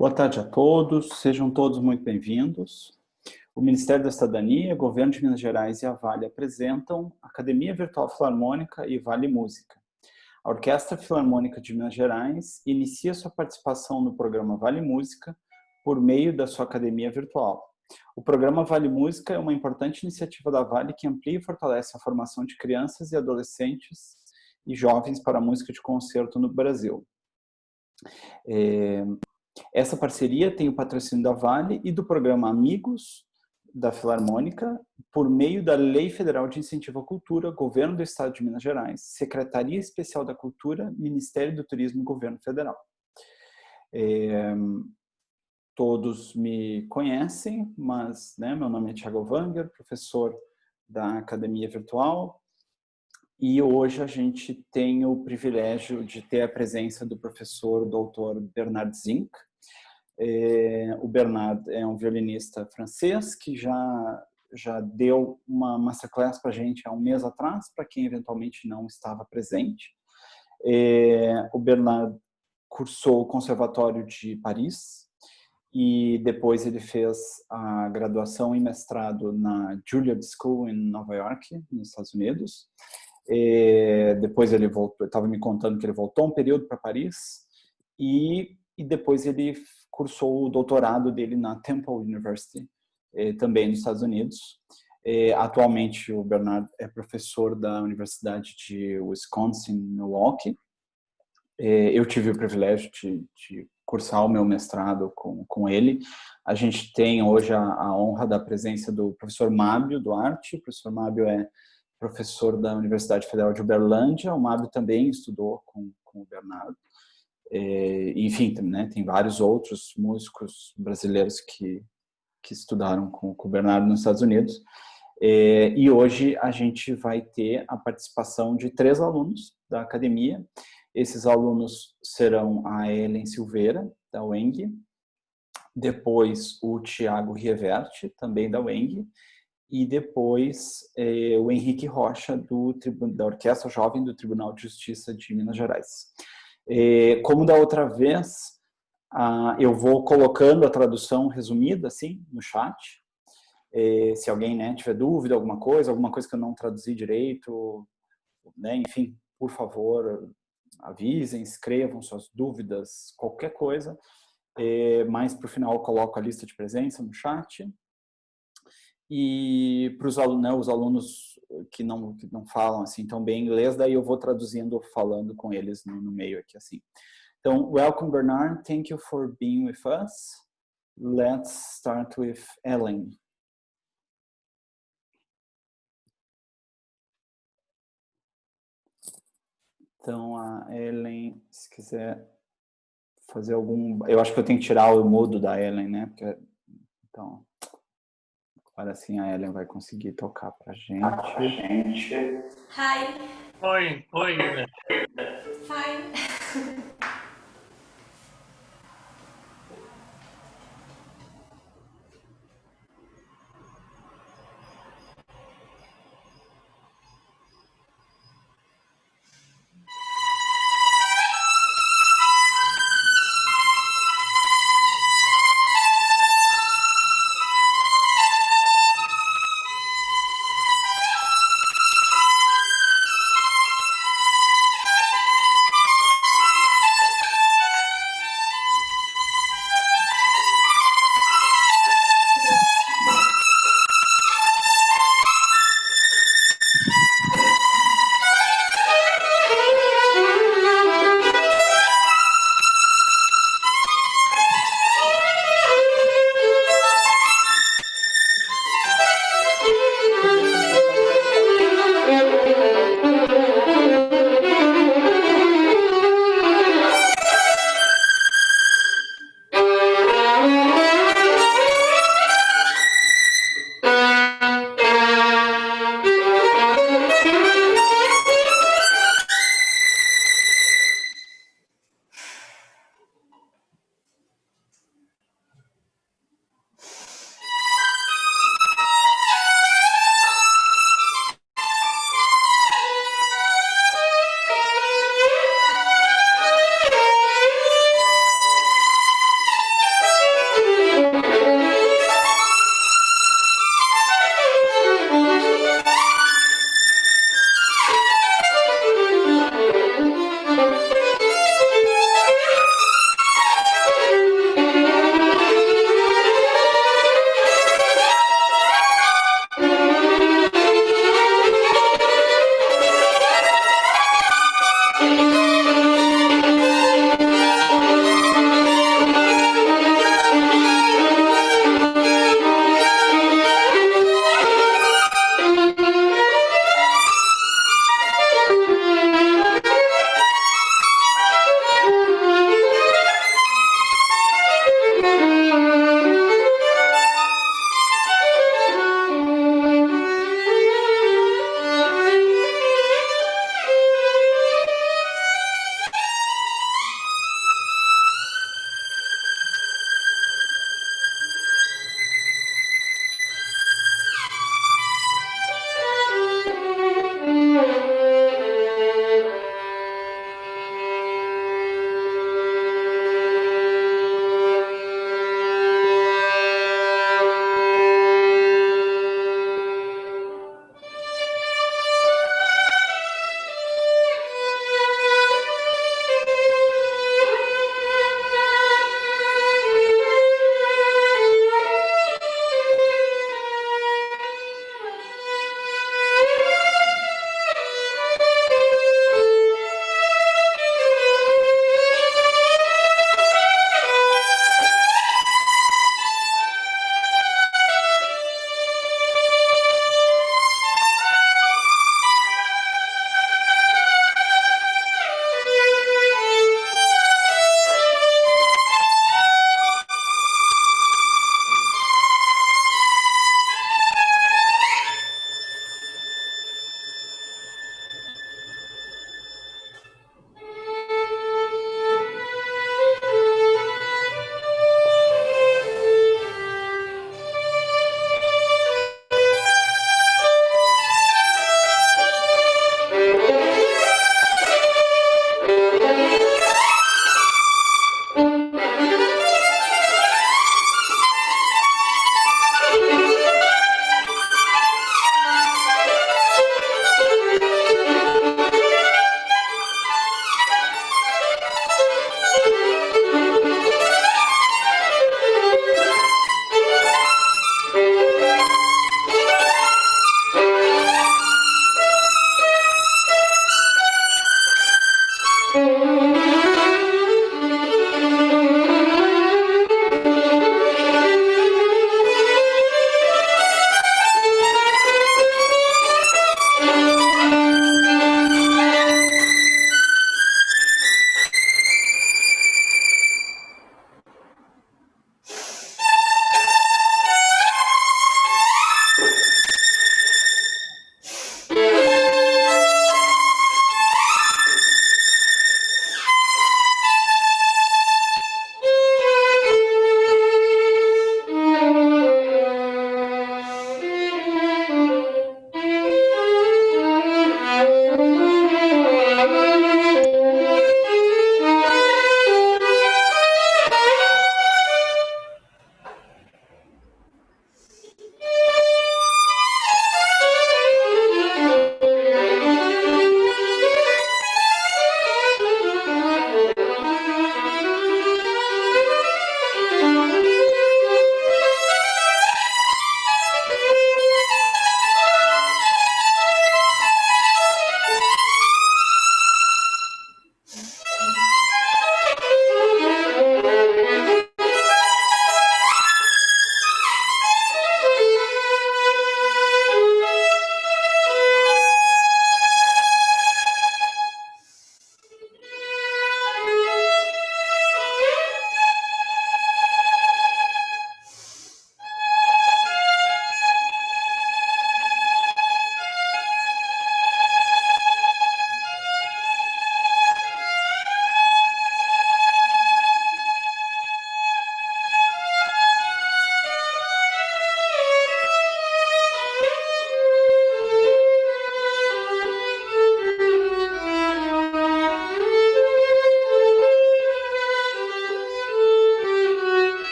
Boa tarde a todos, sejam todos muito bem-vindos. O Ministério da Cidadania, Governo de Minas Gerais e a Vale apresentam Academia Virtual Filarmônica e Vale Música. A Orquestra Filarmônica de Minas Gerais inicia sua participação no programa Vale Música por meio da sua Academia Virtual. O programa Vale Música é uma importante iniciativa da Vale que amplia e fortalece a formação de crianças e adolescentes e jovens para a música de concerto no Brasil. Essa parceria tem o patrocínio da Vale e do programa Amigos da Filarmônica, por meio da Lei Federal de Incentivo à Cultura, Governo do Estado de Minas Gerais, Secretaria Especial da Cultura, Ministério do Turismo e Governo Federal. Todos me conhecem, mas meu nome é Thiago, professor da Academia Virtual, e hoje a gente tem o privilégio de ter a presença do professor Dr. Bernard Zinck. O Bernard é um violinista francês que já deu uma Masterclass para a gente há um mês atrás, para quem eventualmente não estava presente. O Bernard cursou o Conservatório de Paris e depois ele fez a graduação e mestrado na Juilliard School em Nova York, nos Estados Unidos. Depois ele voltou, estava me contando que ele voltou um período para Paris e depois ele cursou o doutorado dele na Temple University, também nos Estados Unidos. Atualmente o Bernard é professor da Universidade de Wisconsin-Milwaukee. Eu tive o privilégio de cursar o meu mestrado com ele. A gente tem hoje a honra da presença do professor Mábio Duarte. O professor Mábio é professor da Universidade Federal de Uberlândia. O Mábio também estudou com o Bernardo. Enfim, tem vários outros músicos brasileiros que estudaram com o Bernardo nos Estados Unidos. E hoje a gente vai ter a participação de 3 alunos da academia. Esses alunos serão a Ellen Silveira, da UENG, depois o Thiago Rieverte, também da UENG, e depois o Henrique Rocha, da Orquestra Jovem do Tribunal de Justiça de Minas Gerais. Como da outra vez, eu vou colocando a tradução resumida assim no chat. Se alguém tiver dúvida, alguma coisa que eu não traduzi direito, enfim, por favor, avisem, escrevam suas dúvidas, qualquer coisa. Mais para o final eu coloco a lista de presença no chat. E para os alunos, os alunos que não falam assim tão bem inglês, daí eu vou traduzindo, falando com eles no meio aqui assim. Então, welcome Bernard, thank you for being with us. Let's start with Ellen. Então, a Ellen, se quiser fazer eu acho que eu tenho que tirar o mudo da Ellen, né? Porque, então, agora sim a Ellen vai conseguir tocar pra gente. Hi. Oi, Ellen. Fine.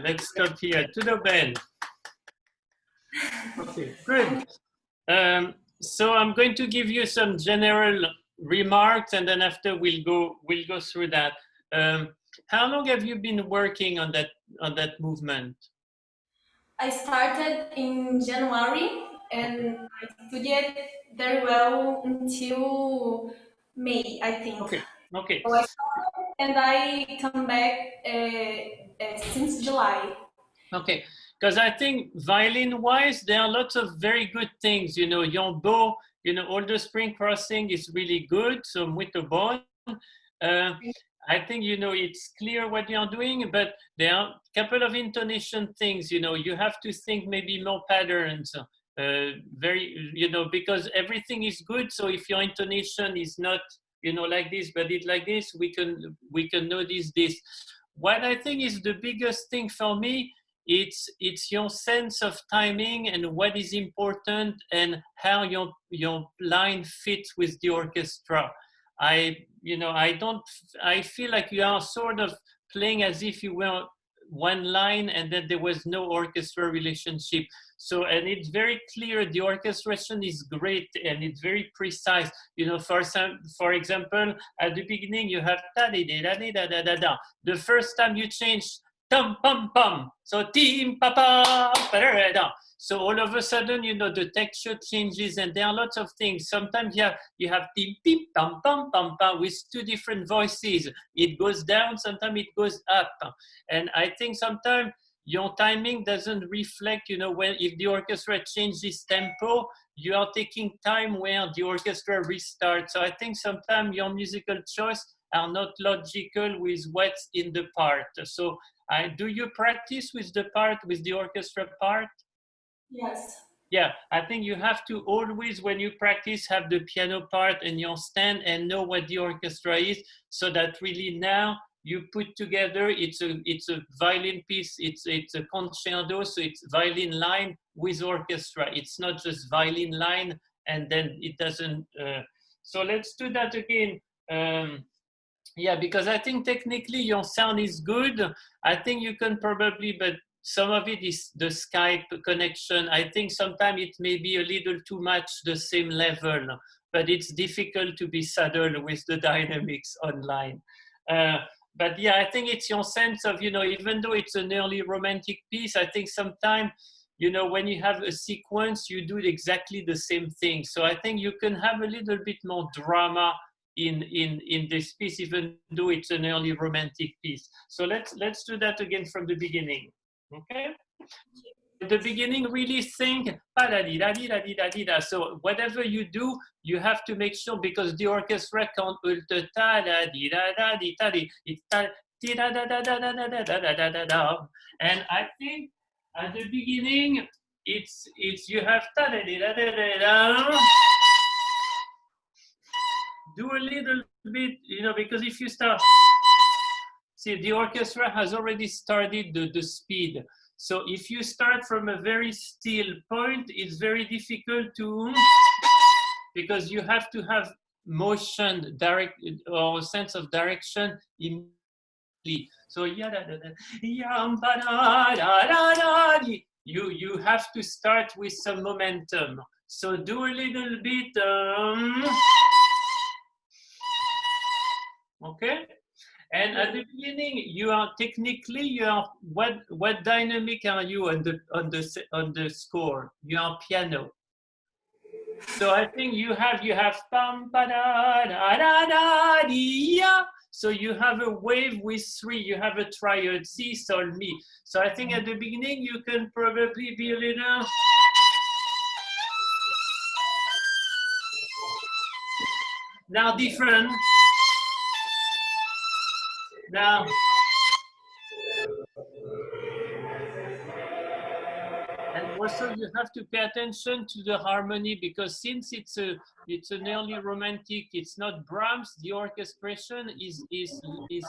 let's stop here. Tudo bem. Okay, good. So I'm going to give you some general remarks, and then after we'll go through that. How long have you been working on that movement? I started in January and I studied very well until May, I think. Okay. Okay. So I started and I come back since July. Okay, because I think violin-wise, there are lots of very good things. You know, your bow, you know, all the spring crossing is really good. So muito bom. I think, you know, it's clear what you're doing, but there are a couple of intonation things. You know, you have to think maybe more patterns. Very, you know, because everything is good. So if your intonation is not, you know, like this, but it's like this, we can notice this. What I think is the biggest thing for me, it's your sense of timing and what is important and how your line fits with the orchestra. I feel like you are sort of playing as if you were one line and that there was no orchestra relationship. So, and it's very clear, the orchestration is great and it's very precise. You know, for example, at the beginning you have da da da da da da da da. The first time you change tum pum pum, so tim pa pa pa da. So all of a sudden, you know, the texture changes and there are lots of things. Sometimes you have tim pim pam pam pam pam with two different voices. It goes down, sometimes it goes up. And I think sometimes your timing doesn't reflect, you know, when if the orchestra changes tempo, you are taking time where the orchestra restarts. So I think sometimes your musical choice are not logical with what's in the part. So do you practice with the part, with the orchestra part? Yes. Yeah, I think you have to always, when you practice, have the piano part in your stand and know what the orchestra is, so that really now you put together, it's a violin piece, it's a concerto, so it's violin line with orchestra. It's not just violin line and then it doesn't. So let's do that again. Yeah, because I think technically your sound is good. I think you can probably, but some of it is the Skype connection. I think sometimes it may be a little too much the same level, but it's difficult to be subtle with the dynamics online. But yeah, I think it's your sense of, you know, even though it's an early romantic piece, I think sometimes, you know, when you have a sequence, you do exactly the same thing. So I think you can have a little bit more drama in this piece, even though it's an early romantic piece. So let's do that again from the beginning. Okay? At the beginning, really think, so whatever you do, you have to make sure, because the orchestra can't and I think at the beginning, it's you have do a little bit, you know, because if you start, see, the orchestra has already started the speed. So if you start from a very still point, it's very difficult to, because you have to have motion, direct, or sense of direction immediately. So you have to start with some momentum. So do a little bit, okay? And at the beginning, you are technically, what dynamic are you on the score? You are piano. So I think you have pam pa da da da da dee ya. So you have a wave with three. You have a triad, C, sol, mi. So I think at the beginning you can probably be a little. Now different. Now. And also you have to pay attention to the harmony, because since it's an early romantic, it's not Brahms, the orchestration is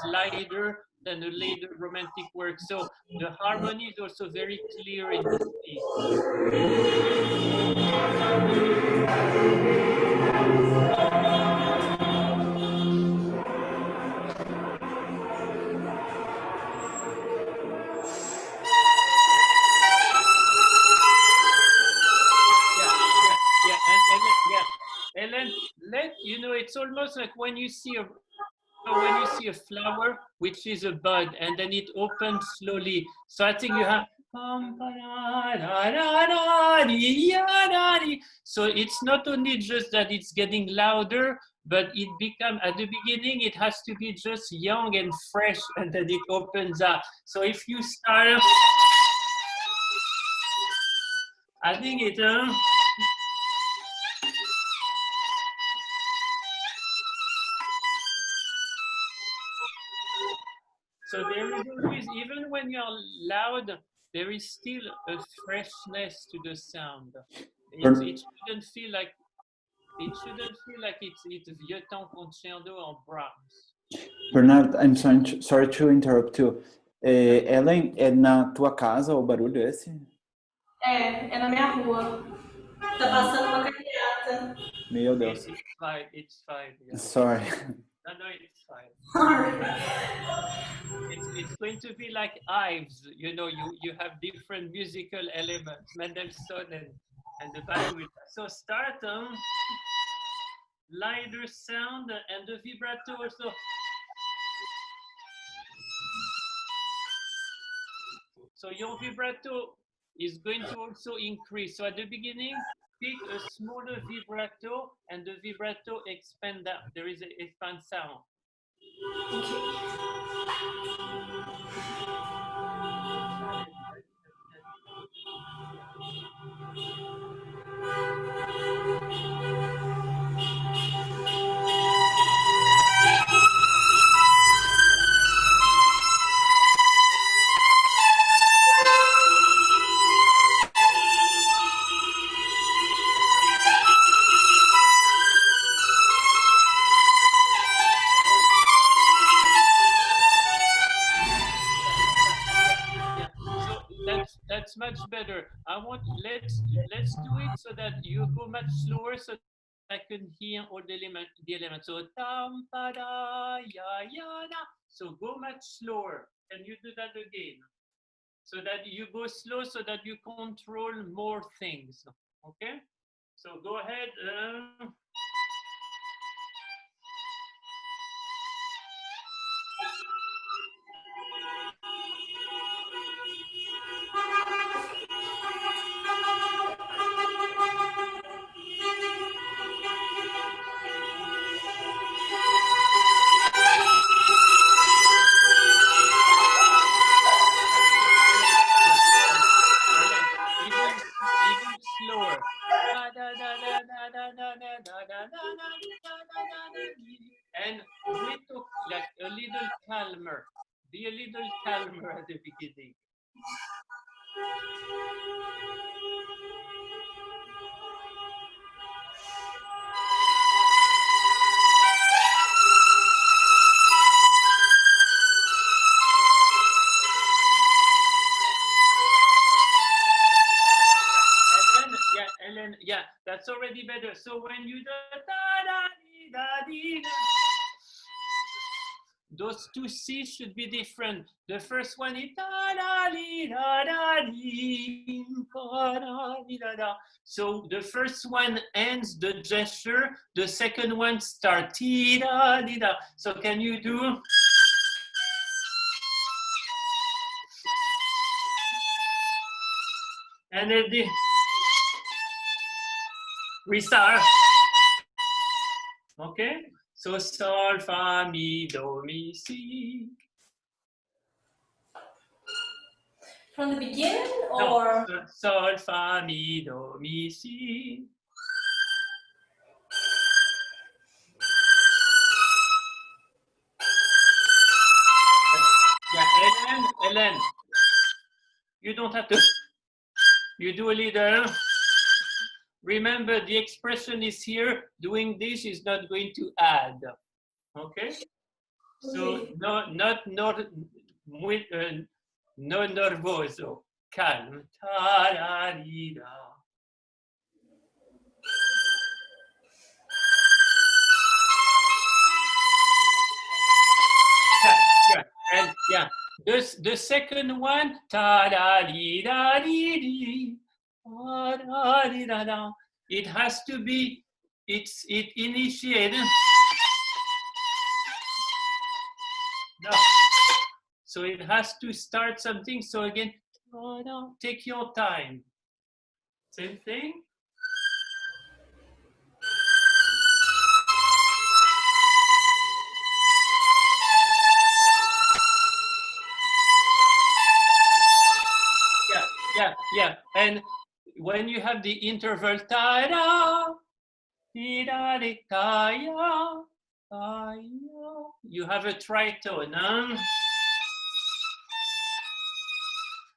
lighter than a later romantic work. So the harmony is also very clear in this piece. you know, it's almost like when you see a flower, which is a bud, and then it opens slowly. So I think you have. So it's not only just that it's getting louder, but it becomes, at the beginning, it has to be just young and fresh, and then it opens up. So if you start, I think it, so there is always, even when you're loud, there is still a freshness to the sound. It shouldn't feel like it's vieux-temps concerto or Brahms. Bernardo, I'm sorry to interrupt you. Ellen, é na tua casa o barulho esse? É na minha rua. Tá passando uma carreata. Meu Deus. It's fine. Yeah. Sorry. No, it's fine. Sorry. It's going to be like Ives, you know, you have different musical elements, Mendelssohn and the barulho. So start lighter sound and the vibrato also. So your vibrato is going to also increase. So at the beginning, pick a smaller vibrato and the vibrato expand out. There is an expand sound. That's much better. Let's do it so that you go much slower so I can hear all the elements. So tam pa da ya ya na. So go much slower. Can you do that again? So that you go slow so that you control more things. Okay? So go ahead. Even slower. And like a little calmer. Be a little calmer at the beginning. Yeah, that's already better. So when you do those two C's should be different. The first one is so the first one ends the gesture, the second one starts. So can you do? And then restart. Okay, so sol, fa, mi, do, mi, si. From the beginning, or no, sol, fa, mi, do, mi, si. Yeah, Ellen, you don't have to. You do a little. Remember, the expression is here. Doing this is not going to add. Okay? So no nervoso. Calm. Yeah. And yeah. The second one. It has to be it initiated. No. So it has to start something. So again, take your time. Same thing. Yeah. And when you have the interval, you have a tritone. Huh?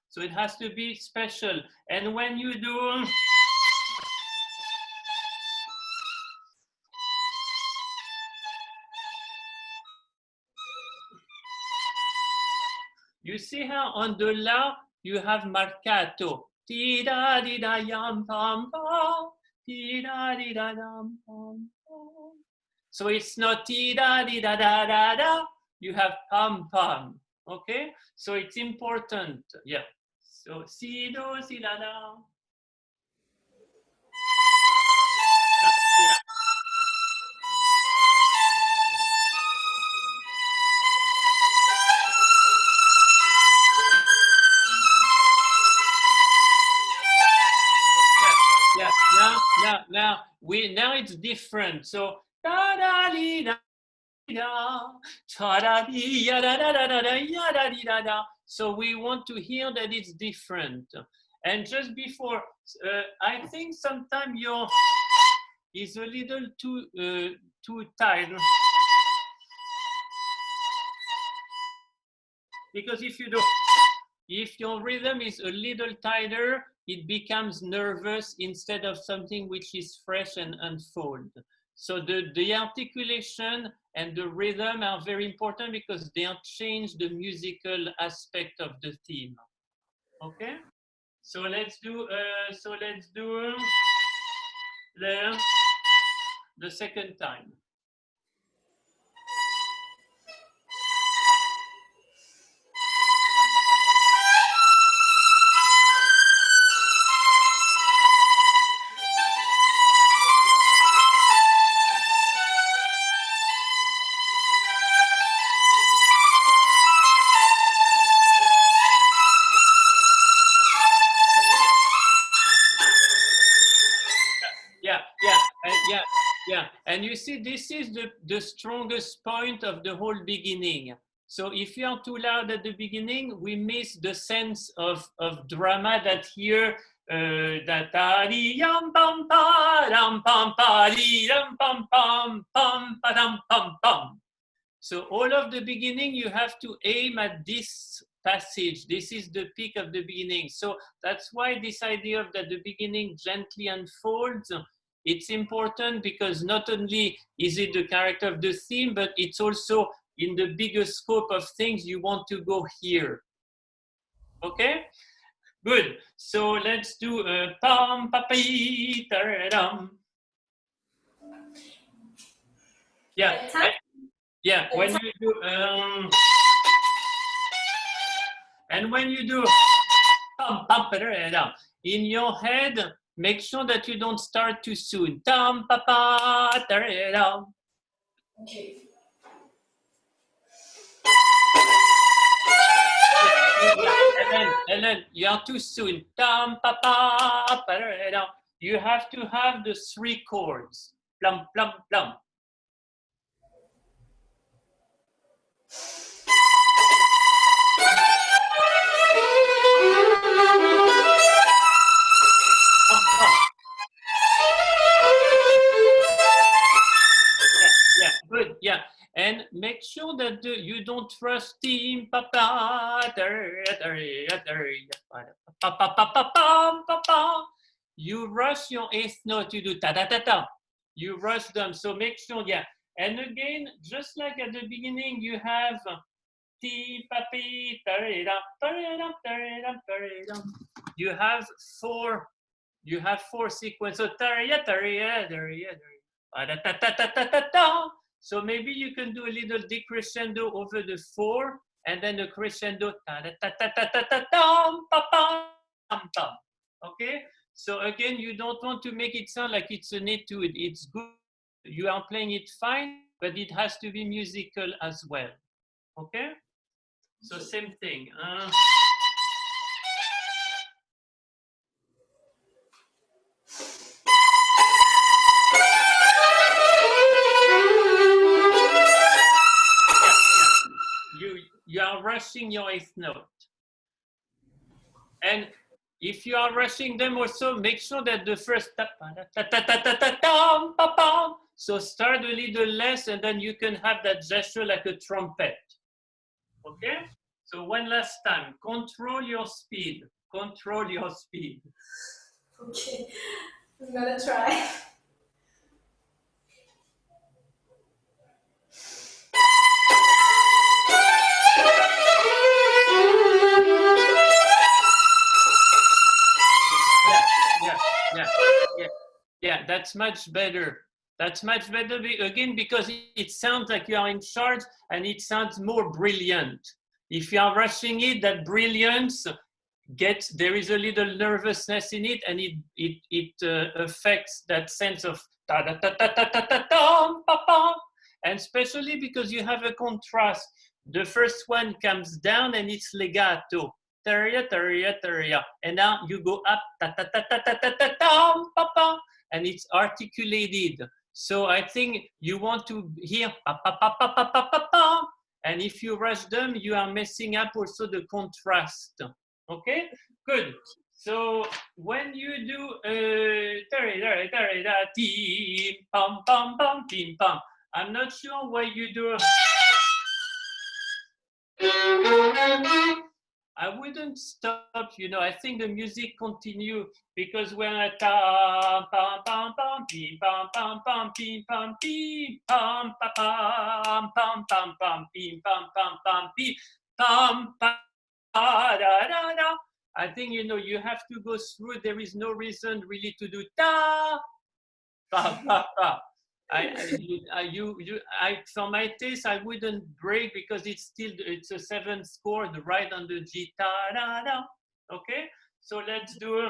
So it has to be special. And when you do, you see how on the La you have marcato. So it's not da. You have pam pam. Okay? So it's important. Yeah. So si do si la da. Now it's different. So so we want to hear that it's different. And just before, I think sometimes your is a little too tight. Because if your rhythm is a little tighter, it becomes nervous instead of something which is fresh and unfold. So the articulation and the rhythm are very important because they change the musical aspect of the theme. Okay, so let's do the second time. And you see, this is the strongest point of the whole beginning. So if you are too loud at the beginning, we miss the sense of drama that here, so all of the beginning, you have to aim at this passage. This is the peak of the beginning. So that's why this idea of that the beginning gently unfolds, it's important because not only is it the character of the theme, but it's also in the bigger scope of things you want to go here. Okay? Good. So let's do a pam papi taradam. Yeah. When you do and when you do pam pam taradam in your head, make sure that you don't start too soon. Tam pa pa taradam. Okay. And then you are too soon. Tam pa pa taradam. You have to have the three chords. Plum plum plum. Good, yeah. And make sure that you don't trust team papa. You rush your eighth note, you do ta ta ta ta. You rush them, so make sure, yeah. And again, just like at the beginning, you have ti papi you have four sequences. So maybe you can do a little decrescendo over the four, and then a crescendo. Okay. So again, you don't want to make it sound like it's an etude. It's good you are playing it fine, but it has to be musical as well. Okay? So same thing. You are rushing your eighth note. And if you are rushing them also, make sure that the first so start a little less, and then you can have that gesture like a trumpet. Okay? So one last time, control your speed. Control your speed. Okay, I'm gonna try. Yeah, that's much better. That's much better again, because it sounds like you are in charge and it sounds more brilliant. If you are rushing it, that brilliance there is a little nervousness in it, and it affects that sense of ta ta ta ta ta ta ta ta, and especially because you have a contrast. The first one comes down and it's legato. Taria, taria, taria. And now you go up, ta ta ta ta ta ta ta ta, pa, and it's articulated. So I think you want to hear pa pa pa pa pa pa pa pa, and if you rush them, you are messing up also the contrast. Okay, good. So when you do pam pam pam pim pam, I'm not sure why you do. I wouldn't stop, you know. I think the music continue, because when I pam pam pam pam pim pam pam pam pim pam pim pam pam pam pam pam pim pam pam pam pim pam pam da da da. I think, you know, you have to go through. There is no reason really to do ta pa pa pa. For my taste, I wouldn't break, because it's a 7th chord right on the G, ta da da. Okay, so let's do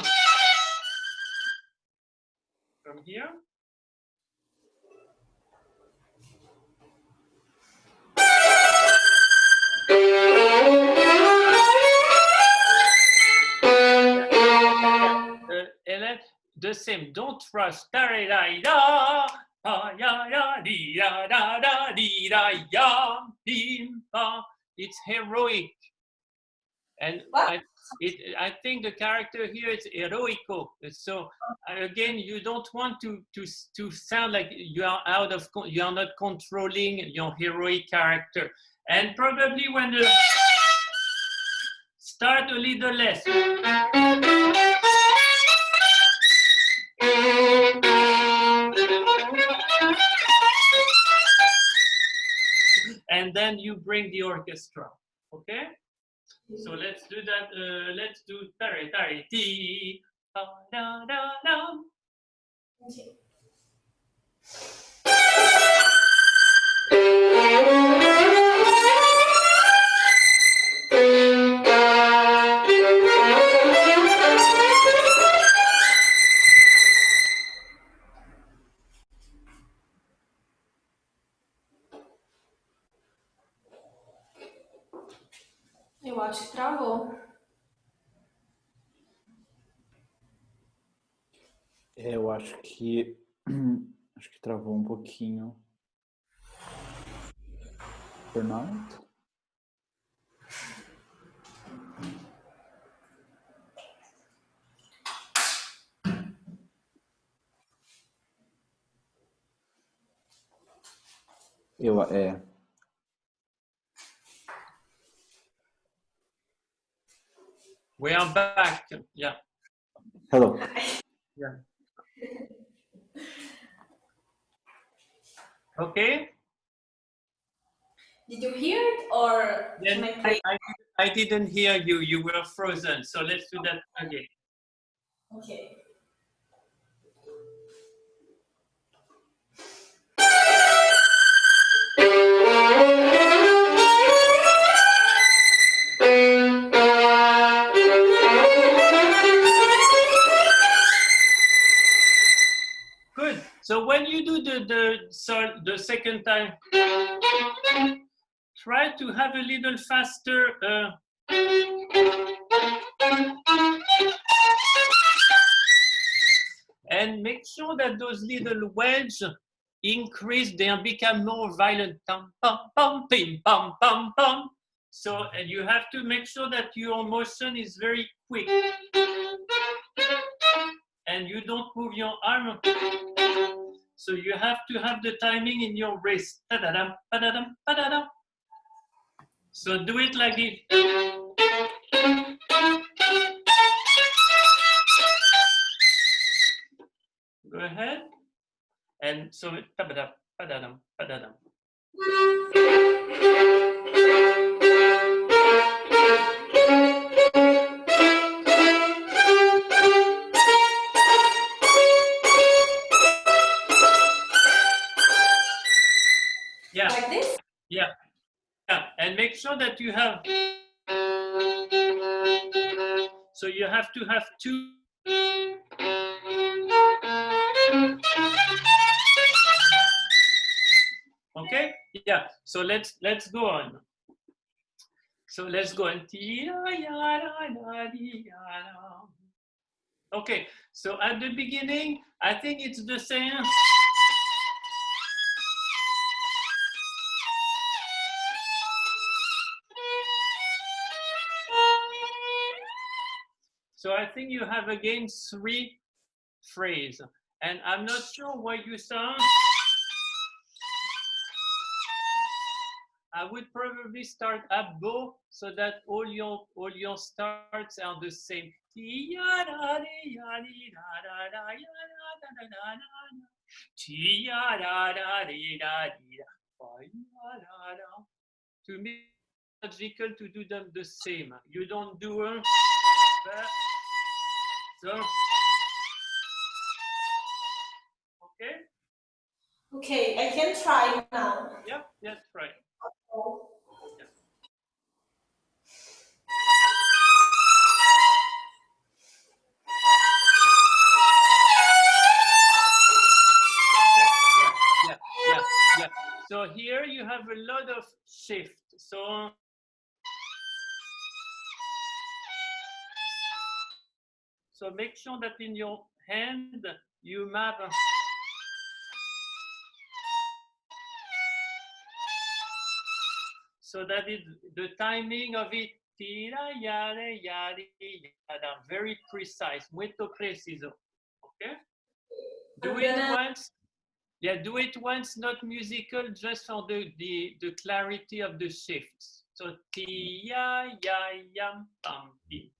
from here. Ellen, the same. Don't rush. Da da da. It's heroic, and I think the character here is heroico. So again, you don't want to sound like you are you are not controlling your heroic character. And probably when the start a little less. And then you bring the orchestra, okay? So let's do that. Let's do tari tari ti da da da. Okay. Eu acho que travou. Eu acho que travou um pouquinho. Bernardo? We are back. Yeah. Hello. Yeah. Okay. Did you hear it, or can I play? I didn't hear you. You were frozen. So let's do that again. Okay. Good. So when you do the second time, try to have a little faster. And make sure that those little wedges increase, they become more violent. Pum, pum, pum, pim, pum, pum, pum. So, and you have to make sure that your motion is very quick. And you don't move your arm. So you have to have the timing in your wrist. Ta-da-dum, pa-da-dum, pa-da-dum. So do it like this. Go ahead. And so ta-da-dum, pa-da-dum, pa-da-dum. Yeah. Like this? Yeah. Yeah. And make sure that you have. So you have to have two. Okay? Yeah. So let's go on. So let's go on. Okay. So at the beginning, I think it's the same. So I think you have again 3 phrases, and I'm not sure why you sound. I would probably start up bow so that all your starts are the same. To me, it's logical to do them the same. You don't do a. So, okay? Okay, I can try now. Yeah, that's right. Yeah. Yeah. So here you have a lot of shift. So make sure that in your hand you map. So that is the timing of it. Very precise. Muito preciso. Okay? Do it once. Yeah, do it once, not musical, just for the clarity of the shifts. So yam pam pi.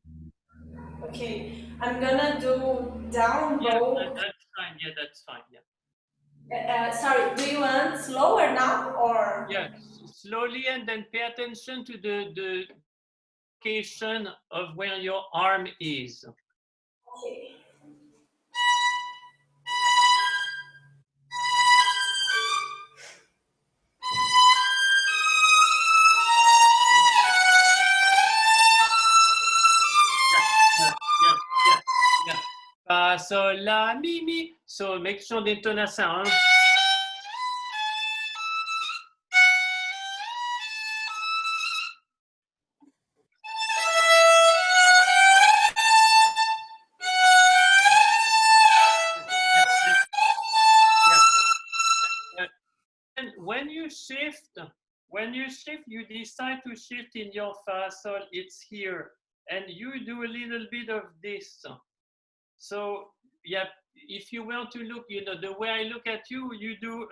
Okay, I'm gonna do down bow. Yeah, that's fine. Yeah, that's fine. Yeah. Sorry, do you want slower now or? Yeah, slowly, and then pay attention to the location of where your arm is. Okay. Yeah. Fa, sol, la, mi, mi. So make sure d'intonation. And when you shift, you decide to shift in your fa, sol, it's here. And you do a little bit of this. So, yeah, if you want to look, the way I look at you, you do,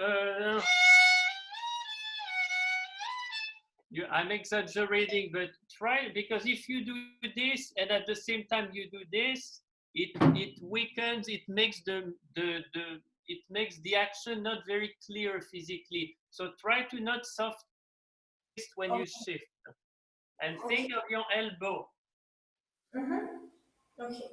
I'm exaggerating, but try, because if you do this and at the same time you do this, it weakens, it makes it makes the action not very clear physically. So try to not soft when you shift, and think of your elbow. Okay.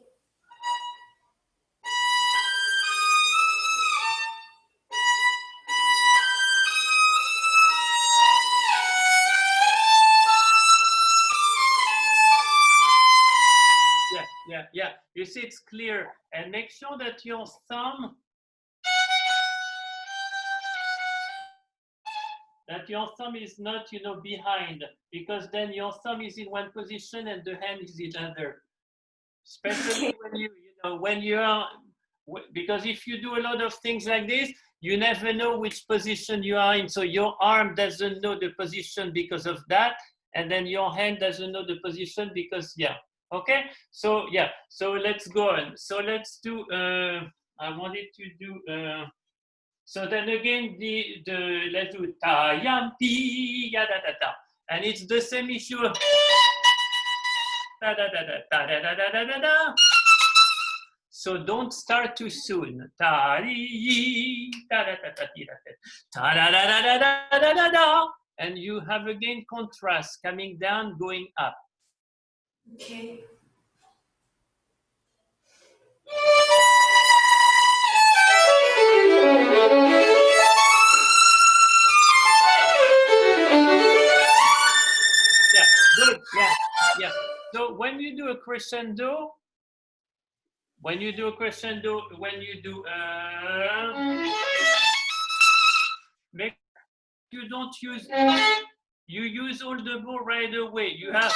Yeah. You see, it's clear, and make sure that your thumb that your thumb is not, you know, behind, because then your thumb is in one position and the hand is in another. Especially when you know, when you are, because if you do a lot of things like this, you never know which position you are in. So your arm doesn't know the position because of that, and then your hand doesn't know the position because, yeah. Okay, so yeah, so let's go on. So let's do, I wanted to do, so then again, let's do ta yam pi ya da da da, and it's the same issue. Da da da da da da da da da da. So don't start too soon. Ta ri da da da da da da da da da da da da, and you have again contrast coming down, going up. Okay. Yeah, good. Yeah, yeah. So when you do a crescendo, when you do make you don't use, you use all the bow right away. You have,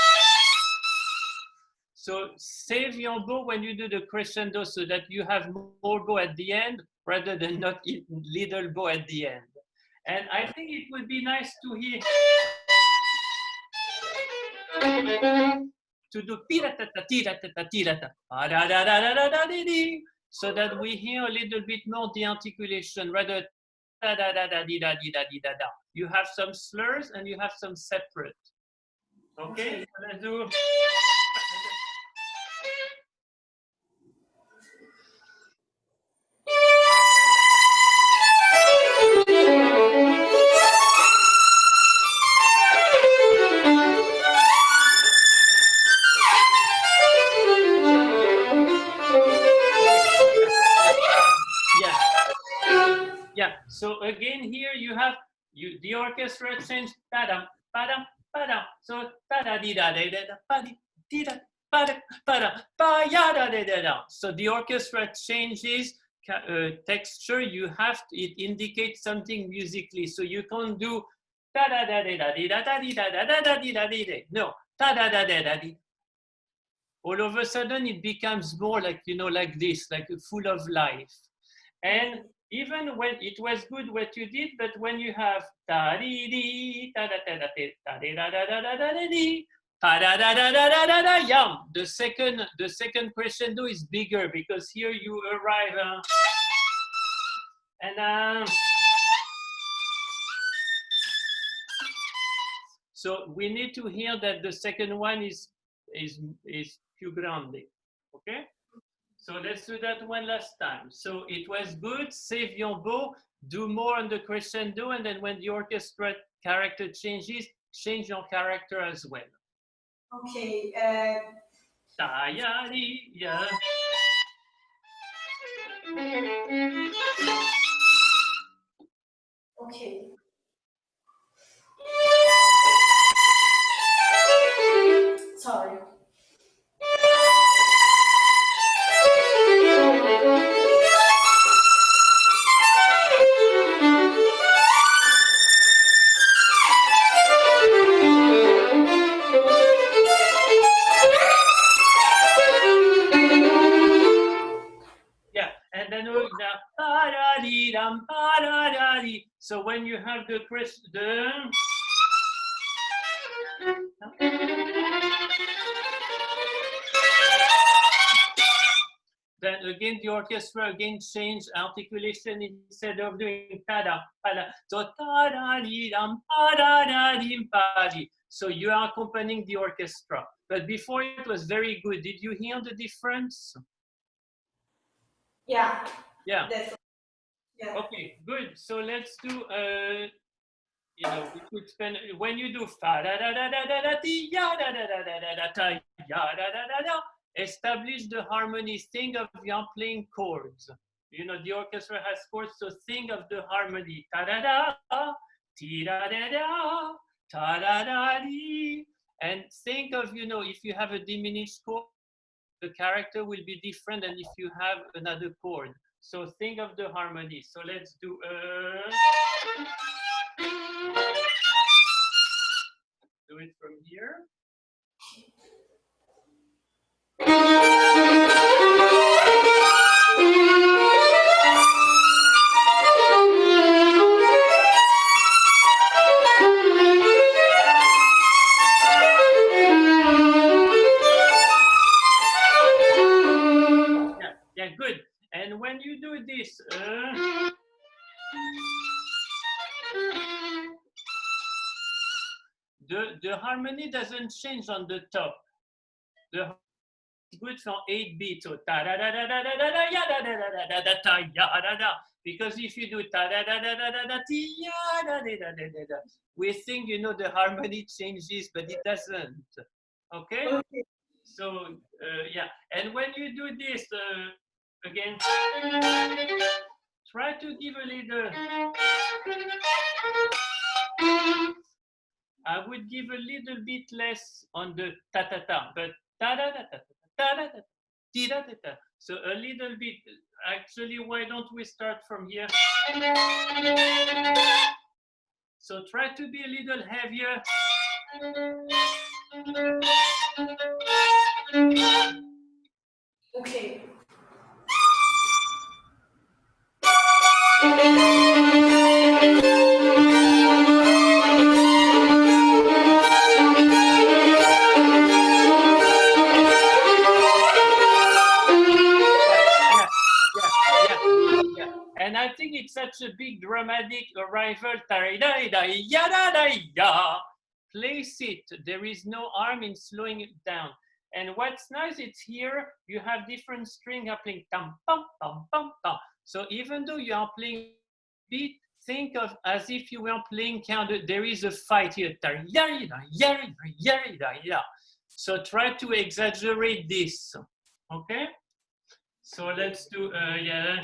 so save your bow when you do the crescendo so that you have more bow at the end rather than not little bow at the end. And I think it would be nice to hear, to do so that we hear a little bit more the articulation rather. You have some slurs and you have some separate. Okay, so let's do. Yeah. So again, here you have the orchestra change padam padam padam. So tada di da da da padi di da pada pada pa ya da da da da. So the orchestra changes texture. You have to, it indicates something musically. So you can't do da da da da da da da da da da da da da. No, da da da da da da. All of a sudden it becomes more like, you know, like this, like full of life. And even when it was good what you did, but when you have ta di di ta da da da da da da da da da da di ta da da da da da da da yum, the second crescendo is bigger because here you arrive and so we need to hear that the second one is più grande. Okay. So let's do that one last time. So it was good, save your bow, do more on the crescendo, and then when the orchestra character changes, change your character as well. Okay. Yeah. Okay. Sorry. Yeah, and then so when you have the then again the orchestra again change articulation instead of doing tada pada. So so you are accompanying the orchestra. But before it was very good. Did you hear the difference? Yeah. Yeah. Yeah. Okay, good. So let's do you know, we could spend when you do fa da da da da da da ya da da da da da da da ya da da da da. Establish the harmony. Think of you're playing chords. You know, the orchestra has chords, so think of the harmony. Ta da da, ti da da da, ta da da di. And think of, you know, if you have a diminished chord, the character will be different than if you have another chord. So think of the harmony. So let's do do it from here. Yeah, good. And when you do this, the harmony doesn't change on the top. The good for 8 beats. So ta da da da da da da ya da da da da da ta ya da da. Because if you do ta da da da da da da ti ya da da da da da, we think the harmony changes, but it doesn't. Okay. Okay. So yeah, and when you do this again, try to give a little. I would give a little bit less on the ta ta ta, but ta da da ta ta da da ti da da ta. So a little bit. Actually, why don't we start from here? So try to be a little heavier. Okay. And I think it's such a big dramatic arrival. Place it. There is no harm in slowing it down. And what's nice, it's here, you have different string playing tam, pam, pam, pam, pam. So even though you are playing beat, think of as if you were playing counter. There is a fight here. So try to exaggerate this. Okay? So let's do, yeah.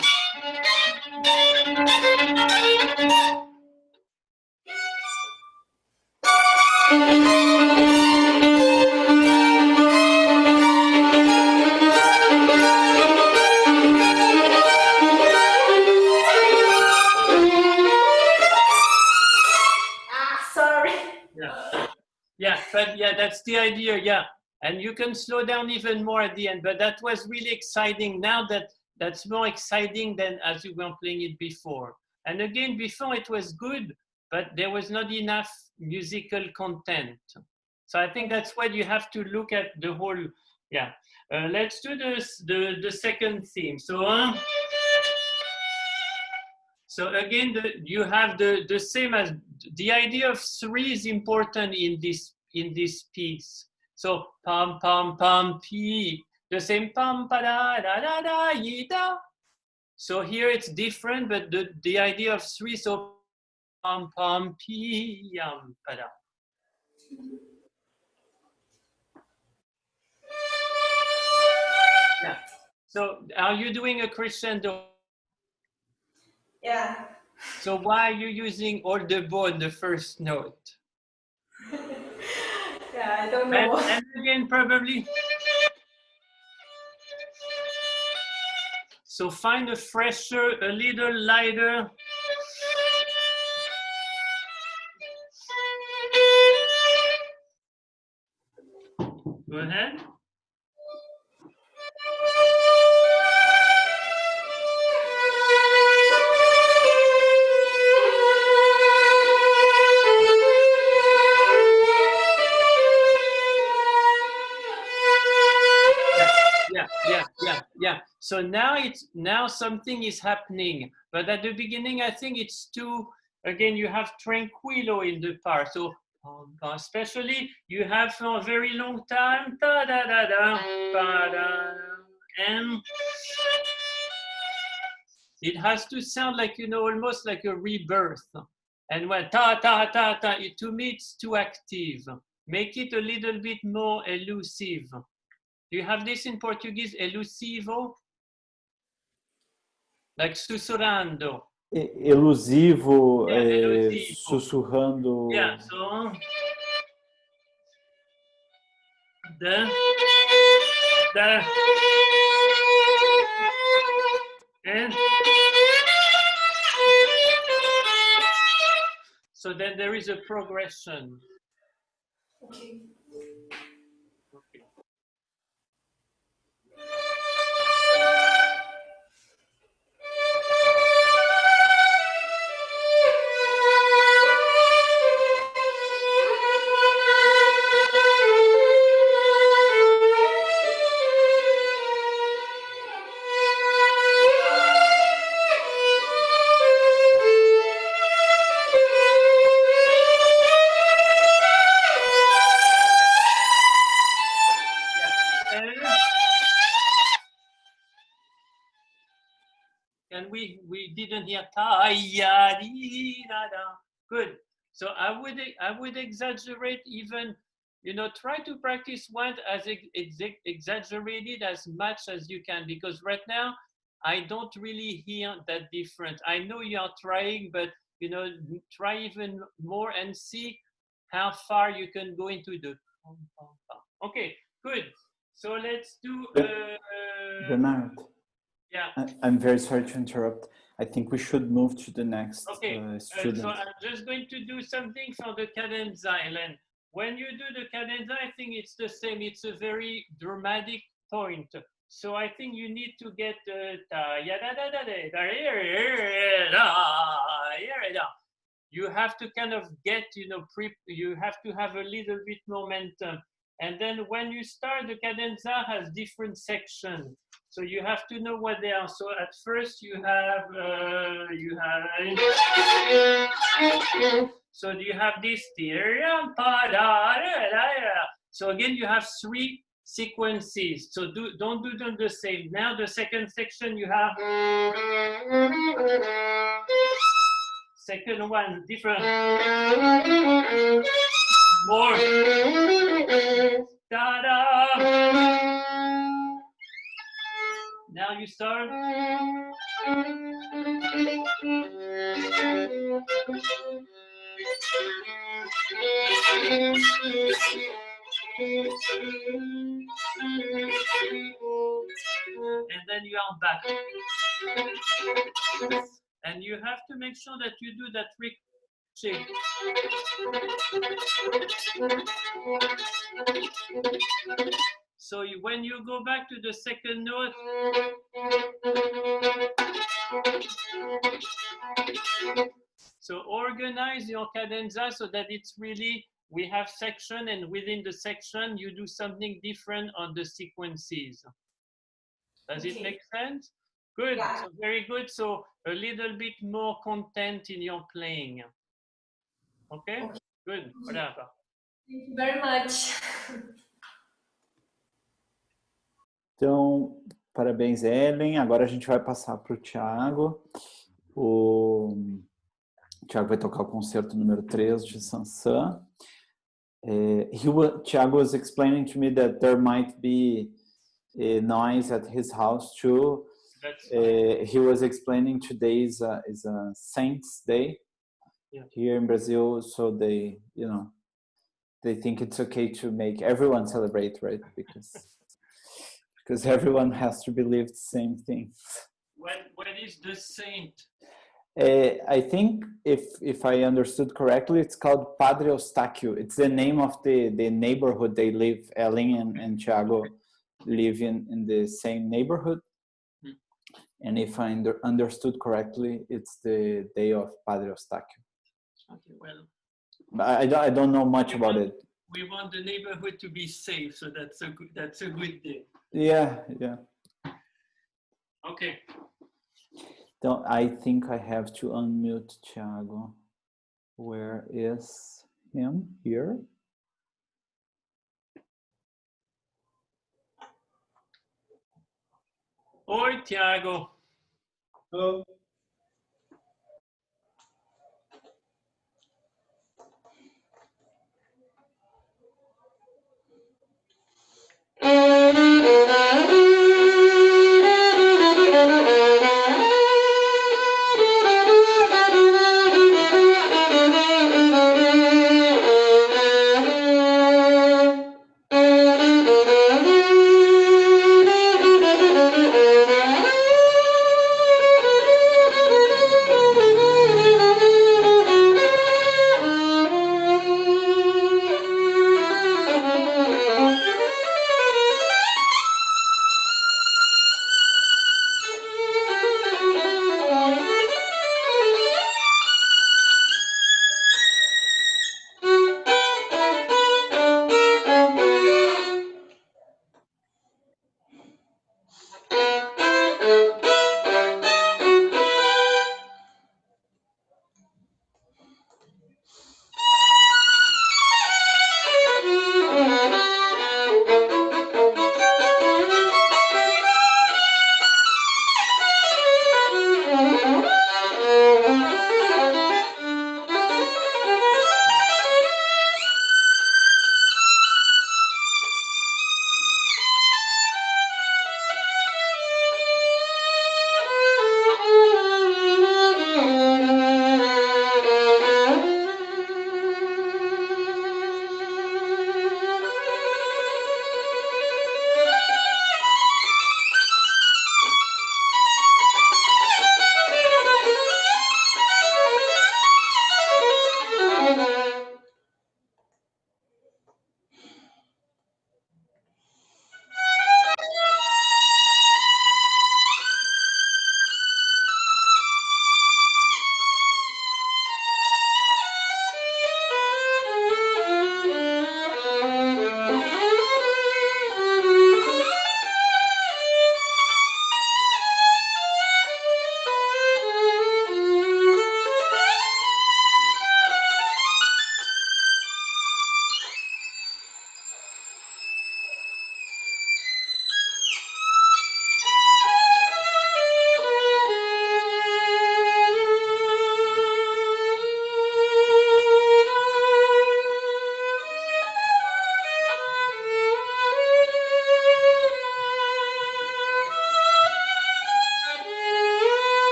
Sorry. Yeah, but yeah, that's the idea, yeah. And you can slow down even more at the end, but that was really exciting. Now that's more exciting than as you were playing it before. And again, before it was good, but there was not enough musical content. So I think that's why you have to look at the whole, yeah. Let's do the second theme. So again, you have the same as the idea of 3 is important in this piece. So pam pam pam pi, the same pam pa da da da da yi da. So here it's different, but the idea of 3, so pam pam pi yam pa da. Yeah. So are you doing a crescendo? Yeah. So why are you using all the bow in the first note? Yeah, I don't know. And again, probably. So find a fresher, a little lighter. Go ahead. Yeah. So now something is happening, but at the beginning I think it's too. Again, you have tranquillo in the part, so especially you have for a very long time, ta da da da, ba da, and it has to sound like almost like a rebirth. And when ta ta ta ta, to me it's too active. Make it a little bit more elusive. Do you have this in Portuguese, elusivo? Like sussurrando. Elusivo, Yeah, elusivo. sussurrando. Yeah, so the and so then there is a progression. Okay. Okay. And we didn't hear ta ya di da da. Good. So I would exaggerate even, you know, try to practice one as exaggerated as much as you can, because right now I don't really hear that different. I know you are trying, but you know, try even more and see how far you can go into the. Okay, good. So let's do. Bernard. Yeah. I'm very sorry to interrupt. I think we should move to the next student. So I'm just going to do something for the cadenza, Helen. When you do the cadenza, I think it's the same. It's a very dramatic point. So I think you need to get you have to kind of get, you know, you have to have a little bit momentum. And then when you start, the cadenza has different sections. So you have to know what they are. So at first you have so you have this. So again, you have 3 sequences. So don't do them the same. Now the second section you have second one different, more da-da. Now you start. And then you are back. And you have to make sure that you do that shape. So when you go back to the second note, so organize your cadenza so that it's really, we have section, and within the section you do something different on the sequences. Does it make sense? Good. Yeah. So very good. So a little bit more content in your playing. Okay? Good. Whatever. Thank you very much. Então, parabéns, Ellen. Agora a gente vai passar para o Thiago. O Thiago vai tocar o concerto número 3 de Saint-Saëns. Thiago was explaining to me that there might be a noise at his house too. He was explaining today is a Saints Day here in Brazil, so they, you know, they think it's okay to make everyone celebrate, right? Because everyone has to believe the same thing. What is the saint? I think if I understood correctly, it's called Padre Eustáquio. It's the name of the neighborhood they live. Ellen and Thiago live in the same neighborhood. And if I understood correctly, it's the day of Padre Eustáquio. Okay, well. But I don't know much about it. We want the neighborhood to be safe, so that's a good thing. Yeah. Okay. So I think I have to unmute Thiago. Where is him? Here? Oi, Thiago. Hello.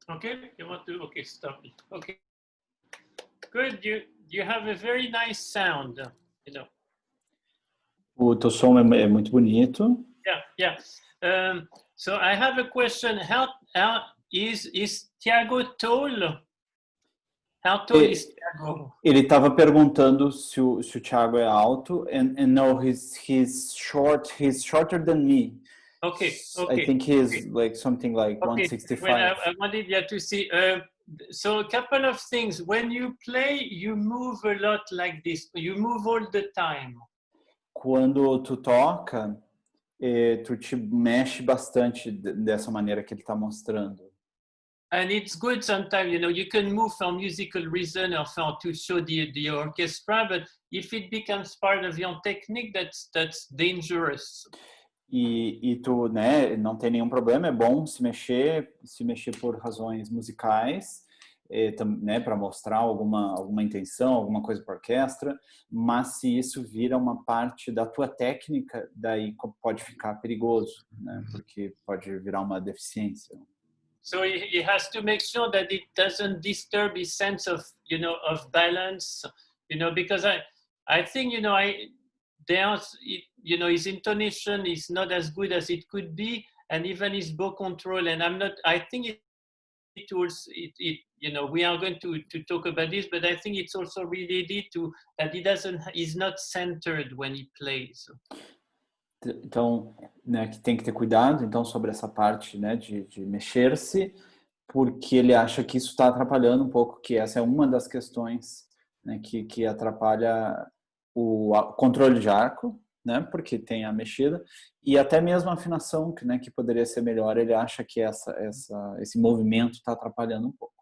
Okay, you want to? Okay, stop it. Okay, good. You have a very nice sound. You know. O teu som é muito bonito. Yeah. So I have a question. How is Thiago tall? How tall is Thiago? Ele estava perguntando se o Thiago é alto, and no, he's short. He's shorter than me. Okay. I think he's like something like 165. Well, I wanted you to see. So a couple of things. When you play, you move a lot like this. You move all the time. Quando tu toca, tu te mexe bastante dessa maneira que ele está mostrando. And it's good sometimes, you know, you can move for musical reason or for to show the orchestra, but if it becomes part of your technique, that's dangerous. E tu, né, não tem nenhum problema, é bom se mexer por razões musicais, né, para mostrar alguma intenção, alguma coisa para a orquestra, mas se isso vira uma parte da tua técnica, daí pode ficar perigoso, né, porque pode virar uma deficiência. So he has to make sure that it doesn't disturb his sense of, you know, of balance, you know, because I think, you know, you know, his intonation is not as good as it could be, and even his bow control. And I think it also, you know, we are going to talk about this, but I think it's also related to that he's not centered when he plays. Então, né, que tem que ter cuidado, então, sobre essa parte, né, de mexer-se, porque ele acha que isso está atrapalhando um pouco, que essa é uma das questões, né, que atrapalha o controle de arco, né, porque tem a mexida, e até mesmo a afinação, né, que poderia ser melhor, ele acha que esse movimento está atrapalhando um pouco.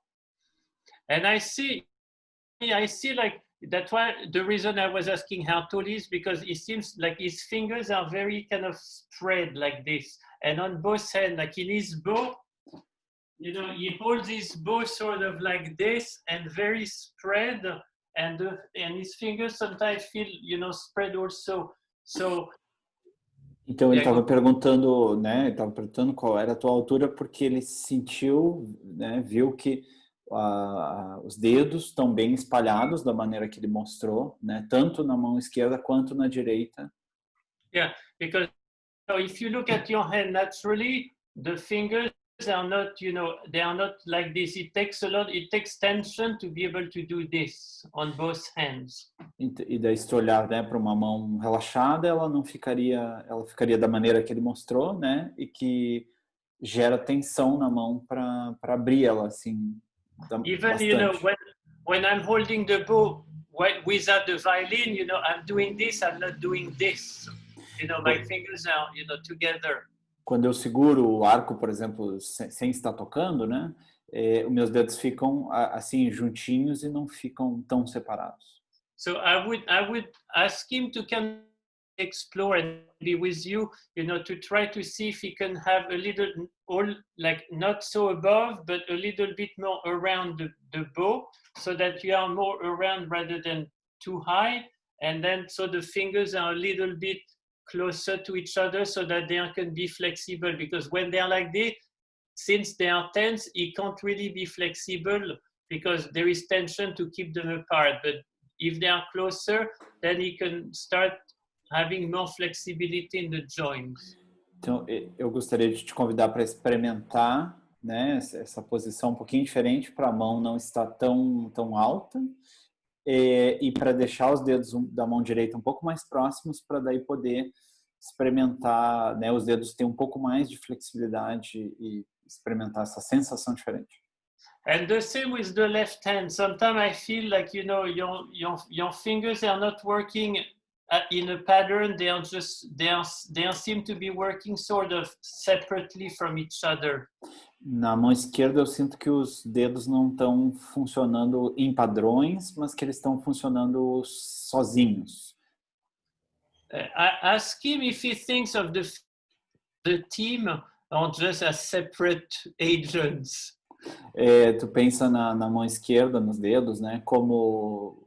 And I see like, that's why the reason I was asking how tall he is, because it seems like his fingers are very kind of spread like this. And on both hands, like in his bow, you know, he holds his bow sort of like this and very spread. And his fingers sometimes feel, you know, spread also. So, então ele estava perguntando, né? Estava perguntando qual era a tua altura, porque ele sentiu, né? Viu que os dedos estão bem espalhados da maneira que ele mostrou, né? Tanto na mão esquerda quanto na direita. Yeah, because if you look at your hand naturally, the fingers are not, you know, they are not like this. It takes tension to be able to do this on both hands. E daí se tu olhar, né, para uma mão relaxada, ela ficaria da maneira que ele mostrou, né? E que gera tensão na mão para abrir ela assim. Even bastante. You know, when I'm holding the bow without the violin, you know, I'm doing this, I'm not doing this. You know, my fingers are, you know, together. Quando eu seguro o arco, por exemplo, sem estar tocando, né, os meus dedos ficam assim juntinhos e não ficam tão separados. So I would ask him to come explore and be with you, you know, to try to see if he can have a little, like not so above, but a little bit more around the bow, so that you are more around rather than too high, and then so the fingers are a little bit closer to each other, so that they can be flexible, because when they're like this, since they are tense, he can't really be flexible because there is tension to keep them apart. But if they are closer, then he can start having more flexibility in the joints. Então, eu gostaria de te convidar para experimentar, né, essa posição um pouquinho diferente, para a mão não estar tão alta, e para deixar os dedos da mão direita um pouco mais próximos, para daí poder experimentar, né, os dedos ter um pouco mais de flexibilidade e experimentar essa sensação diferente. And the same with the left hand. Sometimes I feel like, you know, your fingers are not working in a pattern. They seem to be working sort of separately from each other. Na mão esquerda eu sinto que os dedos não estão funcionando em padrões, mas que eles estão funcionando sozinhos. Ask him if he thinks of the team or just as separate agents. Tu pensa na mão esquerda, nos dedos, né, como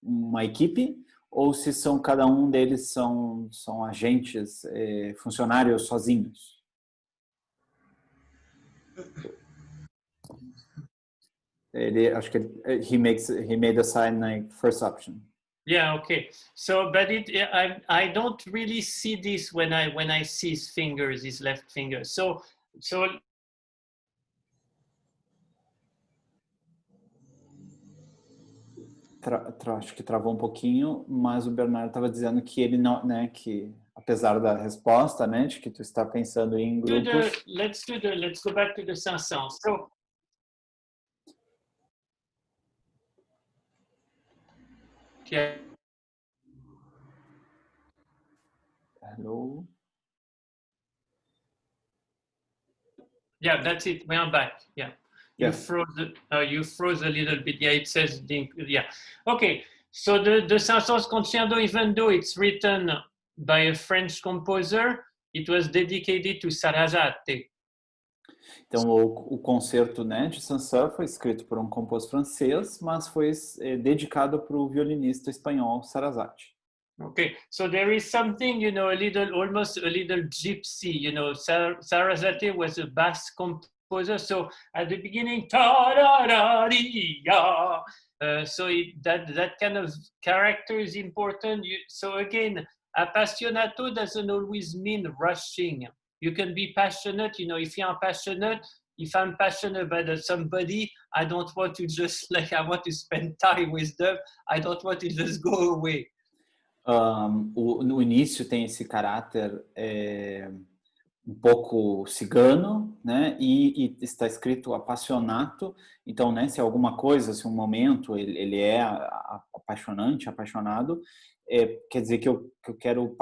uma equipe, ou se cada um deles são agentes, funcionários sozinhos? Ele, acho que he made a sign like first option. Yeah, okay. So, but I don't really see this when I see his fingers, his left finger. So Acho que travou um pouquinho, mas o Bernardo estava dizendo que ele não, né, que apesar da resposta, né, de que tu está pensando em grupos. let's go back to the Saint-Saëns. So, yeah. Hello. Yeah, that's it. We are back. Yeah. You froze a little bit. Yeah, it says, yeah. Okay, so the Saint-Saëns Concerto, even though it's written by a French composer, it was dedicated to Sarasate. Então, o concerto, né, de Saint-Saëns foi escrito por um compositor francês, mas foi dedicado para o violinista espanhol Sarasate. Okay, so there is something, almost a little gypsy, Sarasate was a bass composer, so at the beginning, so that kind of character is important. So again, appassionato doesn't always mean rushing. You can be passionate, if you're passionate, if I'm passionate about somebody, I don't want to just I want to spend time with them. I don't want to just go away. No início tem esse caráter um pouco cigano, né? E está escrito apaixonato. Então, né? Se alguma coisa, se um momento ele é apaixonado, quer dizer que eu quero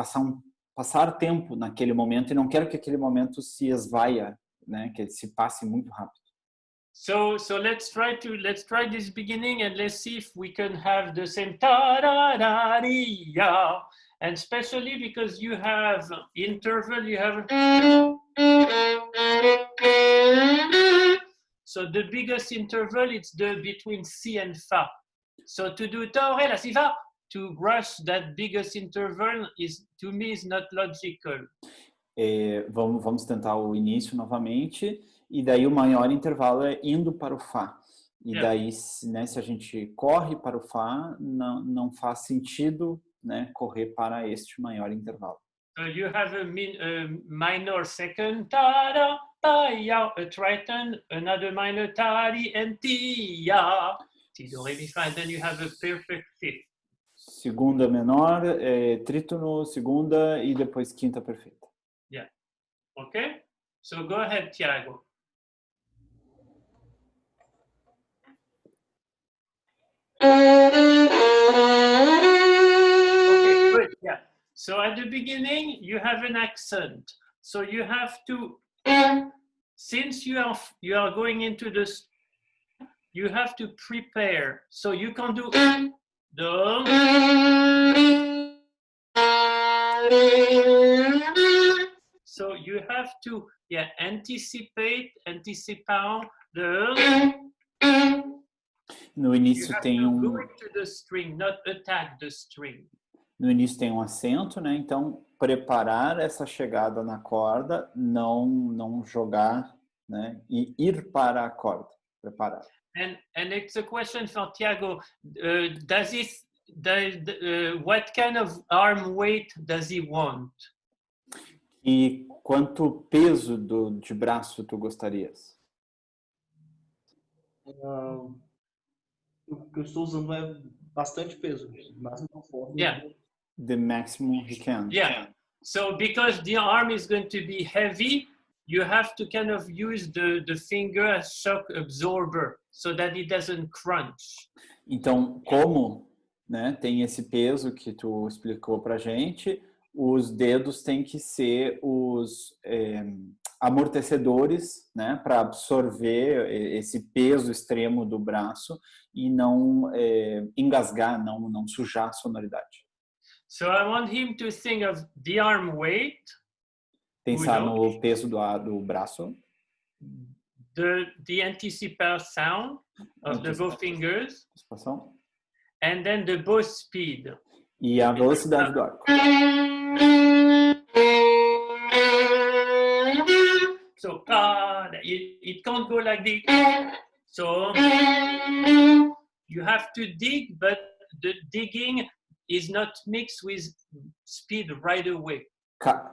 passar tempo naquele momento e não quero que aquele momento se esvaia, né? Que ele se passe muito rápido. So let's try this beginning and let's see if we can have the same ta-da-da-dee-ya. And especially because you have interval, you have. So the biggest interval, it's between C and Fa. So to do ta, re, la, si, fa, to rush that biggest interval to me is not logical. Vamos tentar o início novamente. E daí o maior intervalo é indo para o Fá. E daí, né, se a gente corre para o Fá, não faz sentido, né, correr para este maior intervalo. So you have a minor second, ta-da, ta-ya, a tritone, another minor, ta-di, and ti-ya. Si, do, re, mi, fa, and then you have a perfect fifth. Segunda menor, trítono, segunda e depois quinta perfeita. Yeah. Okay? So go ahead, Thiago. Okay, good. Yeah. So at the beginning, you have an accent. So you have to, since you are going into this, you have to prepare. So you can do the. So you have to, anticipate the. No início tem go into the string, not attack the string. No início tem um acento, né? Então preparar essa chegada na corda, não jogar, né? E ir para a corda, preparar. And it's a question for Thiago. What kind of arm weight does he want? E quanto peso de braço tu gostarias? O que eu estou usando é bastante peso, mas não forte. Yeah. The maximum he can. Yeah. So because the arm is going to be heavy, you have to kind of use the finger as shock absorber so that it doesn't crunch. Então, como, né, tem esse peso que tu explicou pra gente, os dedos têm que ser os amortecedores, né, para absorver esse peso extremo do braço e não engasgar, não sujar a sonoridade. So I want him to think of the arm weight. Pensar no peso do braço. The anticipação sound of the both fingers. Anticipação. And then the bow speed. E a velocidade do arco. So it can't go like this. So you have to dig, but the digging is not mixed with speed right away.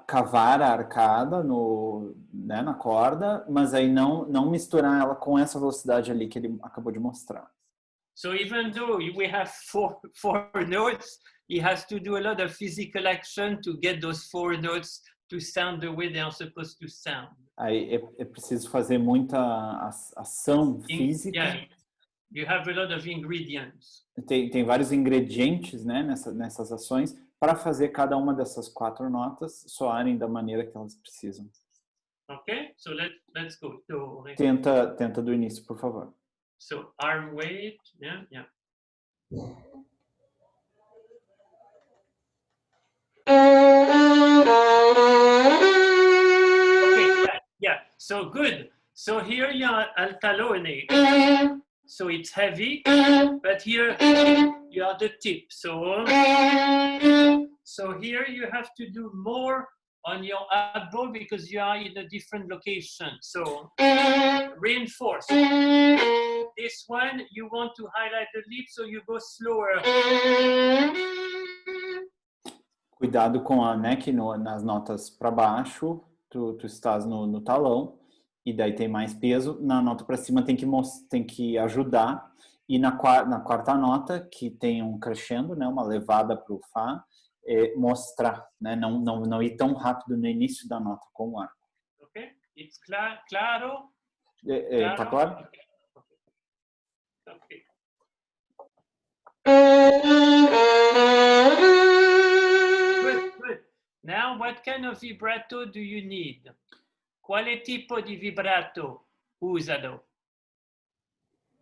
Cavar a arcada né, na corda, mas aí não misturar ela com essa velocidade ali que ele acabou de mostrar. So even though we have four notes, he has to do a lot of physical action to get those 4 notes to sound the way they are supposed to sound. Aí é preciso fazer muita ação física. Yeah, you have a lot of ingredients. Tem vários ingredientes, né, nessas ações para fazer cada uma dessas 4 notas soarem da maneira que elas precisam. Okay, so let's go. So, Tenta do início, por favor. So arm weight, yeah. Okay, yeah. So good. So here you are al talone. So it's heavy, but here you are the tip. So here you have to do more on your elbow because you are in a different location. So reinforce. This one, you want to highlight the lip, so you go slower. Cuidado com a neck nas notas para baixo, tu estás no talão, e daí tem mais peso. Na nota para cima tem que ajudar. E na quarta nota, que tem um crescendo, né, uma levada para o Fá, mostrar, né, não ir tão rápido no início da nota com o arco. Ok? It's claro? Tá claro? Okay. Good. Now, what kind of vibrato do you need? Quale tipo di vibrato usano?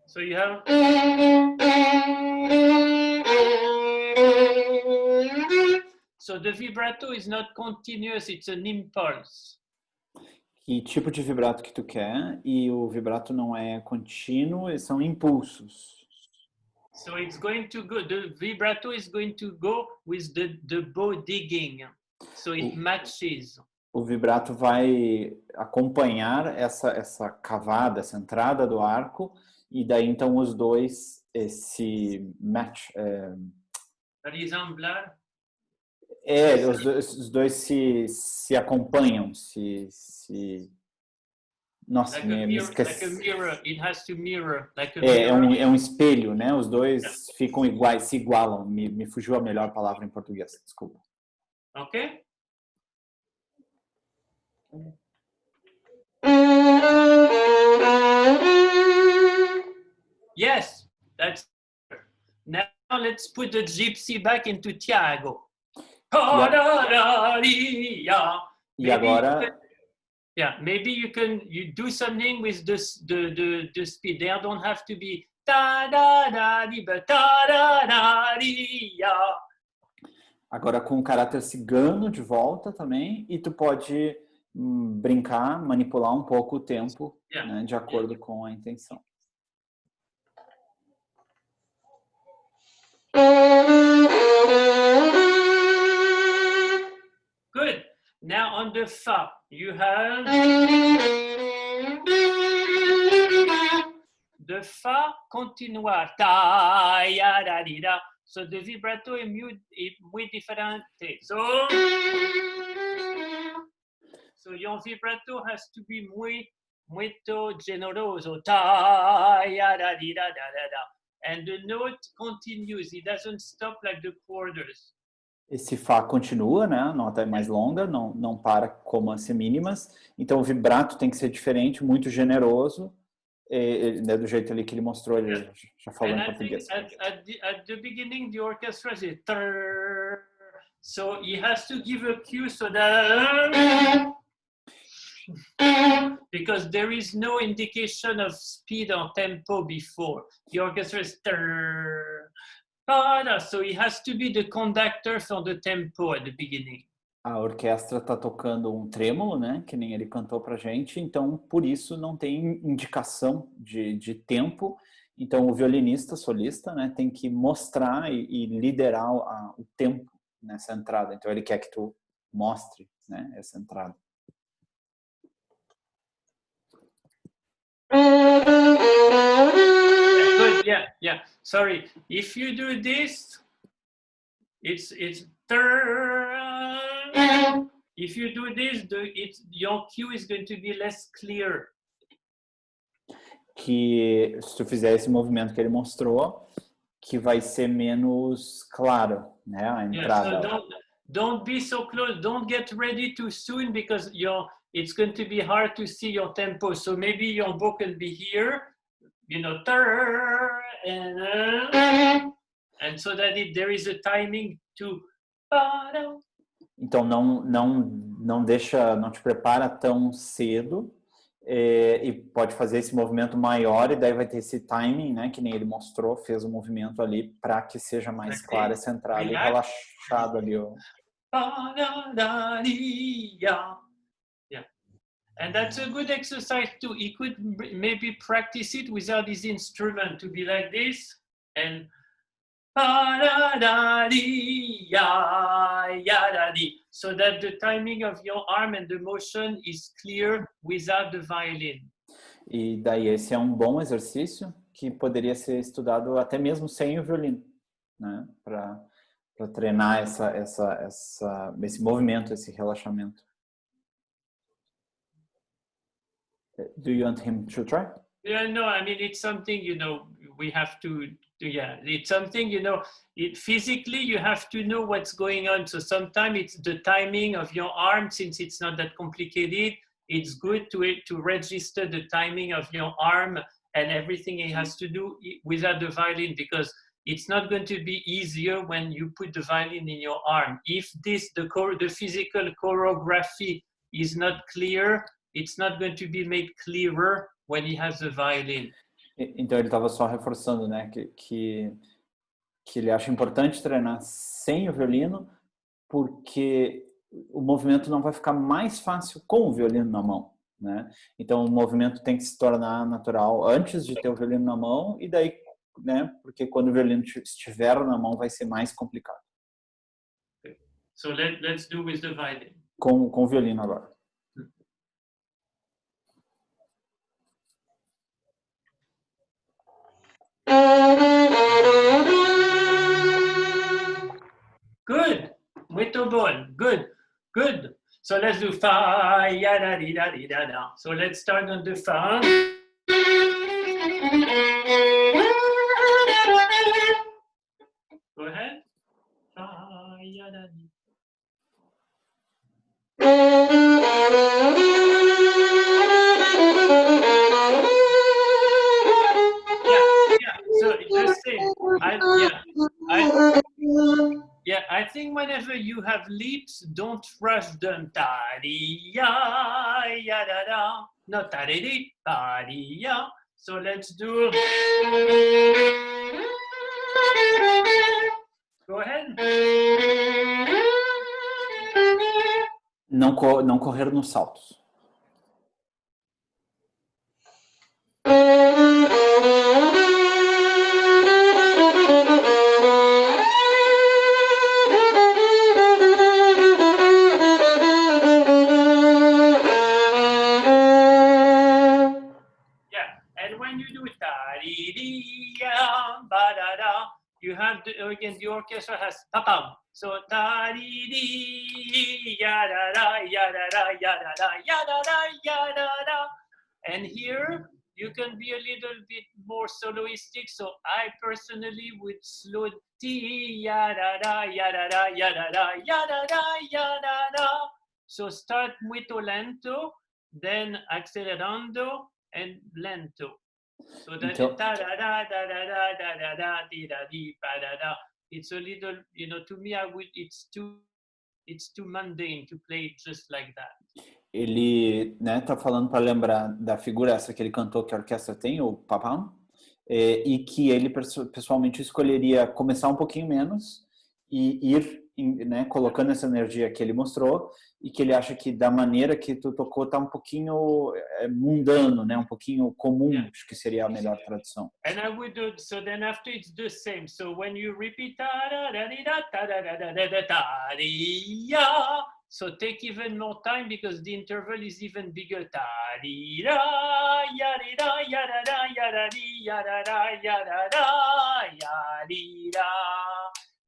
So you have... So the vibrato is not continuous, it's an impulse. Que tipo de vibrato que tu quer? E o vibrato não é contínuo, são impulsos. So it's going to go, the vibrato is going to go with the bow digging. So it matches. O vibrato vai acompanhar essa cavada, essa entrada do arco, e daí então os dois se match. Resemblar? Os dois se acompanham, Nossa, like me esqueci. Like a mirror, it has to mirror. Like a é um espelho, né? Os dois ficam iguais, se igualam. Me fugiu a melhor palavra em português, desculpa. Ok? Yes, that's. Now let's put the gypsy back into Thiago. E agora? Yeah, maybe you do something with the speed. They don't have to be Agora com o caráter cigano de volta também, e tu pode brincar, manipular um pouco o tempo, né, de acordo com a intenção. Good. Now on the Fa, you have the Fa continuar. So the vibrato è muy diferente. So your vibrato has to be muito generoso. And the note continues. It doesn't stop like the quarters. Esse Fá continua, né? A nota é mais longa, não para como as semínimas. Então o vibrato tem que ser diferente, muito generoso, né, do jeito ali que ele mostrou, ele já falou em português. At the beginning, the orchestra is so he has to give a cue so that because there is no indication of speed or tempo before. The orchestra is so he has to be the conductor for the tempo at the beginning. A orquestra está tocando um trêmolo, né? Que nem ele cantou pra gente, então por isso não tem indicação de tempo. Então o violinista, solista, né, tem que mostrar e liderar o tempo nessa entrada. Então ele quer que tu mostre, né, essa entrada. yeah. Sorry. If you do this, it's if you do this, your cue is going to be less clear. Que se tu fizer esse movimento que ele mostrou, que vai ser menos claro, né, a entrada. So don't be so close. Don't get ready too soon because it's going to be hard to see your tempo. So maybe your bow can be here, you know, and so that there is a timing to. Então não te prepara tão cedo e pode fazer esse movimento maior e daí vai ter esse timing, né, que nem ele mostrou, fez o movimento ali para que seja mais clara essa entrada e relaxado ali. Yeah, and that's a good exercise too. He could maybe practice it without his instrument to be like this and so that the timing of your arm and the motion is clear without the violin. E daí esse é um bom exercício que poderia ser estudado até mesmo sem o violino, né? Para treinar esse movimento, esse relaxamento. Do you want him to try? Yeah, no, I mean, it's something, you know, we have to it's something, you know, physically you have to know what's going on. So sometimes it's the timing of your arm, since it's not that complicated. It's good to register the timing of your arm and everything it has to do without the violin, because it's not going to be easier when you put the violin in your arm. If the physical choreography is not clear, it's not going to be made clearer when he has the violin. Então ele estava só reforçando, né, que ele acha importante treinar sem o violino, porque o movimento não vai ficar mais fácil com o violino na mão, né? Então o movimento tem que se tornar natural antes de ter o violino na mão e daí, né, porque quando o violino estiver na mão vai ser mais complicado. Okay. So let's do with the violin. Com o violino agora. Good. Muito bom. Good. Good. So let's do fa, ya, da, di, da, di, da, da. So let's start on the fa. Go ahead. Fa, ya, da, di. Yeah. So it's the same. I think whenever you have leaps, don't rush them. Ta-di-ya, ya-da-da. No, ta-di-di, ta-di-ya. So let's do... Go ahead. Não correr nos saltos. You have again the orchestra has pa-pam. So ta-di-di, ya-da-da, ya-da-da, ya-da-da, ya-da-da, ya-da-da. And here you can be a little bit more soloistic. So I personally would slow ti, ya-da-da, ya-da-da, ya-da-da, ya-da-da, ya-da-da. So start muito lento, then accelerando and lento. So that it's a little, you know, to me, it's too mundane to play just like that. Ele, né, tá falando para lembrar da figura essa que ele cantou que a orquestra tem, o papam, e que ele pessoalmente escolheria começar um pouquinho menos e ir, né, colocando essa energia que ele mostrou e que ele acha que da maneira que tu tocou tá um pouquinho mundano, né, um pouquinho comum, acho que seria a melhor tradução. And I would do, so then after it's the same. So when you repeat So take even more time because the interval is even bigger. Ta-di-da, ya-di-da, ya-da-da, ya-da-di, ya-da-da, ya-da-da, ya-di-da,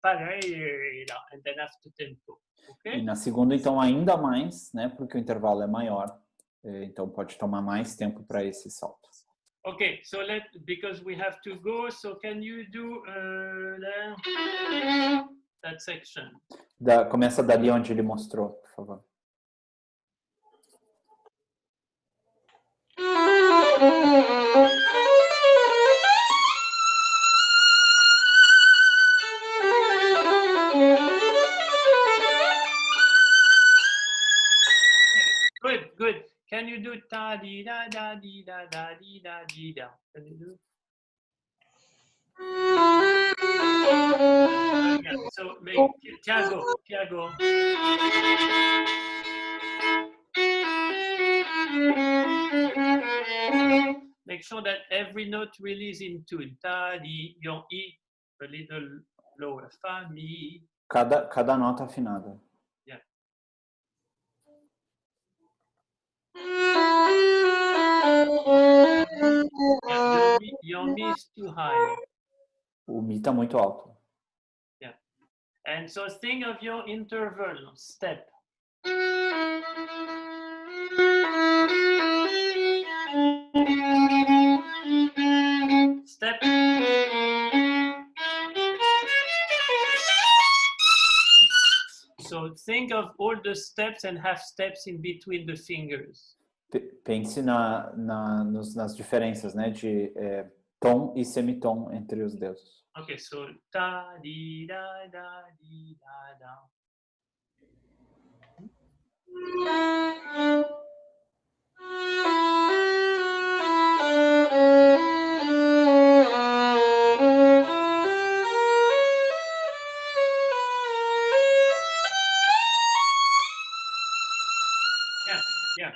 pa-da-di-da, and then after tempo. Okay? E na segunda, então, ainda mais, né? Porque o intervalo é maior. Então, pode tomar mais tempo para esse salto. Okay, so because we have to go, so can you do that section? Começa dali onde ele mostrou, por favor. Good, good. Can you do ta di da da di da da di da di da? Can you do? Yeah. So make Thiago. Make sure that every note really is in tune. Ta di, your E a little lower. Fa mi. Cada nota afinada. Yeah. Your Mi is too high. O Mi está muito alto. Yeah. And so think of your interval step. Step. So think of all the steps and have steps in between the fingers. Pense nas diferenças, né, de tom e semitom entre os dedos. Okay, so da di da da di da da. Yeah.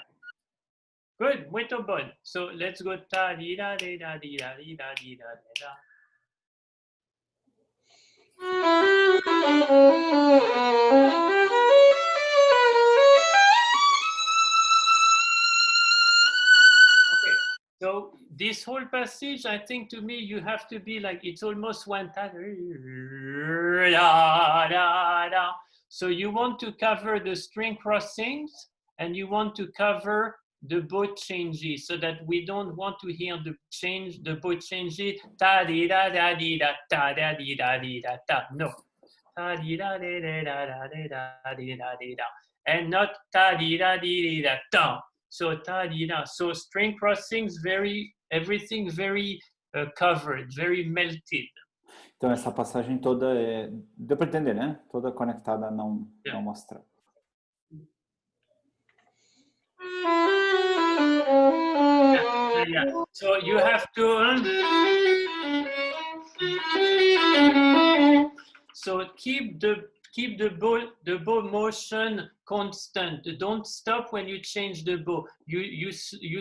Good, muito bom. So let's go ta di da di da di da di da di da da. Okay, so this whole passage, I think to me, you have to be like, it's almost one ta da da da. So you want to cover the string crossings and you want to cover the bow changes so that we don't want to hear the bow changes ta di da da di da ta da di da di da ta. No. Ta di da di da da da da di da di da. And not ta di da di da ta. So ta di da. So string crossings, everything very covered, very melted. Então essa passagem toda deu para entender, né? Toda conectada, não mostra. Yeah. So you have to so keep the bow motion constant. Don't stop when you change the bow. You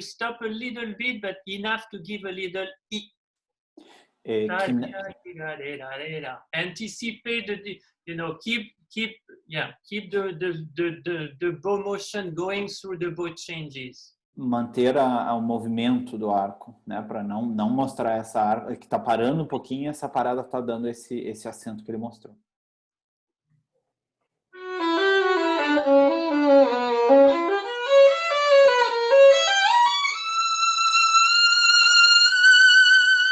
stop a little bit, but enough to give a little E. Anticipate keep the bow motion going through the bow changes. Manter o movimento do arco, né, para não mostrar essa arco que está parando um pouquinho, essa parada está dando esse acento que ele mostrou.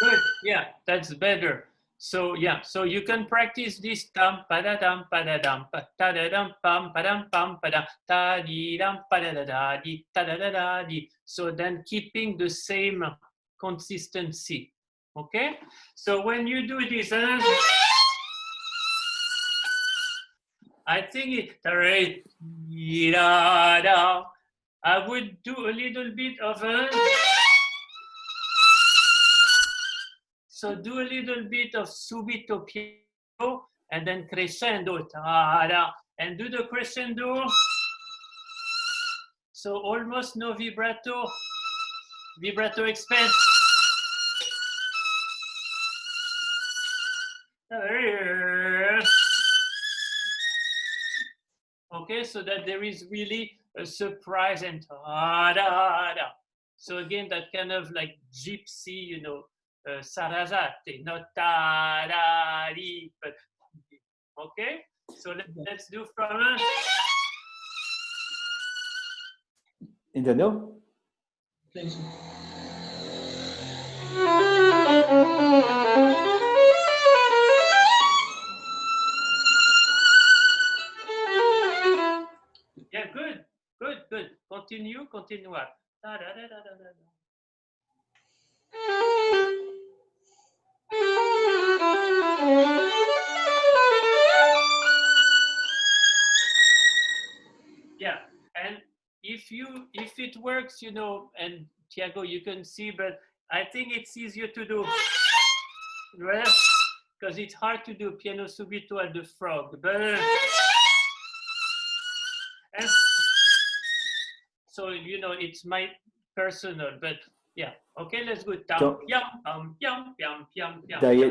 Good, yeah, that's better. So yeah, so you can practice this tam padadam padadam padadam pam padam pam padam ta di dam padada di ta da da di. So then keeping the same consistency. Okay? So when you do this, I think I would do a little bit of so do a little bit of subito piano and then crescendo, and do the crescendo. So almost no vibrato expense. Okay, Okay, so that there is really a surprise and ta-da-da. So again, that kind of like gypsy, you know, Sarasate, not ta-da-di, but okay. So let's do from a... Entendeu? Sim, sim. Yeah, good, good, good. Continue, continuar. Ta-da-da-da-da-da. Yeah, and if it works, you know, and Thiago, you can see, but I think it's easier to do, right? Because it's hard to do piano subito at the frog, but and so you know it's my personal, but yeah, okay, let's go. Então, daí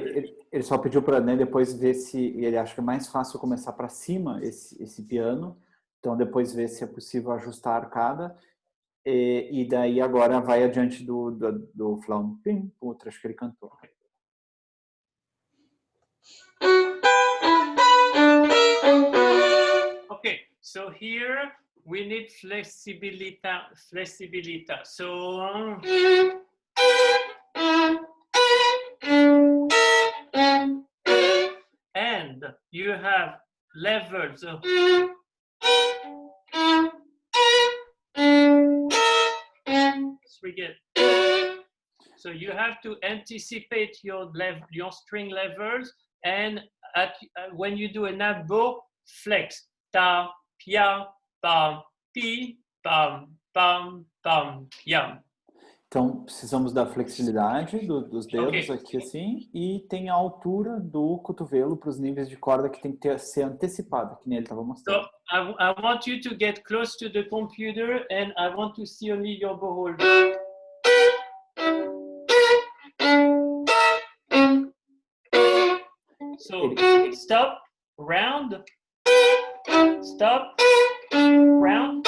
ele só pediu para, né, depois ver se ele acha que é mais fácil começar para cima esse piano, então depois ver se é possível ajustar a arcada e daí agora vai adiante do flauta, o trecho que ele cantou. Okay, so here we need flexibility. So and you have levels. So you have to anticipate your string levels, and when you do an abo, flex ta pia pam pi pam pam pam piam. Então, precisamos da flexibilidade dos dedos Okay. aqui assim, e tem a altura do cotovelo para os níveis de corda que tem que ser antecipada, que nem ele estava mostrando. So I want you to get close to the computer, and I want to see only your bow hold. So stop, round, stop, round.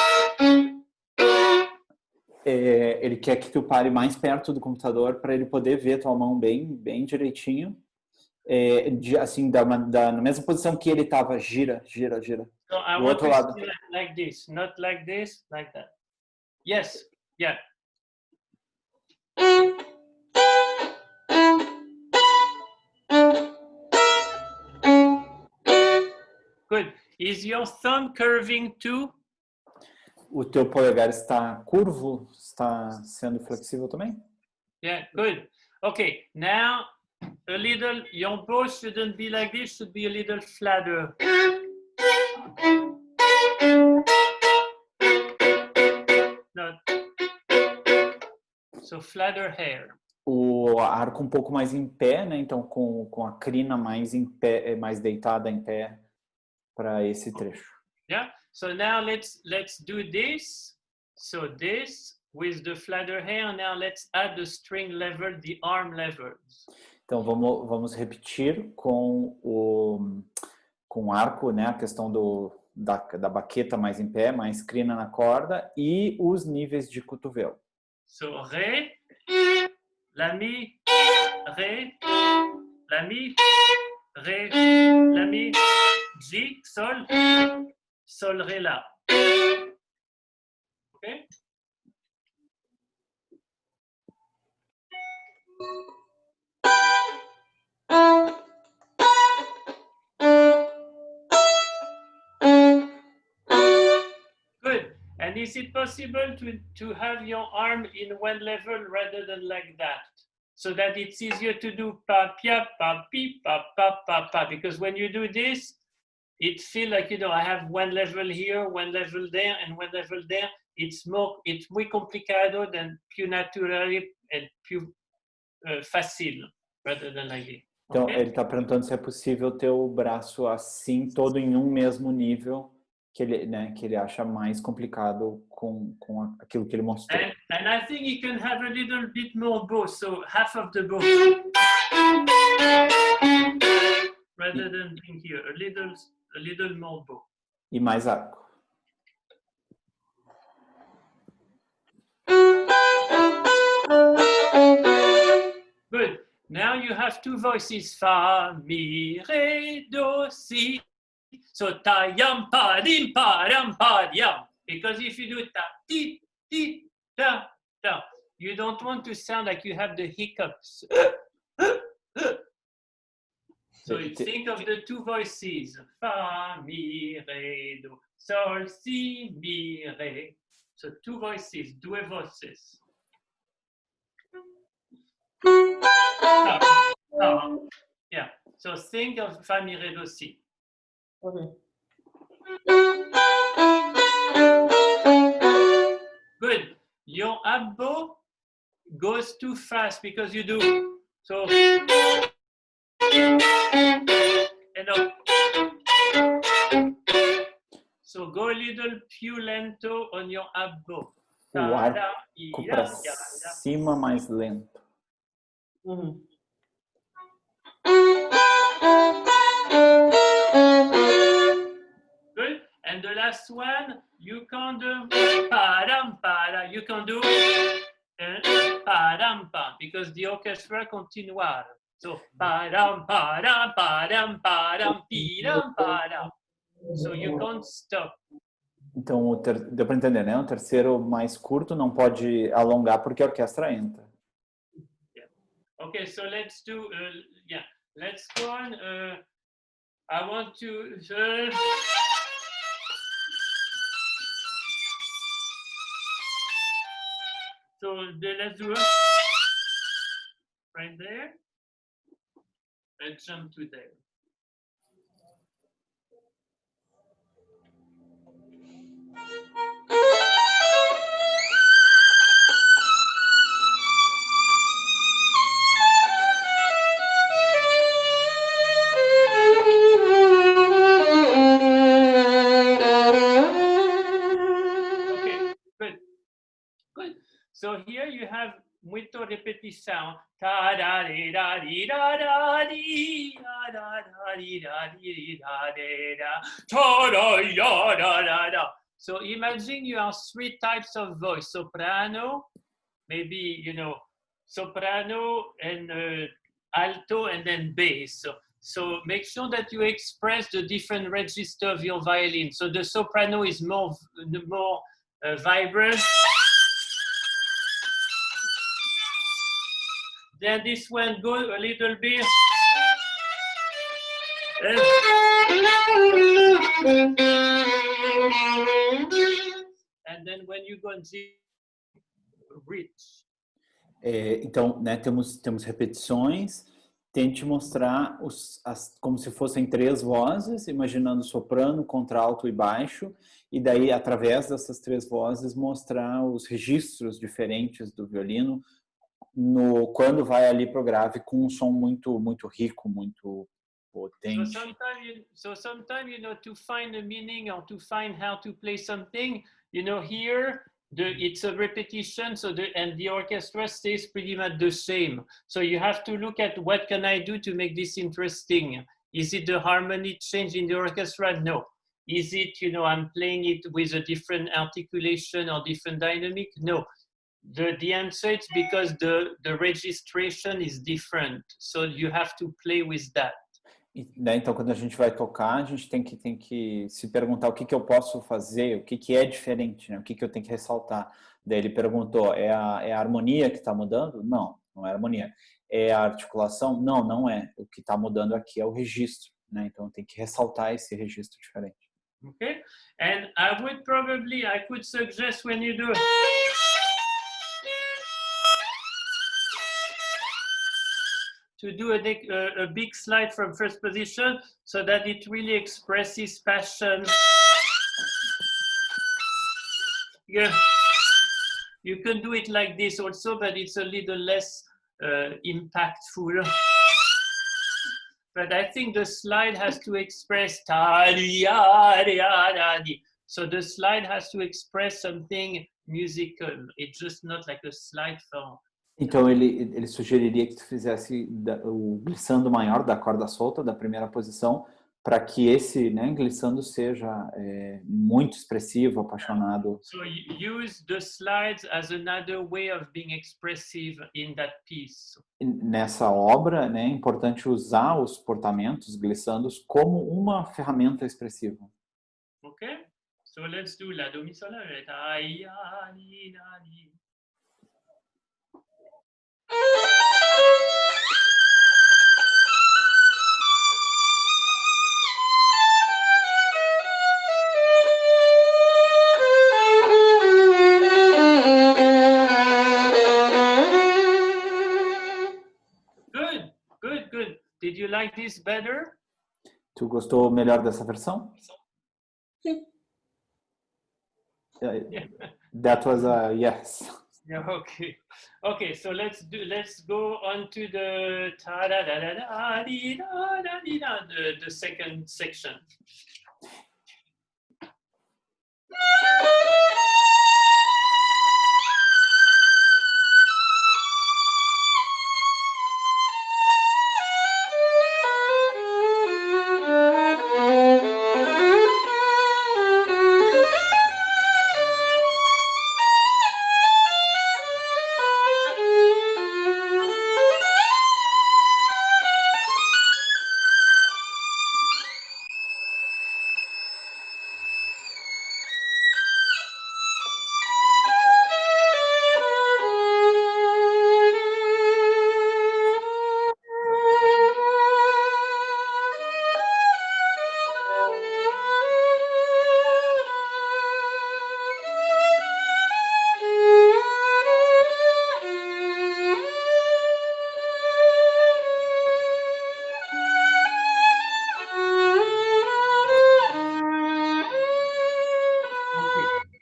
Ele quer que tu pare mais perto do computador para ele poder ver tua mão bem direitinho. Assim, na mesma posição que ele estava, gira. So I Do want outro to lado. see like this, not like this, like that. Yes, yeah. Good. Is your thumb curving too? O teu polegar está curvo? Está sendo flexível também? Yeah, good. Okay, now a little, your bow shouldn't be like this, should be a little flatter. No. So flatter hair. O arco um pouco mais em pé, né? Então com a crina mais em pé, mais deitada em pé para esse trecho. Yeah. So now let's do this. So this with the flatter hair. Now let's add the string lever, the arm levers. Então vamos repetir com o arco, né? A questão da baqueta mais em pé, mais crina na corda e os níveis de cotovelo. So ré, la mi, ré, la mi, ré, la mi, si, sol, sol, ré, la. Okay. Good. And is it possible to have your arm in one level rather than like that? So that it's easier to do pa, pia, pa, pi, pa, pa, pa, pa. Because when you do this, it feels like, you know, I have one level here, one level there, and one level there. It's muy complicado than più naturale and più fácil rather than like this. Então, Okay? ele está perguntando se é possível ter o braço assim, todo em um mesmo nível, que ele acha mais complicado com aquilo que ele mostrou. And I think you can have a little bit more bow, so half of the bow, rather than being here, a little more bow. E mais arco. Good. Now you have two voices. Fa, mi, re, do, si. So ta, yam, pa, dim, pa, ram, pa, yam. Because if you do ta, ti, ta, ta, you don't want to sound like you have the hiccups. So you think of the two voices. Fa, mi, re, do. Sol, si, mi, re. So two voices, due voces. Yeah. So think of fa, mi, re, do, si. Okay. Good. Your abbo goes too fast because you do so. And so go a little più lento on your abbo. O arco para cima mais lento. Uhum. Good. And the last one, you can do pa-dam, pa-da. You can do pa-dam, pa, because the orchestra continuar. So pa-dam, pa-dam, pa-dam, pa-dam, pi-dam, pa-dam. So you can't stop. Então, deu para entender, né? O terceiro mais curto não pode alongar porque a orquestra entra. Yeah. Okay, so let's do, let's go on. I want to... So let's do right there and jump to there. So here you have muito repetição. Ta da di da di da da di da da da di da di da da ta da ya da da da. So imagine you have three types of voice: soprano, maybe soprano and alto, and then bass. So make sure that you express the different register of your violin. So the soprano is more vibrant. Then this one go a little bit. And then when you go and see rich. Então, né, temos repetições. Tente mostrar como se fossem três vozes, imaginando soprano, contralto e baixo. E daí, através dessas três vozes, mostrar os registros diferentes do violino quando vai ali pro grave com um som muito rico, muito potente. So sometimes, to find a meaning or to find how to play something, here it's a repetition. And the orchestra stays pretty much the same. So you have to look at what can I do to make this interesting. Is it the harmony change in the orchestra? No. Is it I'm playing it with a different articulation or different dynamic? No. The answer is because the registration is different, so you have to play with that. Né, então, quando a gente vai tocar, a gente tem que se perguntar o que eu posso fazer, o que é diferente, né? O que eu tenho que ressaltar. Daí ele perguntou, é a harmonia que está mudando? Não, não é a harmonia. É a articulação? Não, não é. O que está mudando aqui é o registro, né? Então tem que ressaltar esse registro diferente. Okay, and I could suggest when you do to do a big slide from first position so that it really expresses passion. Yeah. You can do it like this also, but it's a little less impactful. But I think the slide has to express ta-di-ya-di-ya-da-di. So the slide has to express something musical. It's just not like a slide for... Então ele sugeriria que tu fizesse o glissando maior da corda solta da primeira posição para que esse, né, glissando seja muito expressivo, apaixonado. So you use the slides as another way of being expressive in that piece. Nessa obra, né, é importante usar os portamentos glissandos como uma ferramenta expressiva. Okay? So let's do la do mi sol la re ta ya ni na ni. Good, good, good. Did you like this better? Tu gostou melhor dessa versão? Sim. Yeah. That was a yes. Yeah, okay. Okay, so let's go on to the ta da da da da di da da di da, the second section.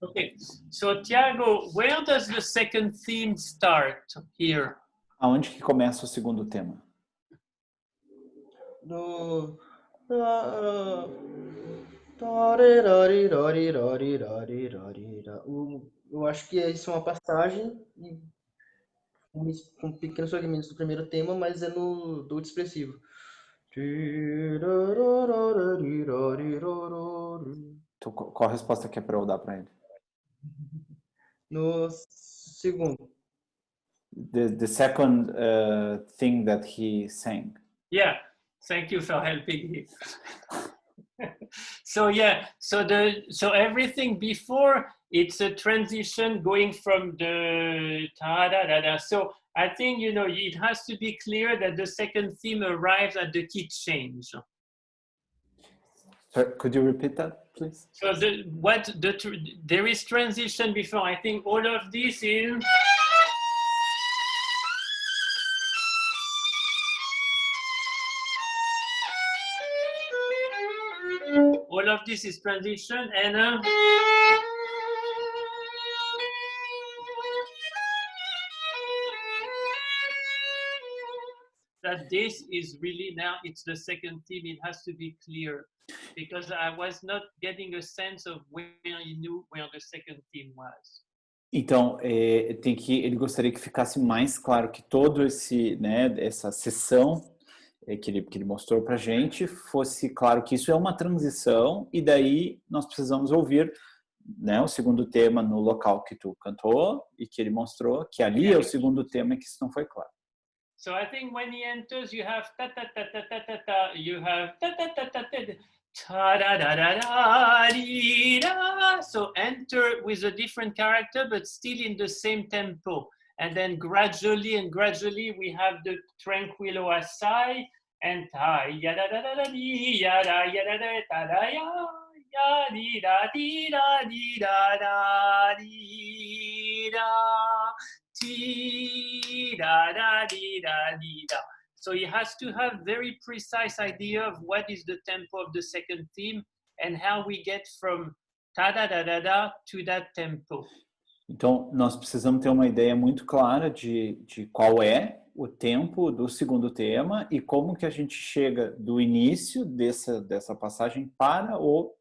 Okay, so Thiago, where does the second theme start here? Aonde que começa o segundo tema? Do... Eu acho que isso é uma passagem com pequenos fragmentos do primeiro tema, mas é no do expressivo. Qual a resposta que é para eu dar para ele? No segundo. The second thing that he sang. Yeah, thank you for helping me. So yeah, so everything before, it's a transition going from the ta da da da. So I think, you know, it has to be clear that the second theme arrives at the key change. So, could you repeat that, please? So there is transition before. I think all of this is. All of this is transition and that this is really now, it's the second theme. It has to be clear because I was not getting a sense of where he knew where the second theme was. Então, ele gostaria que ficasse mais claro que todo esse, né, essa sessão que ele mostrou para a gente fosse claro que isso é uma transição e daí nós precisamos ouvir, né, o segundo tema no local que tu cantou e que ele mostrou, que ali é o segundo tema que isso não foi claro. So I think when he enters, you have ta ta ta ta ta ta ta, you have ta ta ta ta ta ta da da da da dee, da. So enter with a different character, but still in the same tempo. And then gradually we have the tranquillo assai and ta ya da da da da dee, ya da ta da ya dee da dee da dee da da dee da. Da, da, dee, da, dee, da. So he has to have very precise idea of what is the tempo of the second theme and how we get from ta da da da da to that tempo. Então, nós precisamos ter uma ideia muito clara de qual é o tempo do segundo tema e como que a gente chega do início dessa passagem para o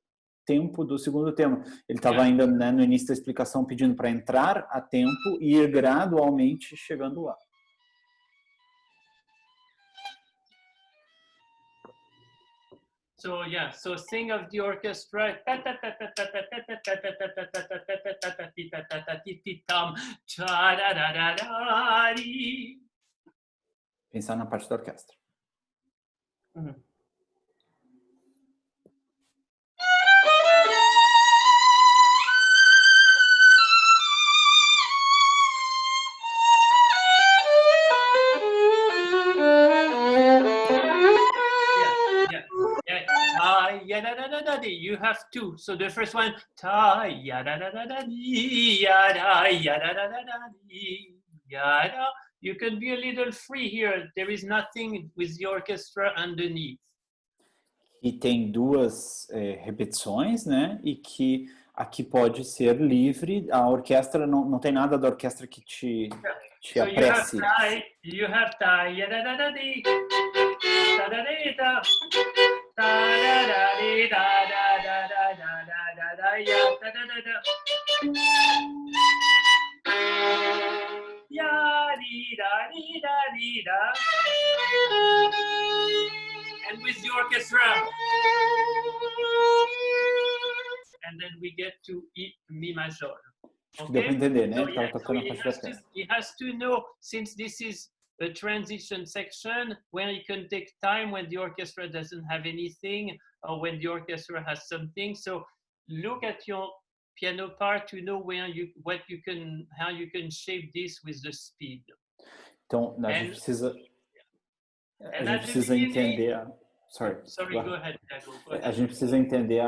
tempo do segundo tema. Ele estava ainda, né, no início da explicação pedindo para entrar a tempo e ir gradualmente chegando lá. So yeah, so sing of the orchestra. Pensar na parte da orquestra. Uhum. You have two. So the first one, ta ya da da da da ya da ya da da da da ya da. You can be a little free here. There is nothing with the orchestra underneath. E tem duas repetições, né? E que aqui pode ser livre. A orquestra não tem nada da orquestra que te So apresse. you have ta ya da da da di da da da da da da di da da da da da da ya da da da da ya di da. And with the orchestra. And then we get to Mi major. Acho que deu para entender, né? So, Ele estava tocando a he parte da orquestra. has to know, since this is a transition section, where you can take time when the orchestra doesn't have anything, or when the orchestra has something. So look at your piano part to know how you can shape this with the speed. Então, a gente precisa entender. Sorry, go ahead, Thiago. Go ahead. A gente precisa entender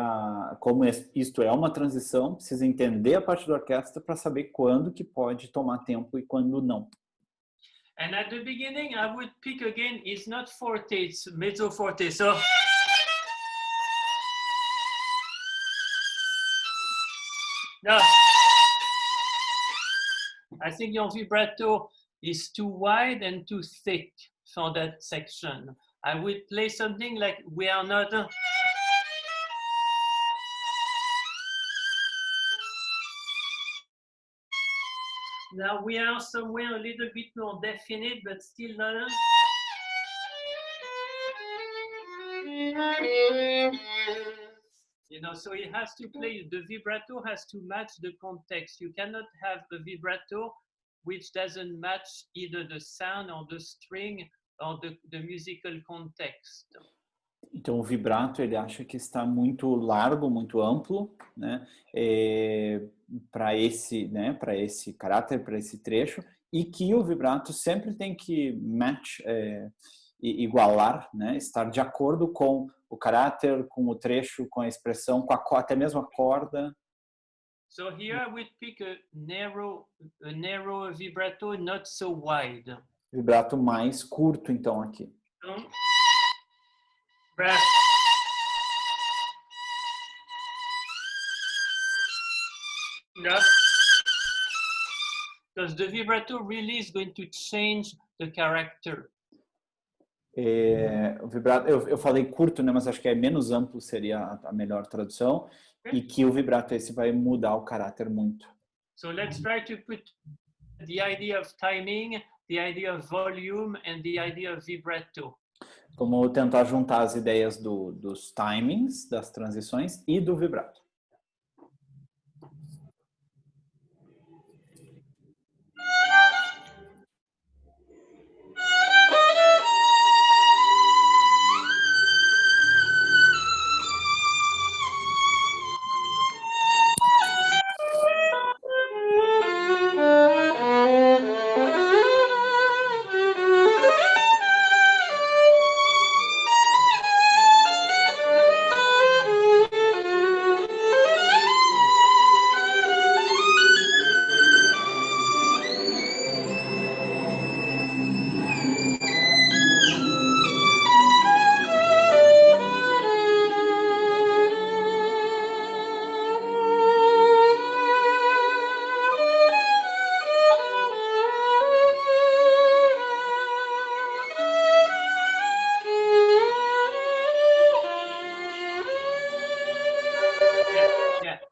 como isto é uma transição, precisa entender a parte da orquestra para saber quando que pode tomar tempo e quando não. And at the beginning, I would pick again, it's not forte, it's mezzo forte. So, no. I think your vibrato is too wide and too thick for that section. I would play something like we are not. Now we are somewhere a little bit more definite, but still not. You know, so it has to play, the vibrato has to match the context. You cannot have a vibrato which doesn't match either the sound or the string or the musical context. Então, o vibrato, ele acha que está muito largo, muito amplo, né, para esse caráter, para esse trecho, e que o vibrato sempre tem que igualar, né, estar de acordo com o caráter, com o trecho, com a expressão, até mesmo a corda. So here I would pick a narrow vibrato, not so wide. Vibrato mais curto, então, aqui. Breath. No. Because the vibrato really is going to change the character. O vibrato, eu falei curto, né, mas acho que é menos amplo, seria a melhor tradução, e que o vibrato esse vai mudar o caráter muito. So let's try to put the idea of timing, the idea of volume, and the idea of vibrato. Vamos tentar juntar as ideias dos timings, das transições e do vibrato.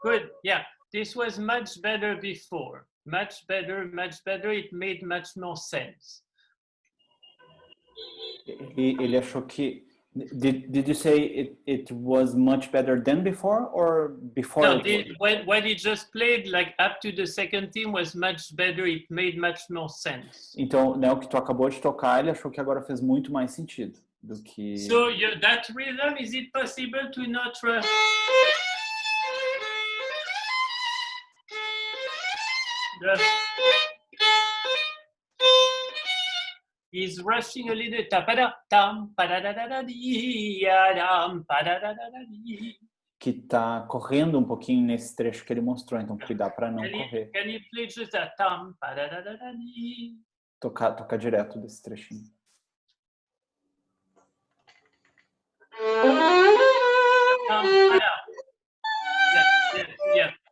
Good. Yeah, this was much better before. Much better, much better. It made much more sense. Ele achou que Did you say it was much better than before or before? No, when it just played, like up to the second theme was much better. It made much more sense. Então, né, o que tu acabou de tocar, ele achou que agora fez muito mais sentido do que... So that rhythm, is it possible to not... He's rushing a little. Que tá correndo um pouquinho nesse trecho que ele mostrou, então cuidar para não correr. Can you play just that? Tocar direto desse trechinho. Yeah.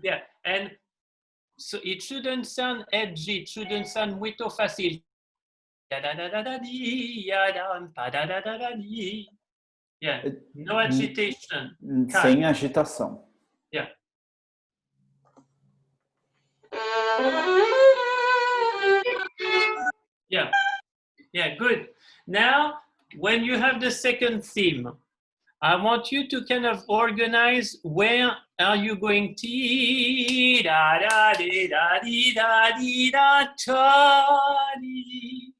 Yeah, and so it shouldn't sound edgy, it shouldn't sound muito fácil. Yeah, no agitation. Sem agitação. Yeah. Yeah, good. Now, when you have the second theme, I want you to kind of organize where are you going ti da da di da di da di da ta di,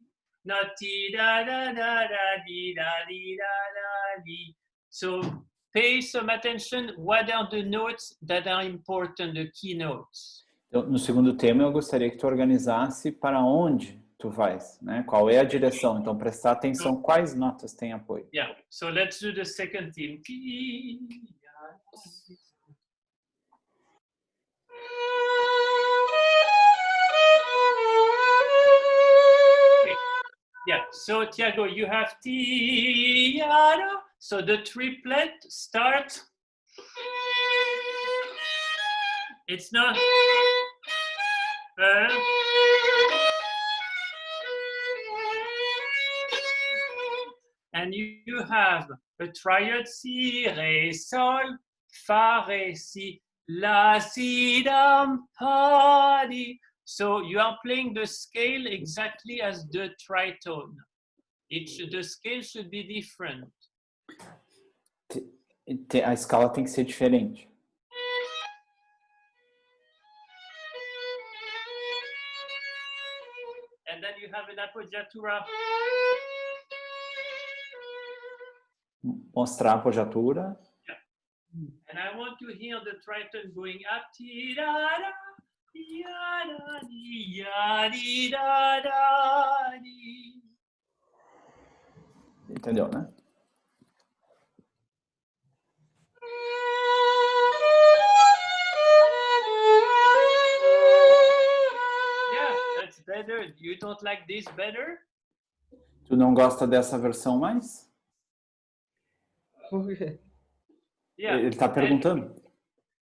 not ti da da da da di da di da da di. So pay some attention. What are the notes that are important, the key notes? Então, no segundo tema, eu gostaria que tu organizasse para onde tu vais, né? Qual é a direção? Então, prestar atenção quais notas têm apoio. Yeah, so let's do the second theme. Yeah, so Thiago, you have Tiara. So the triplet starts. It's not. And you have a triad si, re, sol, fa, re, si, la, si, dam, pa, di. So you are playing the scale exactly as the tritone. The scale should be different. A escala tem que ser diferente. And then you have an appoggiatura. Mostrar a appoggiatura. Yeah. And I want to hear the tritone going up. Ti-da-da, ti-da-da, ti-da-di-da-da, di. Entendeu, né? Yeah, that's better. You don't like this better? Tu não gosta dessa versão mais? Yeah. Ele está perguntando.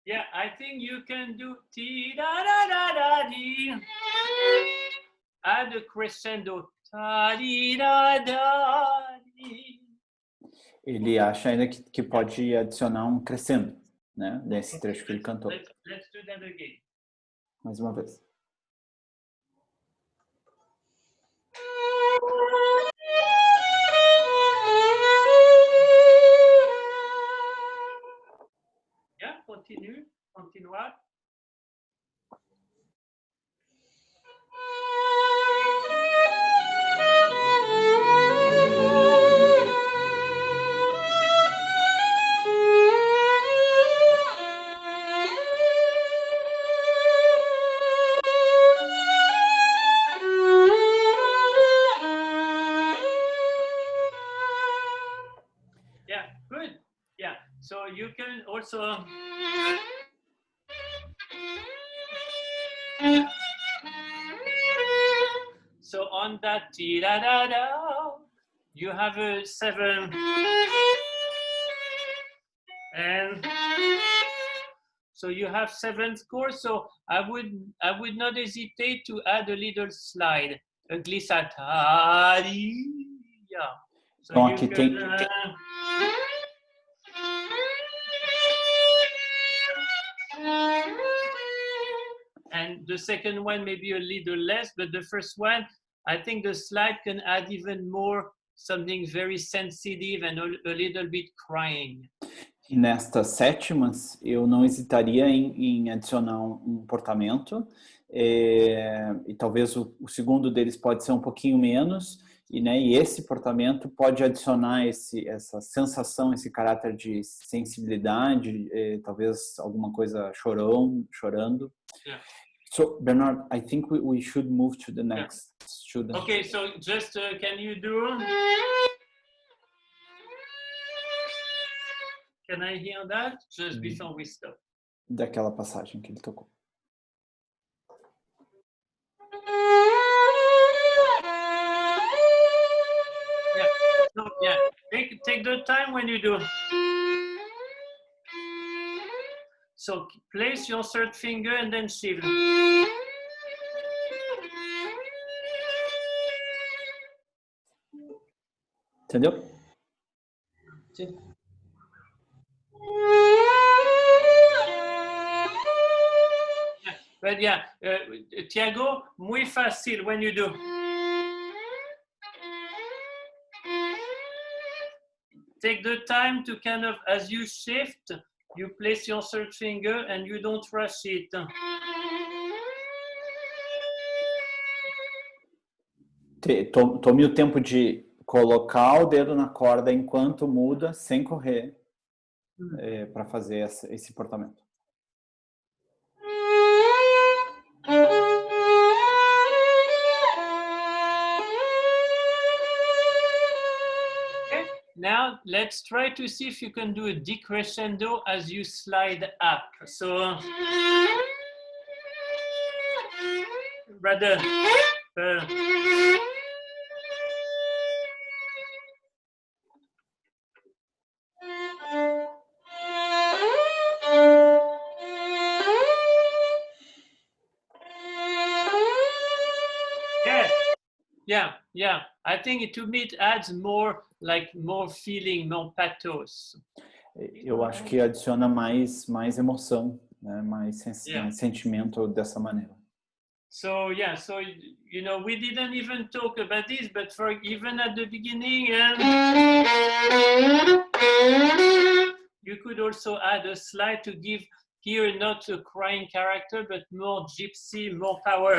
Yeah, I think you can do ti-da-da-da-da-di. Add a crescendo. Ta-di-da-da-di. Ele acha ainda que pode adicionar um crescendo, né? Nesse trecho que ele cantou. Let's do that again. Mais uma vez. Yeah, continue. Continuar. Yeah, good. Yeah, so you can also so on that ti-da-da-da, you have a 7 and so you have 7 chords. So I would not hesitate to add a little slide, a glissata. Yeah. So Então you aqui can, tem and the second one maybe a little less, but the first one, I think the slide can add even more something very sensitive and a little bit crying. E nestas sétimas, eu não hesitaria em adicionar um portamento, e talvez o segundo deles pode ser um pouquinho menos, e esse portamento pode adicionar essa sensação, esse caráter de sensibilidade, talvez alguma coisa chorando. Yeah. So, Bernard, I think we should move to the next student. Okay, so just can you do? Can I hear that just before we stop? Daquela passagem que ele tocou. Yeah. So, yeah. Take the time when you do. So place your third finger and then shift. Entendeu? Sim. But yeah, Thiago, muy fácil when you do. Take the time to kind of, as you shift, you place your third finger and you don't rush it. Tome o tempo de colocar o dedo na corda enquanto muda, sem correr, para fazer esse portamento. Okay. Now let's try to see if you can do a decrescendo as you slide up. So rather. Yeah. I think to me it adds more feeling, more pathos. Eu acho que adiciona mais emoção, né? Mais sentimento dessa maneira. So you know, we didn't even talk about this, but even at the beginning, you could also add a slide to give here not a crying character, but more gypsy, more power.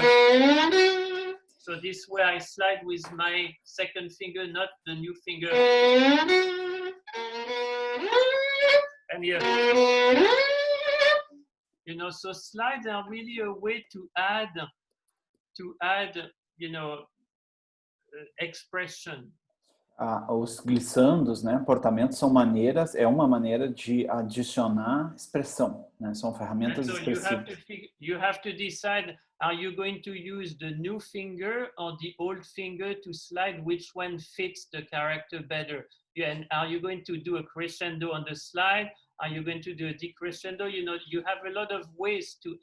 So this way I slide with my second finger, not the new finger. And here, you know, so slides are really a way to add, you know, expression. Os glissandos, né, portamentos são uma maneira de adicionar expressão, né? São ferramentas so expressivas. You have to decide, are you going to use the new finger or the old finger to slide, which one fits the character better? And are you going to do a crescendo on the slide? Are you going to do a decrescendo? You know, you have a lot of ways to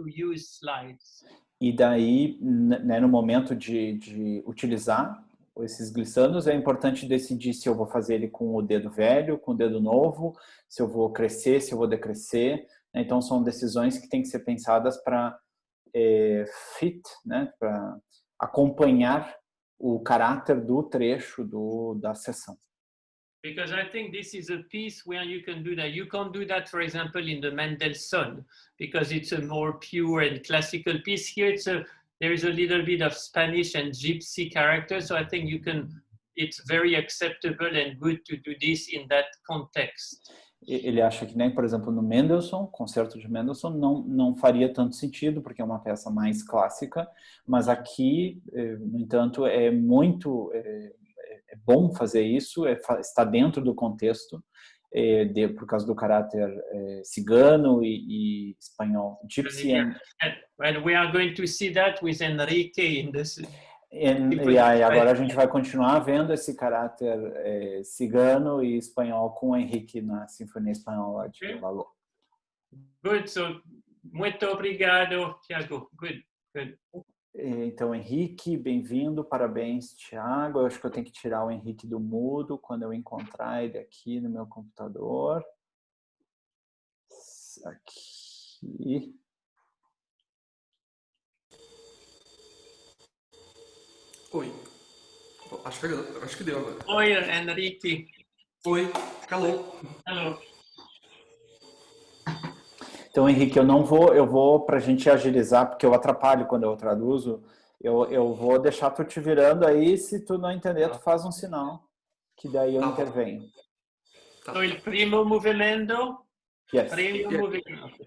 use slides. E daí, né, no momento de utilizar esses glissandos, é importante decidir se eu vou fazer ele com o dedo velho, com o dedo novo, se eu vou crescer, se eu vou decrescer. Né? Então, são decisões que têm que ser pensadas para né? Para acompanhar o caráter do trecho da sessão. Because I think this is a piece where you can do that. You can't do that, for example, in the Mendelssohn, because it's a more pure and classical piece. Here, there is a little bit of Spanish and gypsy character, so I think it's very acceptable and good to do this in that context. Ele acha que, nem, por exemplo, no Mendelssohn, concerto de Mendelssohn, não faria tanto sentido, porque é uma peça mais clássica, mas aqui, no entanto, é bom fazer isso, está dentro do contexto, por causa do caráter cigano e espanhol. Gypsy and we are going to see that with Henrique in this. E aí, agora a gente vai continuar vendo esse caráter cigano e espanhol com o Henrique na Sinfonia Espanhola de Lalo. Good, so muito obrigado, Thiago. Good. Então, Henrique, bem-vindo, parabéns, Thiago. Eu acho que eu tenho que tirar o Henrique do mudo quando eu encontrar ele aqui no meu computador. Aqui. Acho que deu agora. Oi, Henrique. Oi, hello. Hello. Então, Henrique, eu vou para a gente agilizar, porque eu atrapalho quando eu traduzo, eu vou deixar tu te virando aí, se tu não entender, tu faz um sinal, que daí eu Tá bom. intervenho. Tá. So, il primo movimento. Yes. Primo movimento.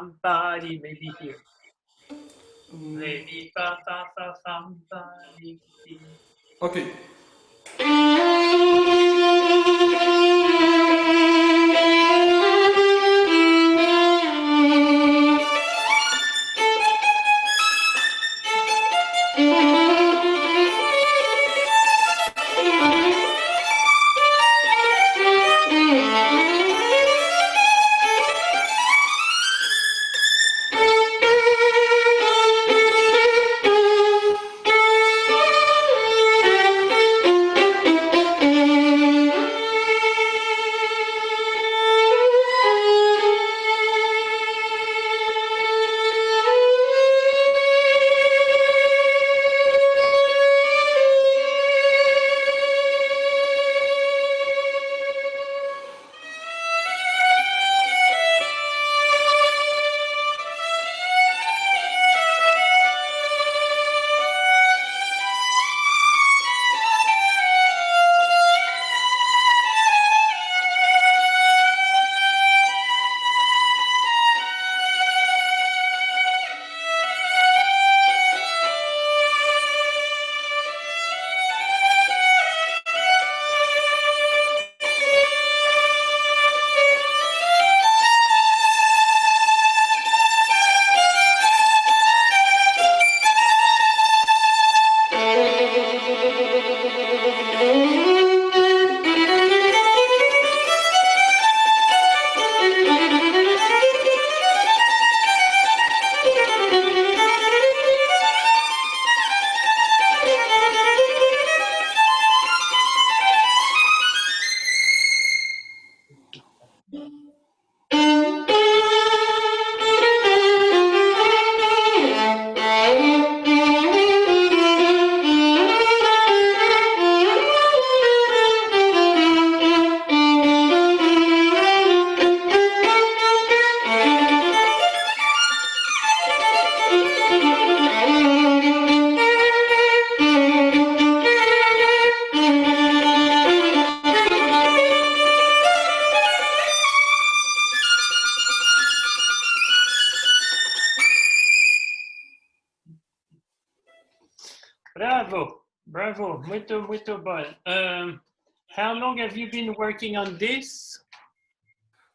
fam pa di, maybe here. Re mi fa fam pa di. Ok. Bravo, muito bom. How long have you been working on this?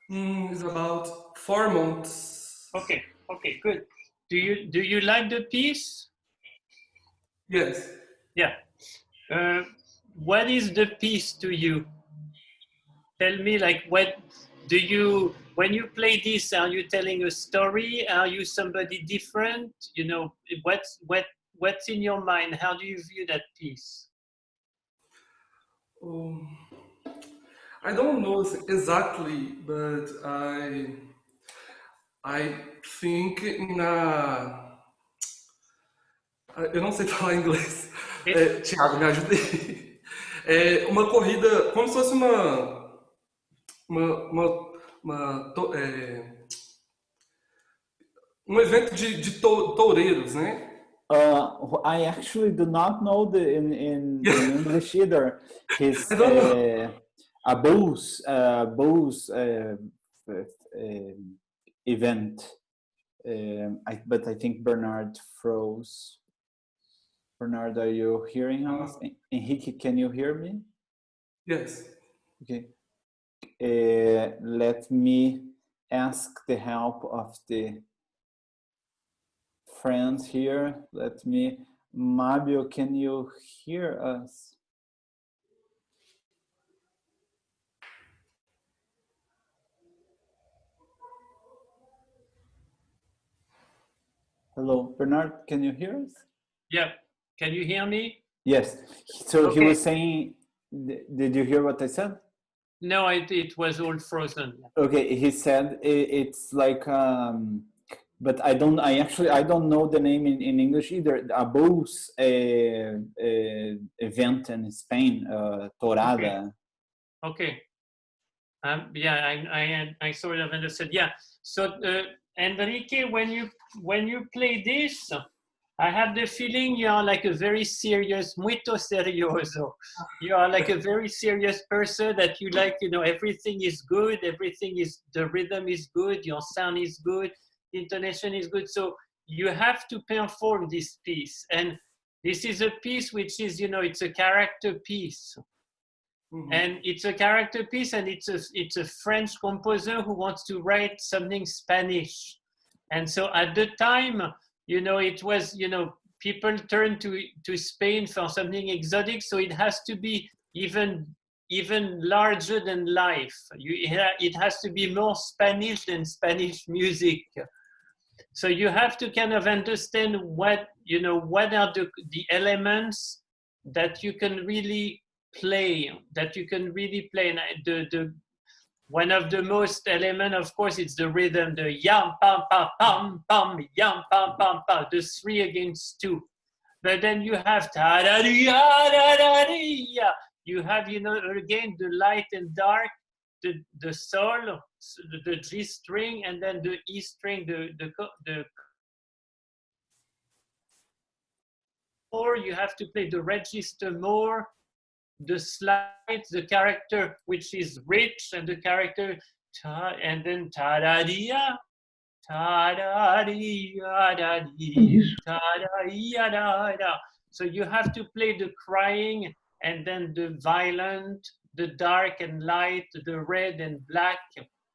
It's about 4 months. Okay, good. Do you like the piece? Yes. Yeah. What is the piece to you? Tell me, like, what do you, when you play this, are you telling a story? Are you somebody different? You know, what's in your mind? How do you view that piece? I don't know exactly, but I think in a... Eu não sei falar inglês. Thiago, me ajuda aí. É uma corrida, como se fosse um evento de toureiros, né? I actually do not know in English either. His I don't know. a Bose event, but I think Bernard froze. Bernard, are you hearing us? Henrique, can you hear me? Yes. Okay. Let me ask the help of the friends here. Mabio, can you hear us? Hello, Bernard, can you hear us? Yeah, can you hear me? Yes, so Okay. He was saying, did you hear what I said? No, it was all frozen. Okay, he said it's like, but I don't know the name in English either. A Bose event in Spain, Torada. Okay. Yeah, I sort of understood. Yeah. So Enrique, when you play this, I have the feeling you are like a very serious, muito serioso. You are like a very serious person that you like, you know, everything is good, the rhythm is good, your sound is good, the intonation is good. So you have to perform this piece. And this is a piece which is, you know, it's a character piece. Mm-hmm. And it's a character piece, and it's a French composer who wants to write something Spanish. And so at the time, you know, it was, you know, people turned to Spain for something exotic. So it has to be even larger than life. It has to be more Spanish than Spanish music. So you have to kind of understand what, you know, what are the elements that you can really play, And one of the most element, of course, it's the rhythm, the yam, pam, pam, pam, pam, yam, pam, pam, pam, the 3 against 2. But then you have ta-da-dee-ya-da-da-dee-ya. You have, you know, again, the light and dark, the sol, the G string, and then the E string, or you have to play the register more, the slide, the character which is rich, and the character, and then ta-da-dee-ya, ta-da-dee-ya-da-dee, ta-da-dee-ya-da-da. So you have to play the crying, and then the violent, the dark and light, the red and black,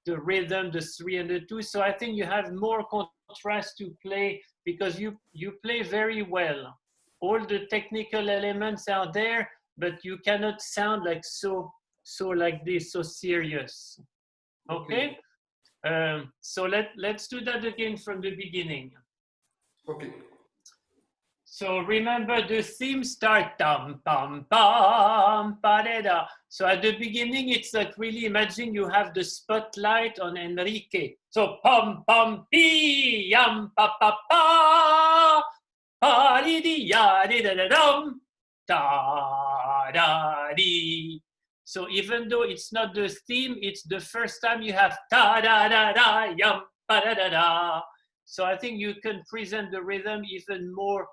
the rhythm, the 3 and the 2. So I think you have more contrast to play, because you play very well. All the technical elements are there, but you cannot sound like so like this, so serious. Okay? So let's do that again from the beginning. Okay. So remember, the theme start tam pam pam pa da da. So at the beginning, it's like really imagine you have the spotlight on Henrique. So pam pam pi yam pa pa pa pa di di ya di da da dum da da di. So even though it's not the theme, it's the first time you have ta da da da yam pa da da da. So I think you can present the rhythm even more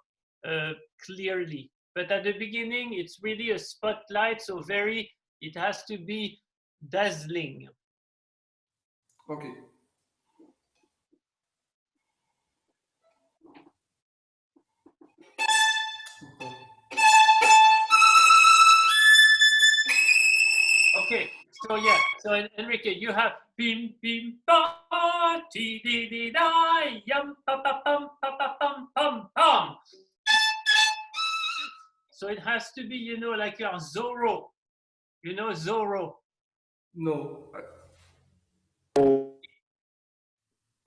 clearly. But at the beginning, it's really a spotlight, so it has to be dazzling. Okay. Okay, so yeah, so Enrique, you have bim bim ba ti di di da yum pa pa pum pa pa pum pum pum. So it has to be, you know, like your Zorro. You know Zorro? No. O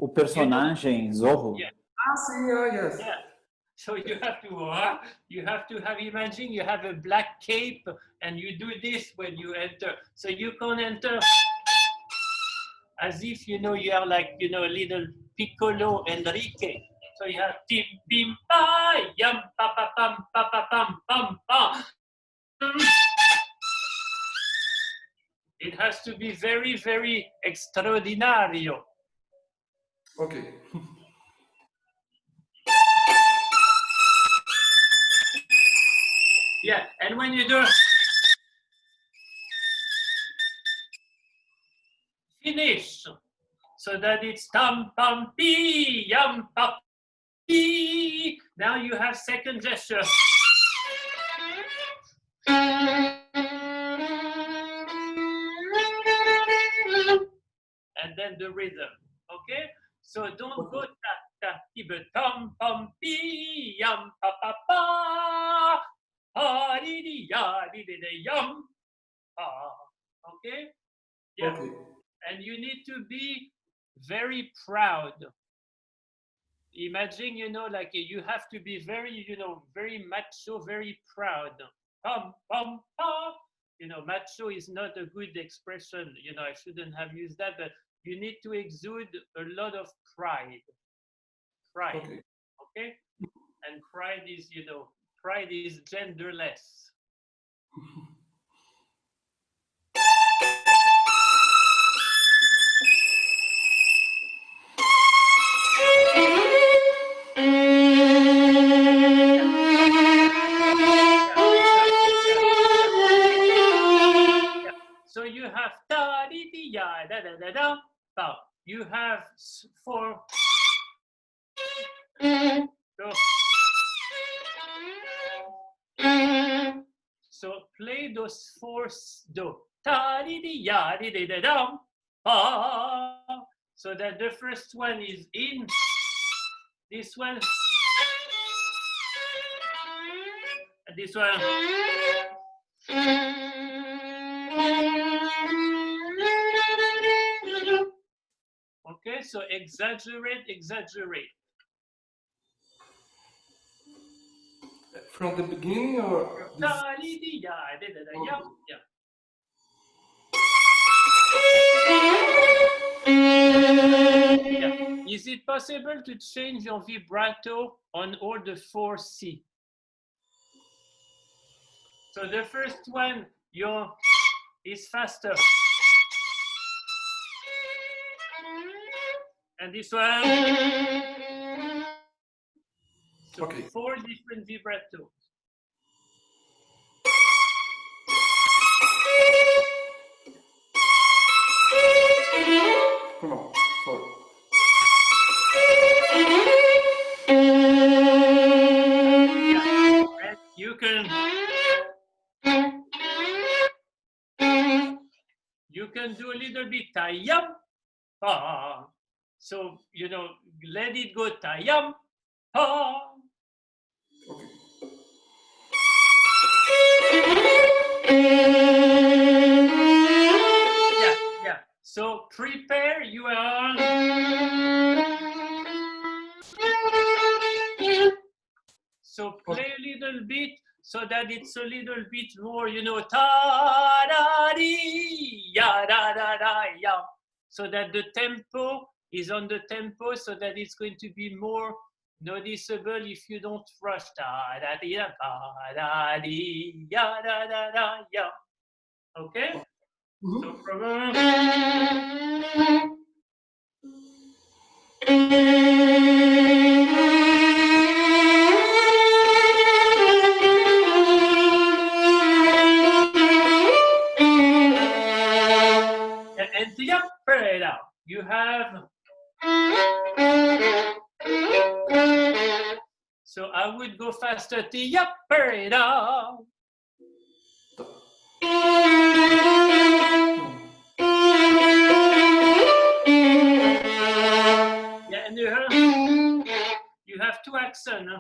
personagem Zorro? Yeah. Ah, sim, yes. Yeah. So you have to have, imagine you have a black cape and you do this when you enter. So you can enter as if, you know, you are like, you know, a little piccolo Enrique. So you have tim bim pa yam pa pa pam pa pa pam pam pam. It has to be very, very extraordinario. Okay. Yeah, and when you do finish, so that it's tam pam pi yam pa pi. Now you have second gesture. And then the rhythm, okay? So don't go ta ta ti but tam pam pi yam pa pa pa pa di di ya di di di yam pa. Okay? Yeah. Okay. And you need to be very proud. Imagine, you know, like you have to be very, you know, very macho, very proud. Pum pum pa. You know, macho is not a good expression. You know, I shouldn't have used that, but you need to exude a lot of pride. Pride. Okay. Okay? And pride is, you know, pride is genderless. have four. So play those four do. Ta di di ya di di da dum. So that the first one is in. This one. And this one. Okay, so exaggerate, exaggerate. From the beginning or? Yeah. Yeah. Is it possible to change your vibrato on all the four C? So the first one, is faster. And this one. So okay. 4 different vibratos. Come on, sorry. Yeah. And you can do a little bit tayam. So let it go tayam. Okay. Yeah. So prepare your. So play a little bit so that it's a little bit more, ta da dee ya da da da ya. So that the tempo is on the tempo, so that it's going to be more noticeable if you don't rush. Ta da dee da da dee ya da da da ya. Okay? Mm-hmm. So from and the upper down. You have. So I would go faster. The upper down. Yeah, and you have 2 accents.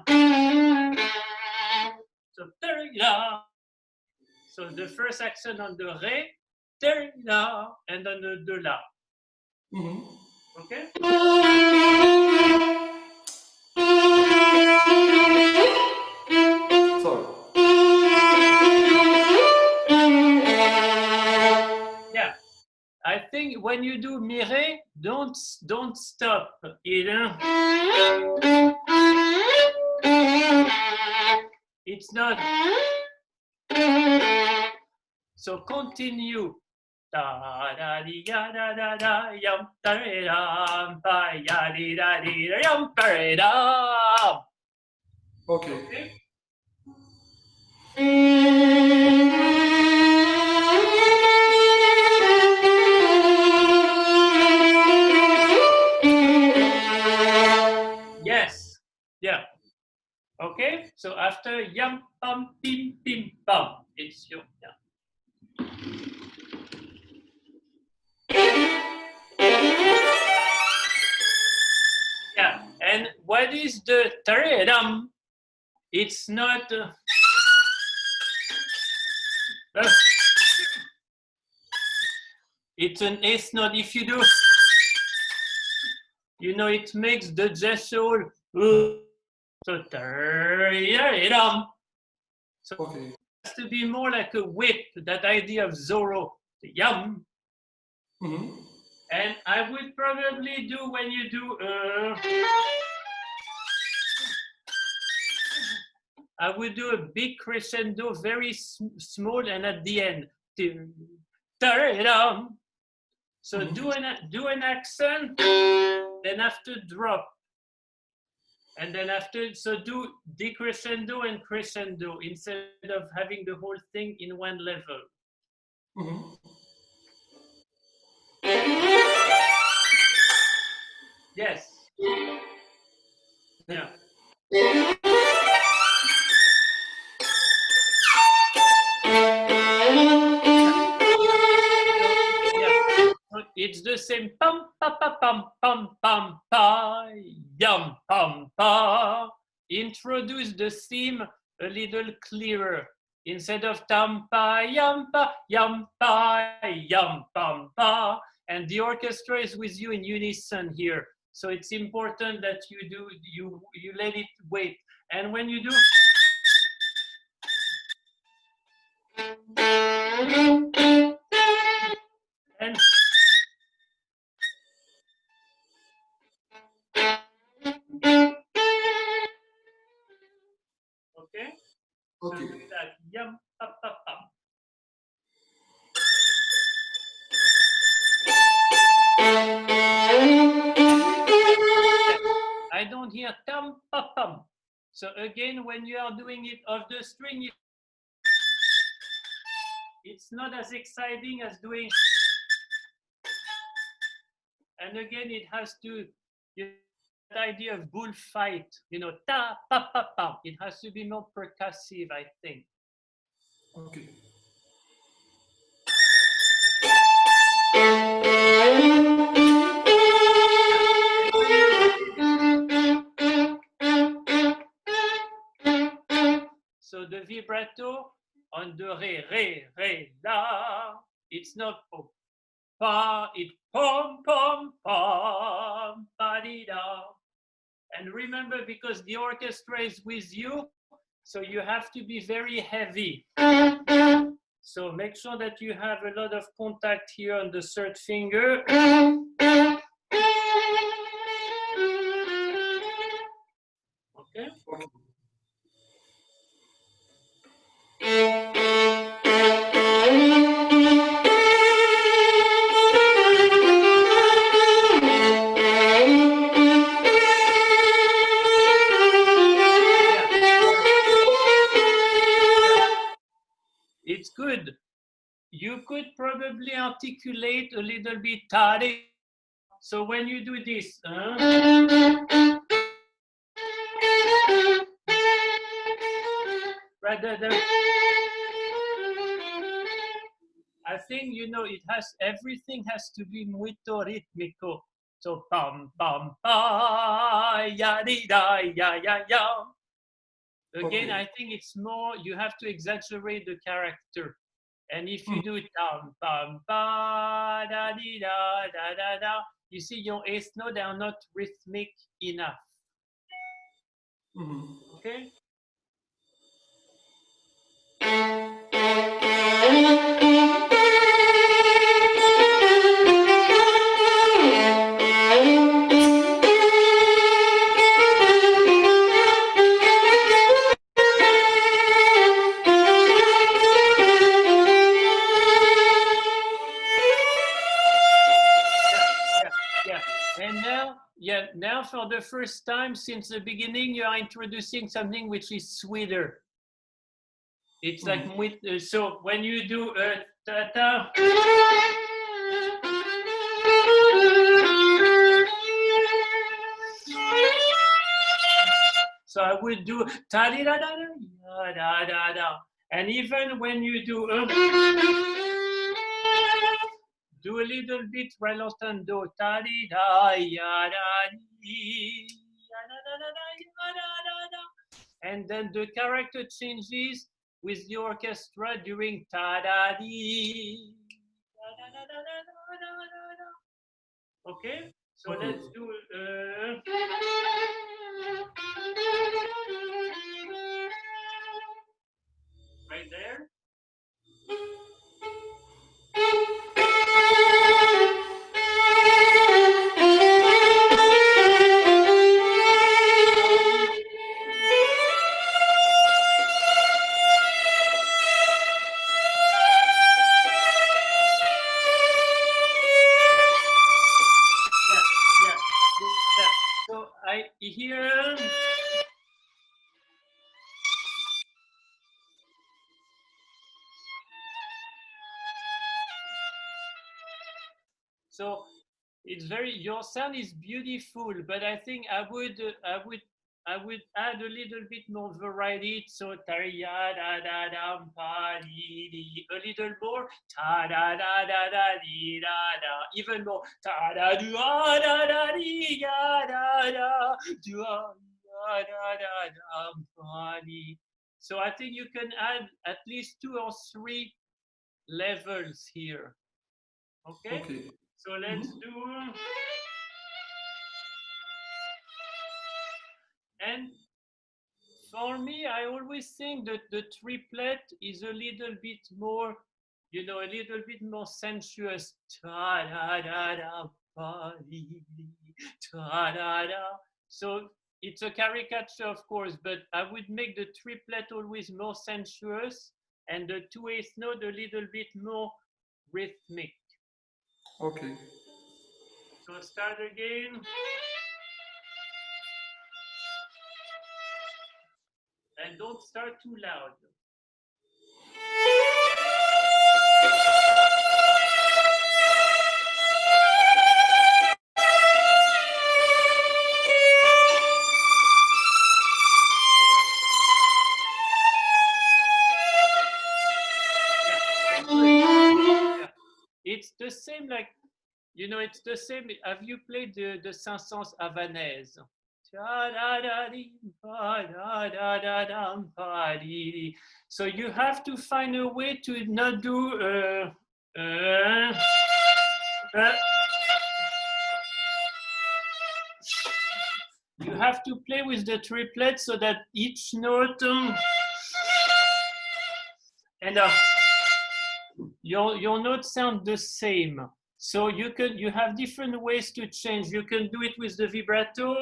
So so the first accent on the ré, and on the de la. Mm-hmm. Okay? Sorry. Yeah. I think when you do mi ré, don't stop. It's not. So continue. Da da di ya da da da yum da da ba ya di da yum da. Okay. Yes. Yeah. Okay. So after yum pum pim pim pum, it's your yeah. Yeah. And what is the taredam? It's not. It's an S note. If you do, it makes the gesture. So taredam. So Okay. it has to be more like a whip. That idea of Zorro. Yum. Mm-hmm. And I would probably do when you do. I would do a big crescendo, very small, and at the end, so Mm-hmm. do an accent, then after drop, and then after do decrescendo and crescendo instead of having the whole thing in one level. Mm-hmm. Yes. Yeah. It's the same pam pa pa pam pam pam pa yum pam pa. Introduce the theme a little clearer. Instead of tam pa yum pa yum pa yum pam pa. And the orchestra is with you in unison here. So it's important that you let it wait. And when you do and okay? So Ok. do that yum pa pa pam. I don't hear tam pa pam. So again, when you are doing it off the string, it's not as exciting as doing. And again, it has to, that idea of bullfight, ta pa pa pa. It has to be more percussive, I think. Ok. So the vibrato on the re, la. It's not pa, it's pom, pom, pom, pa, di, da. And remember, because the orchestra is with you, so you have to be very heavy. So make sure that you have a lot of contact here on the third finger. Okay? Ok. It's good. You could probably articulate a little bit tari. So when you do this, rather than, I think everything has to be muito ritmico. So pam pam pa ya di da ya ya ya. Again, Okay. I think it's more, you have to exaggerate the character. And if you do tam pam pa da di da da da da, you see your eighth note are not rhythmic enough. Okay? And now for the first time since the beginning, you are introducing something which is sweeter. It's like, so when you do ta-ta, so I would do ta-di-da-da-da-da-da-da. And even when you do a little bit rallentando, and then the character changes with the orchestra during ta-da-dee. Okay, so let's do right there. Yeah. So I hear. So it's very, your sound is beautiful, but I think I would add a little bit more variety. So a little more, even more, so I think you can add at least 2 or 3 levels here. Okay? Okay. So let's do. And for me, I always think that the triplet is a little bit more, you know, a little bit more sensuous. So it's a caricature, of course, but I would make the triplet always more sensuous and the 2/8 note a little bit more rhythmic. Okay. So start again. And don't start too loud. Yeah. It's the same, like, you know, it's the same. Have you played the Saint-Saëns Havanaise? So you have to find a way to not do you have to play with the triplet so that each note and your notes sound the same. So you have different ways to change. You can do it with the vibrato.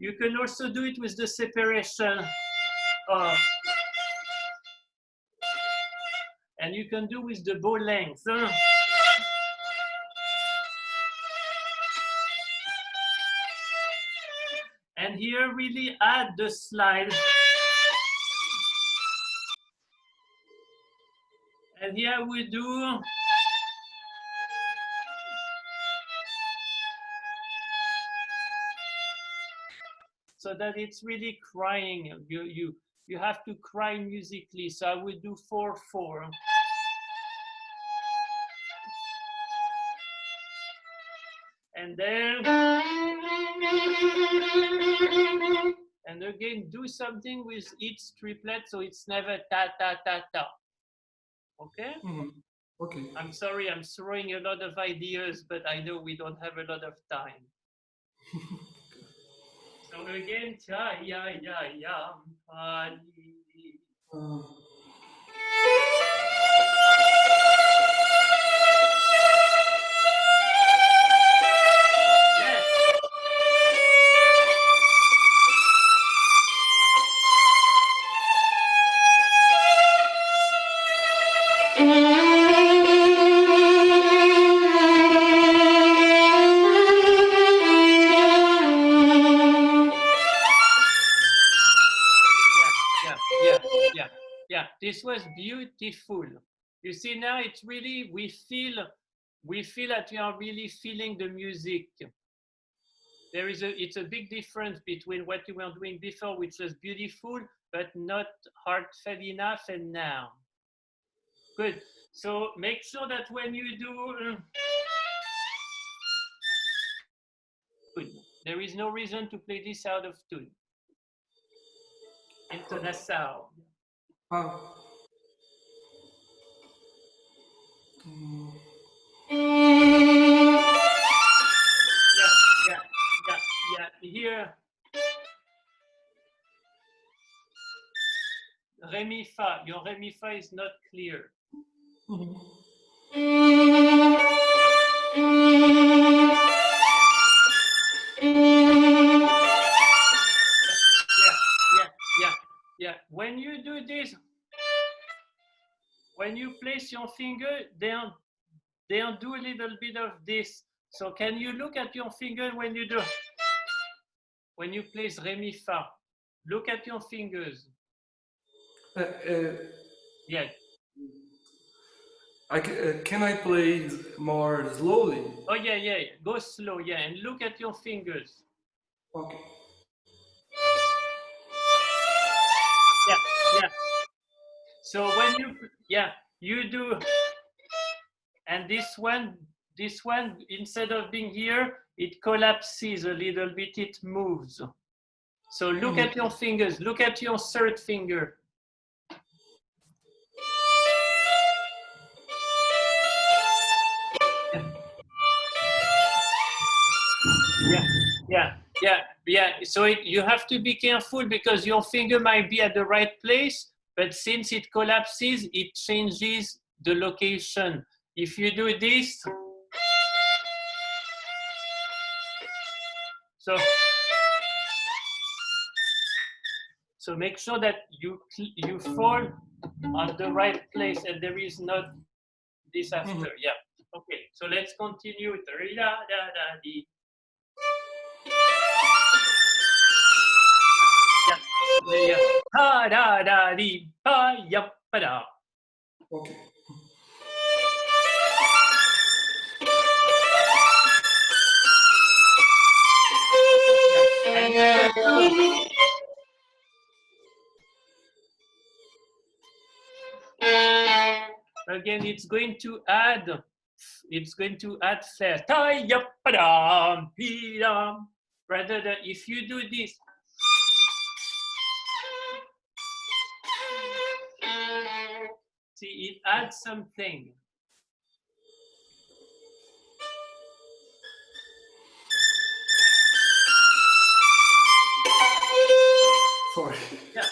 You can also do it with the separation. And you can do with the bow length. And here really add the slide. And here we do so that it's really crying. You have to cry musically. So I will do 4/4. And then, and again, do something with each triplet so it's never ta ta ta ta. Okay? Okay. I'm sorry, I'm throwing a lot of ideas, but I know we don't have a lot of time. So again, cha ya ya ya pa li. Yeah, this was beautiful. You see, now it's really, we feel that you are really feeling the music. It's a big difference between what you were doing before, which was beautiful, but not heartfelt enough, and now. Good. So make sure that when you do, good. There is no reason to play this out of tune. Into the sound. Yeah. Here, Ré mi fa. Your Ré mi fa is not clear. Yeah. When you do this, when you place your finger, then do a little bit of this. So can you look at your finger when you do? When you place Ré mi fa, look at your fingers. Yeah. Can I play more slowly? Oh, yeah, yeah. Go slow, yeah. And look at your fingers. Okay. Yeah, yeah. So when you do, and this one, instead of being here, it collapses a little bit, it moves. So look at your fingers, look at your third finger. Yeah. So you have to be careful because your finger might be at the right place, but since it collapses, it changes the location. If you do this, so make sure that you fall on the right place and there is not this after. Yeah. Okay. So let's continue. Yeah. Ha da da dee pa yap pa da. Okay. Again, it's going to add flair. Ta yap pa da pi da. Rather than if you do this. See, it adds something. Sorry. Yeah.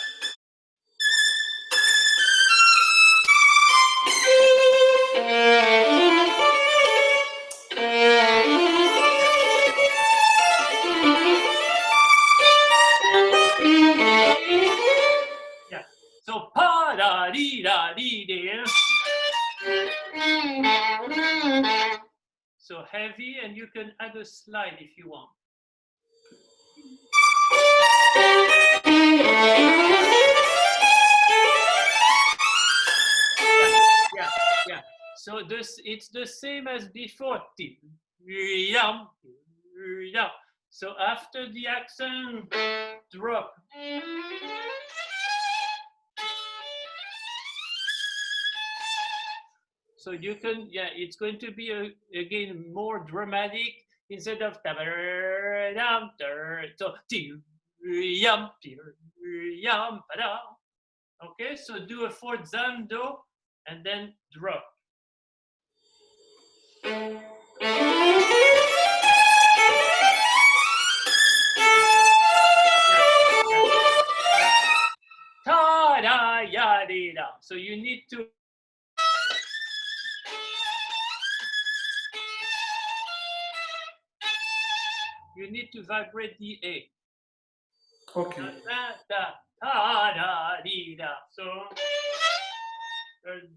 Yeah. So pa da dee da dee dee. So heavy, and you can add a slide if you want. Yeah. So it's the same as before. So after the accent, drop. So you can, it's going to be again more dramatic instead of so okay, so do a forzando and then drop. So you need to vibrate the A. Okay. So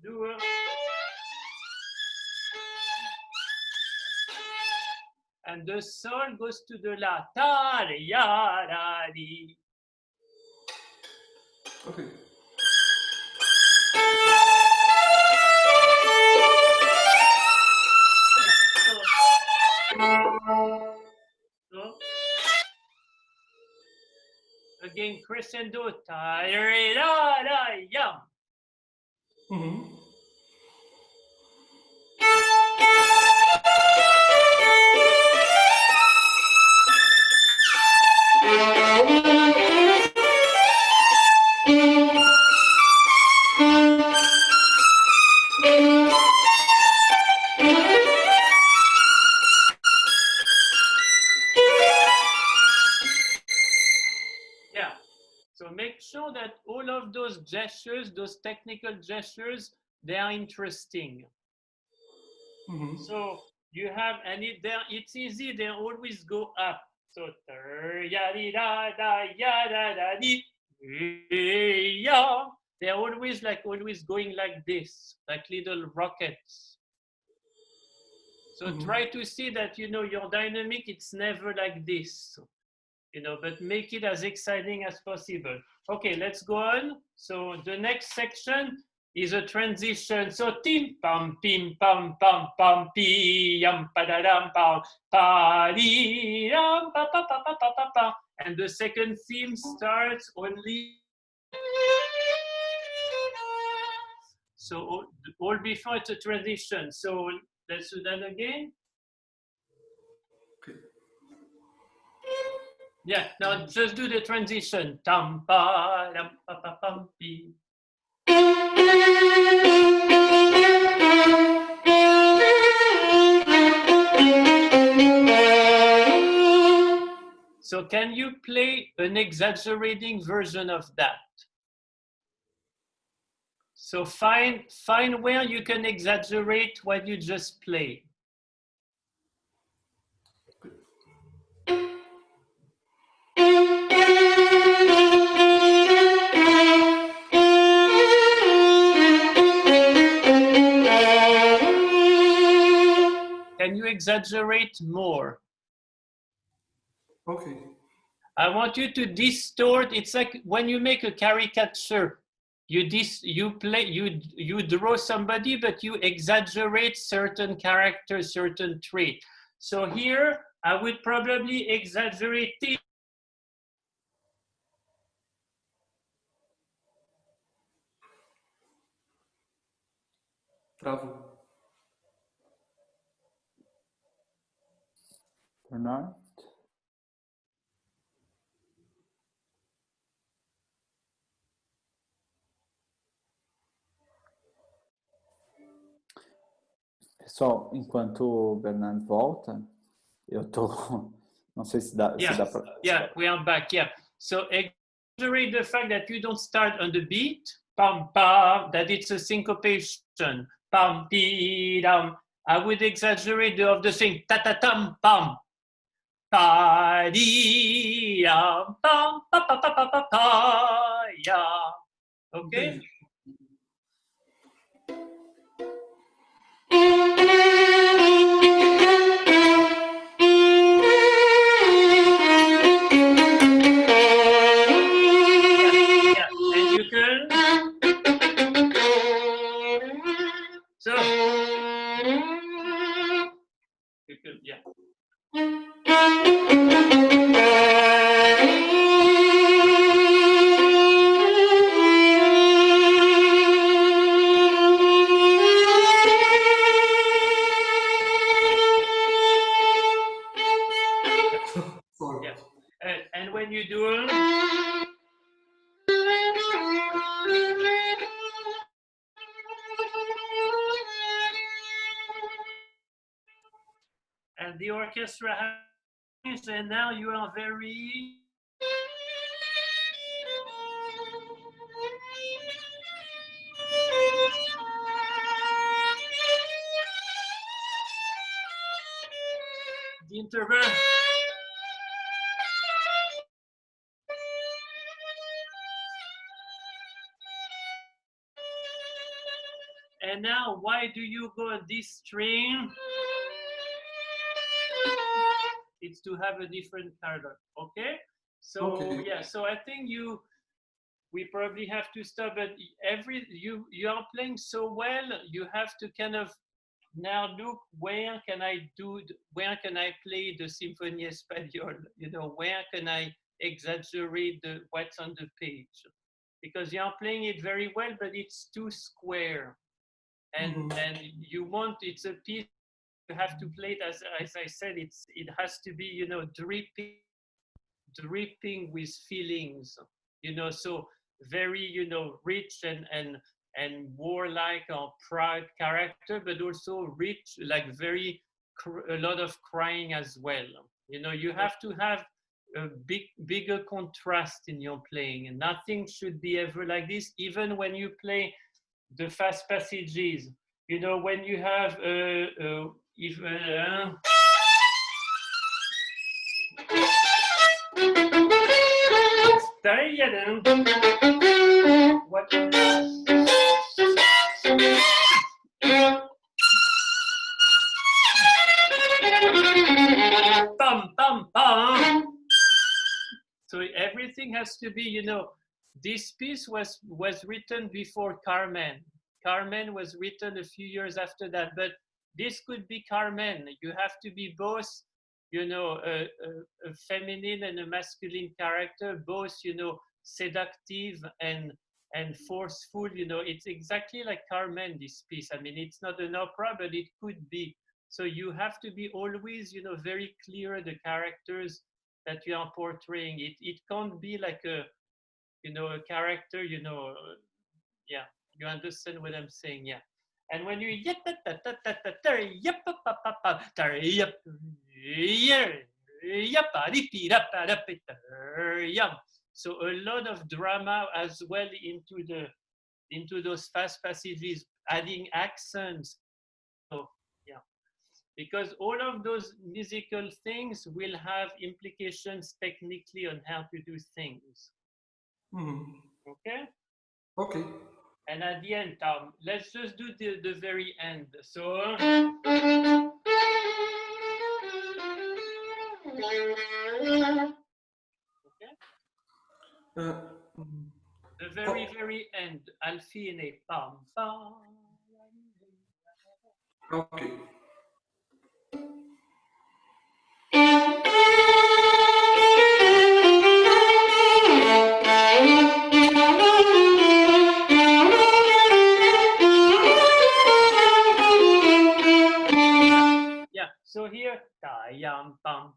do a, and the sol goes to the la. Okay. So, again, crescendo. Yeah. So make sure that all of those gestures, those technical gestures, they are interesting. So you have, and it's easy, they always go up. So they're always going like this, like little rockets. So try to see that, your dynamic, it's never like this, but make it as exciting as possible. Okay, let's go on. So the next section, is a transition. So tim pam pim pam pam pam pi yam padadam pam pa di yam pa pa pa pa pa pa pa. And the second theme starts only. So all before it's a transition. So let's do that again. Yeah, now just do the transition. Tam pa dam pa pa pam pi. So can you play an exaggerating version of that? So find where you can exaggerate what you just played. Can you exaggerate more? Okay. I want you to distort. It's like when you make a caricature. You draw somebody, but you exaggerate certain characters, certain traits. So here, I would probably exaggerate it. Travou. Menor. Pessoal, enquanto o Bernardo volta, eu tô... Não sei se dá, Yeah, se dá pra... yeah, we are back, yeah. So exaggerate the fact that you don't start on the beat, pam, pam, that it's a syncopation, pam, pi, dam. I would exaggerate the thing, ta, ta, tam, pam, pa, di, dam, pam, pa, pa, pa, pa, pa, pa, yeah. Okay? So, you could, yeah. Yeah. And when you do and the orchestra has, and now you are very the interval. And now, why do you go on this string? It's to have a different character, okay? So okay. Yeah, so I think we probably have to stop, but you are playing so well, you have to kind of now look, where can I play the Sinfonia Espanyola? You know, where can I exaggerate what's on the page? Because you are playing it very well, but it's too square. And you want, it's a piece, you have to play it as I said, it has to be, you know, dripping with feelings, you know, so very, you know, rich and warlike or proud character, but also rich, like a lot of crying as well. You know, you have to have a bigger contrast in your playing, and nothing should be ever like this, even when you play the fast passages. You know, when you have what? Bum, bum, bum. So everything has to be, you know, this piece was written before Carmen. Carmen was written a few years after that, but this could be Carmen. You have to be both, you know, a feminine and a masculine character, both, you know, seductive and forceful. You know, it's exactly like Carmen, this piece. I mean, it's not an opera, but it could be. So you have to be always, you know, very clear the characters that you are portraying. It can't be like a, you know, a character, you know, yeah, you understand what I'm saying, yeah. And when you so a lot of drama as well into those fast passages, adding accents. So yeah, because all of those musical things will have implications technically on how to do things. Okay. Okay. And at the end, Tom, let's just do the very end. So. Okay. The very, very end. Al fine. Pam, pam. Okay. Yeah, so here, tayam pam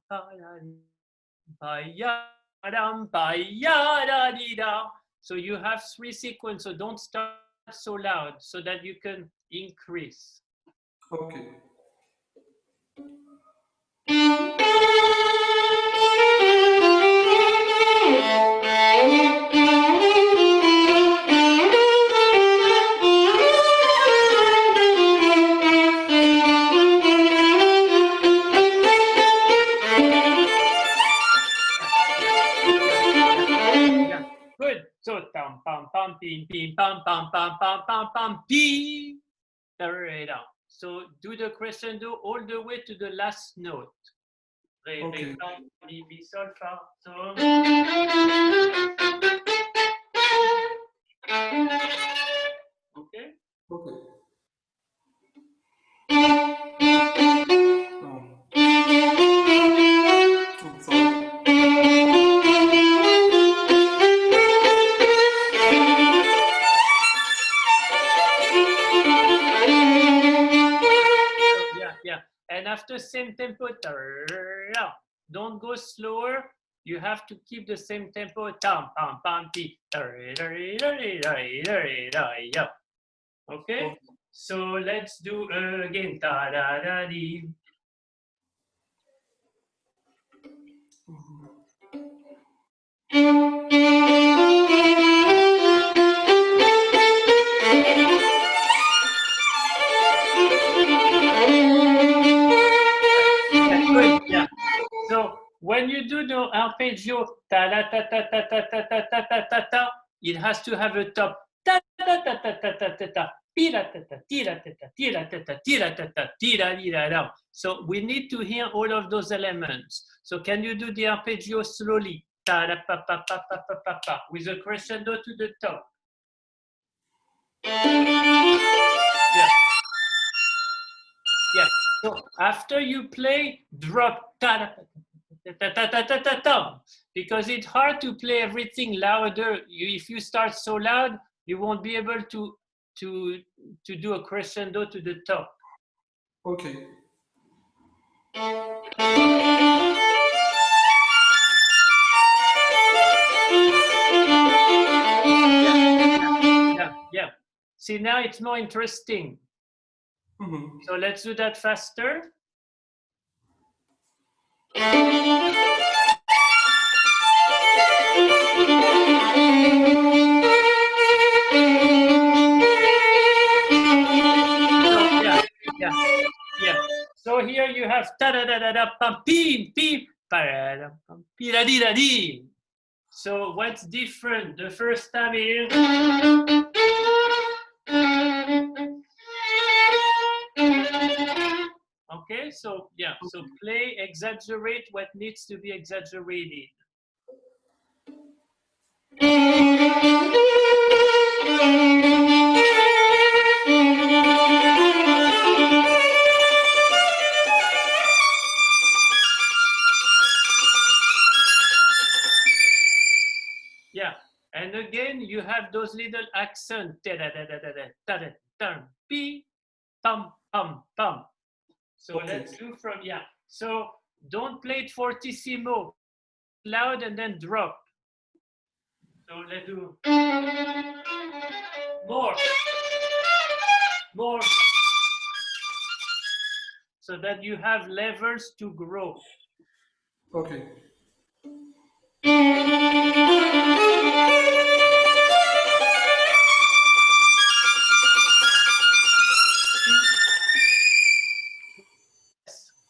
payadam payadadida. So you have three sequences, so don't start so loud so that you can increase. Okay. Good. So tam pam pam pim pim pam pam pam pam pam pam pi. So do the crescendo all the way to the last note. Re, Okay. fa, mi, sol, fa. So. Okay. Okay. Yeah. And after same tempo, don't go slower. You have to keep the same tempo. Tam pam pam ti. Okay. So let's do again. Ta da da di. Yeah. So when you do the arpeggio, ta ta ta ta ta ta ta ta ta ta ta ta, it has to have a top. Ta ta ta ta ta ta ta ta. So we need to hear all of those elements. So can you do the arpeggio slowly? With a crescendo to the top. Yeah. Yeah. So after you play, drop because it's hard to play everything louder. If you start so loud, you won't be able to do a crescendo to the top. Okay. Yeah. See, now it's more interesting. So let's do that faster. Yeah. So here you have ta da da da da pam pim pim pa da pam pi da di da di. So what's different? The first time is okay. So yeah. So play, exaggerate what needs to be exaggerated. And again, you have those little accents. Pi, pum, pum, pum. So let's do from, yeah. So don't play it fortissimo, loud and then drop. So let's do more, more. So that you have levels to grow. Okay.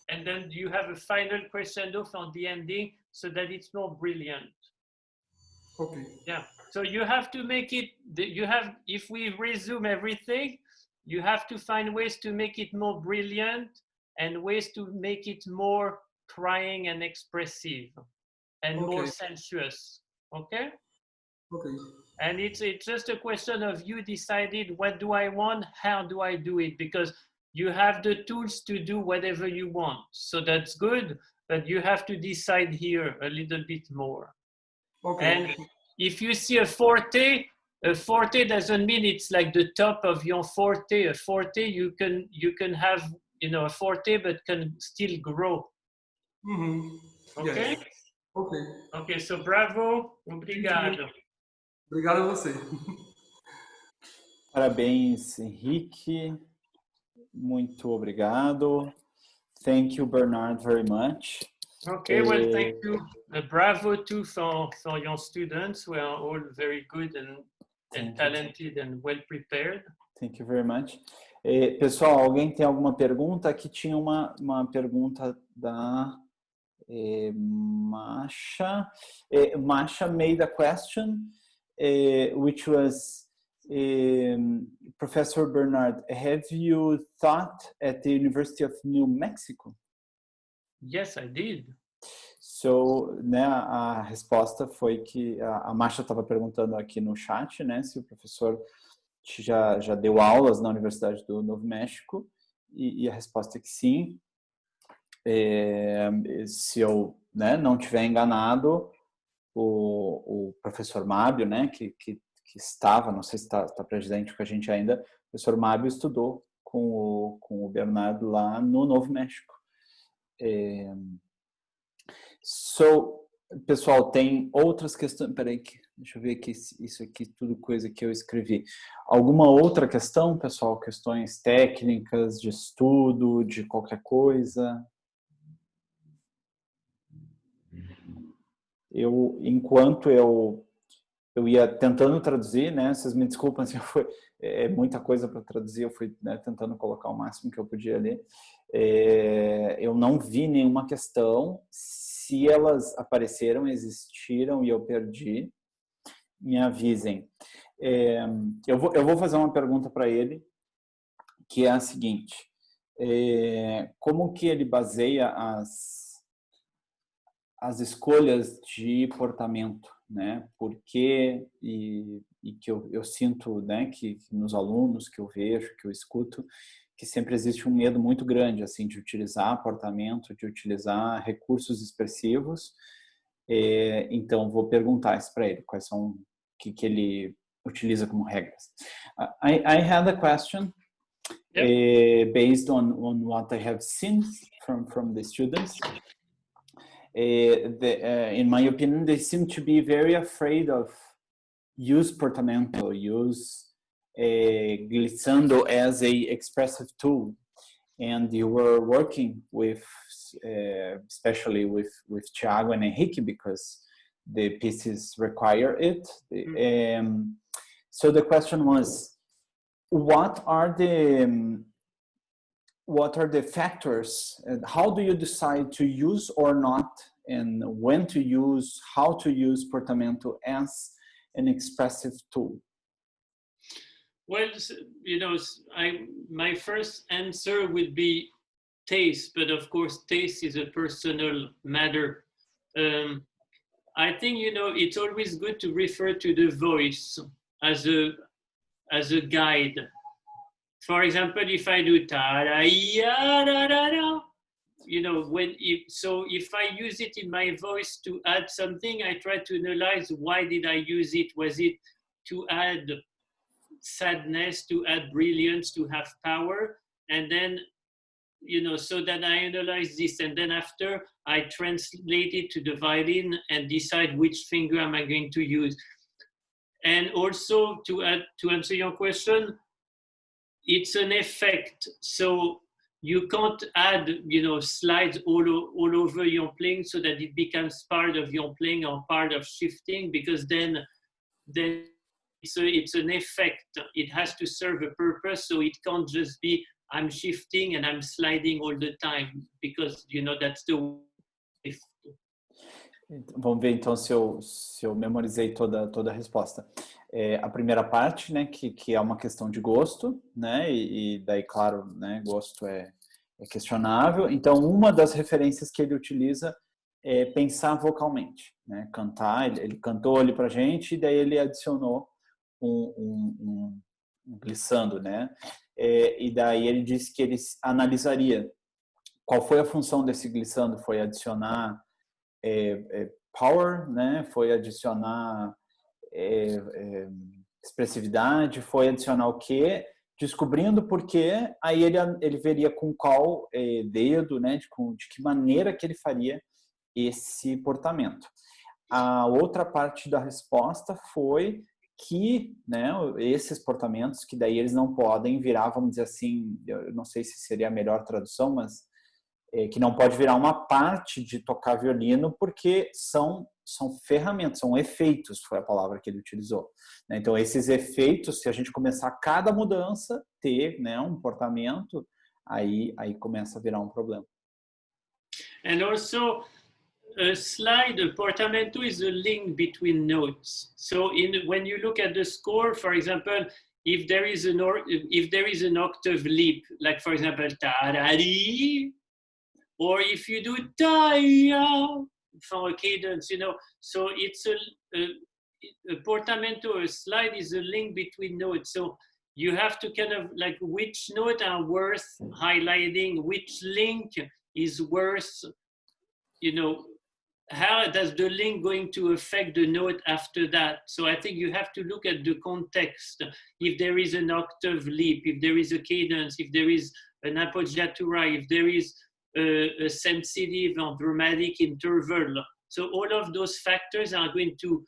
And then you have a final crescendo for the ending so that it's more brilliant. Okay. Yeah. So you have to make it, if we resume everything, you have to find ways to make it more brilliant and ways to make it more crying and expressive and more sensuous. Okay? Okay. And it's just a question of you decided, what do I want? How do I do it? Because you have the tools to do whatever you want. So that's good, but you have to decide here a little bit more. Okay. And if you see a forte doesn't mean it's like the top of your forte. A forte, you can have, a forte, but can still grow. Mm-hmm. Okay? Yes. Okay. Okay, so bravo, obrigado. Obrigado a você. Parabéns, Henrique. Muito obrigado. Thank you, Bernard, very much. Okay, well, thank you. Bravo too for your students who are all very good and talented and well prepared. Thank you very much. Pessoal, alguém tem alguma pergunta? Aqui tinha uma pergunta da Masha. Masha made a question, which was, Professor Bernard, have you taught at the University of New Mexico? Yes, I did. So, né, a resposta foi que a Masha estava perguntando aqui no chat, né, se o professor já deu aulas na Universidade do Novo México, e a resposta é que sim. Se eu, né, não tiver enganado, o professor Mábio, né, que estava, não sei se está presente com a gente ainda, o professor Mábio estudou com o Bernardo lá no Novo México. Pessoal, tem outras questões. Peraí, deixa eu ver aqui, isso aqui, tudo coisa que eu escrevi. Alguma outra questão, pessoal? Questões técnicas, de estudo, de qualquer coisa? Enquanto eu ia tentando traduzir, né? Vocês me desculpem, assim, é muita coisa para traduzir, eu fui, né, tentando colocar o máximo que eu podia ali. Eu não vi nenhuma questão. Se elas apareceram, existiram e eu perdi, me avisem. Eu vou fazer uma pergunta para ele, que é a seguinte: como que ele baseia as escolhas de portamento, né? Porque e que eu sinto, né, que nos alunos que eu vejo, que eu escuto, que sempre existe um medo muito grande, assim, de utilizar portamento, de utilizar recursos expressivos. Então vou perguntar isso para ele, quais são que ele utiliza como regras. I had a question. Based on what I have seen from the students. In my opinion, they seem to be very afraid of use portamento, use glissando as a expressive tool. And you were working with, especially with Thiago and Henrique, because the pieces require it. So the question was, what are the factors, and how do you decide to use or not, and when to use, how to use portamento as an expressive tool? Well, my first answer would be taste, but of course taste is a personal matter. I think, it's always good to refer to the voice as a guide. For example, if I do ta-da-ya-da-da-da, so if I use it in my voice to add something, I try to analyze why did I use it? Was it to add sadness, to add brilliance, to have power? And then, so that I analyze this, and then after I translate it to the violin and decide which finger am I going to use. And also to answer your question, it's an effect. So you can't add, slides all over your playing so that it becomes part of your playing or part of shifting, because then it's an effect. It has to serve a purpose, so it can't just be I'm shifting and I'm sliding all the time, because that's the way. Vamos ver então se eu memorizei toda a resposta. A primeira parte, né, que é uma questão de gosto, né, e daí, claro, né, gosto é questionável. Então, uma das referências que ele utiliza é pensar vocalmente, né, cantar. Ele cantou ali pra gente e daí ele adicionou um glissando, né, e daí ele disse que ele analisaria qual foi a função desse glissando. Foi adicionar power, né? Foi adicionar expressividade, foi adicionar o quê? Descobrindo por quê, aí ele veria com qual dedo, né? De que maneira que ele faria esse portamento. A outra parte da resposta foi que, né, esses portamentos, que daí eles não podem virar, vamos dizer assim, eu não sei se seria a melhor tradução, mas que não pode virar uma parte de tocar violino, porque são ferramentas, são efeitos, foi a palavra que ele utilizou. Então, esses efeitos, se a gente começar a cada mudança ter, né, um portamento, aí começa a virar um problema. And also, a slide, a portamento is a link between notes. So when you look at the score, for example, if there is an octave leap, like for example, ta-da-dee, or if you do ta-ya for a cadence, so it's a portamento, a slide is a link between notes. So you have to kind of like which note are worth highlighting, which link is worth, how does the link going to affect the note after that? So I think you have to look at the context. If there is an octave leap, if there is a cadence, if there is an appoggiatura, if there is a sensitive or dramatic interval. So all of those factors are going to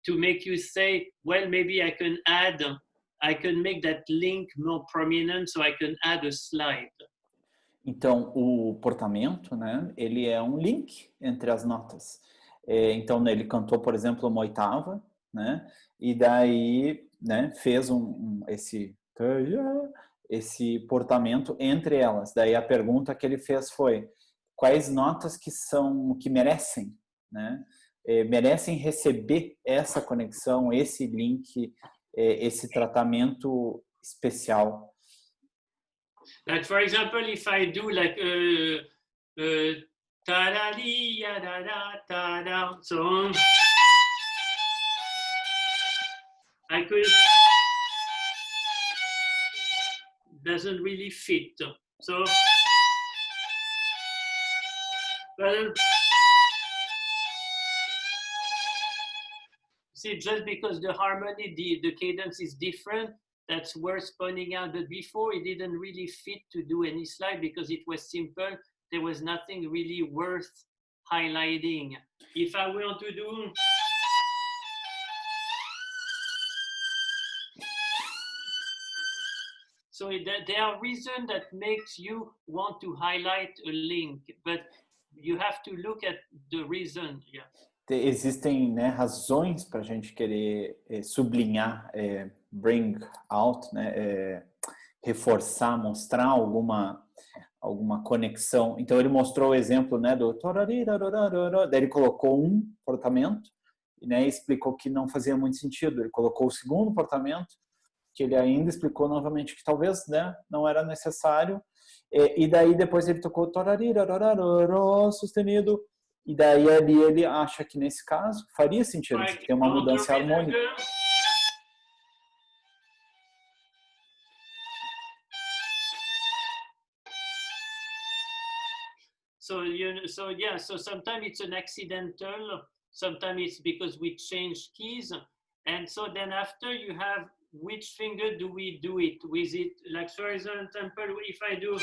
make you say, well, maybe I can make that link more prominent, so I can add a slide. Então, o portamento, né, ele é um link entre as notas. Então, ele cantou, por exemplo, uma oitava, né, e daí, né, fez esse portamento entre elas. Daí a pergunta que ele fez foi: quais notas que merecem, né, merecem receber essa conexão, esse link, esse tratamento especial? Like, for example, if I do like ta-da-dee, ya-da-da, ta-da, so I could, doesn't really fit. So, but see, just because the harmony, the cadence is different, that's worth pointing out. But before, it didn't really fit to do any slide because it was simple. There was nothing really worth highlighting. If I were to do, so there are reasons that makes you want to highlight a link, but you have to look at the reason. Yeah. Existem, né, razões para a gente querer sublinhar, bring out, né, reforçar, mostrar alguma conexão. Então ele mostrou o exemplo, né, do daí ele colocou um portamento, né, e explicou que não fazia muito sentido. Ele colocou o segundo portamento, que ele ainda explicou novamente que talvez, né, não era necessário. E daí depois ele tocou sustenido. E daí ali ele acha que nesse caso faria sentido, que tem uma mudança harmônica. So so sometimes it's an accidental, sometimes it's because we change keys, and so then after you have which finger do we do it with it? Like for example, if I do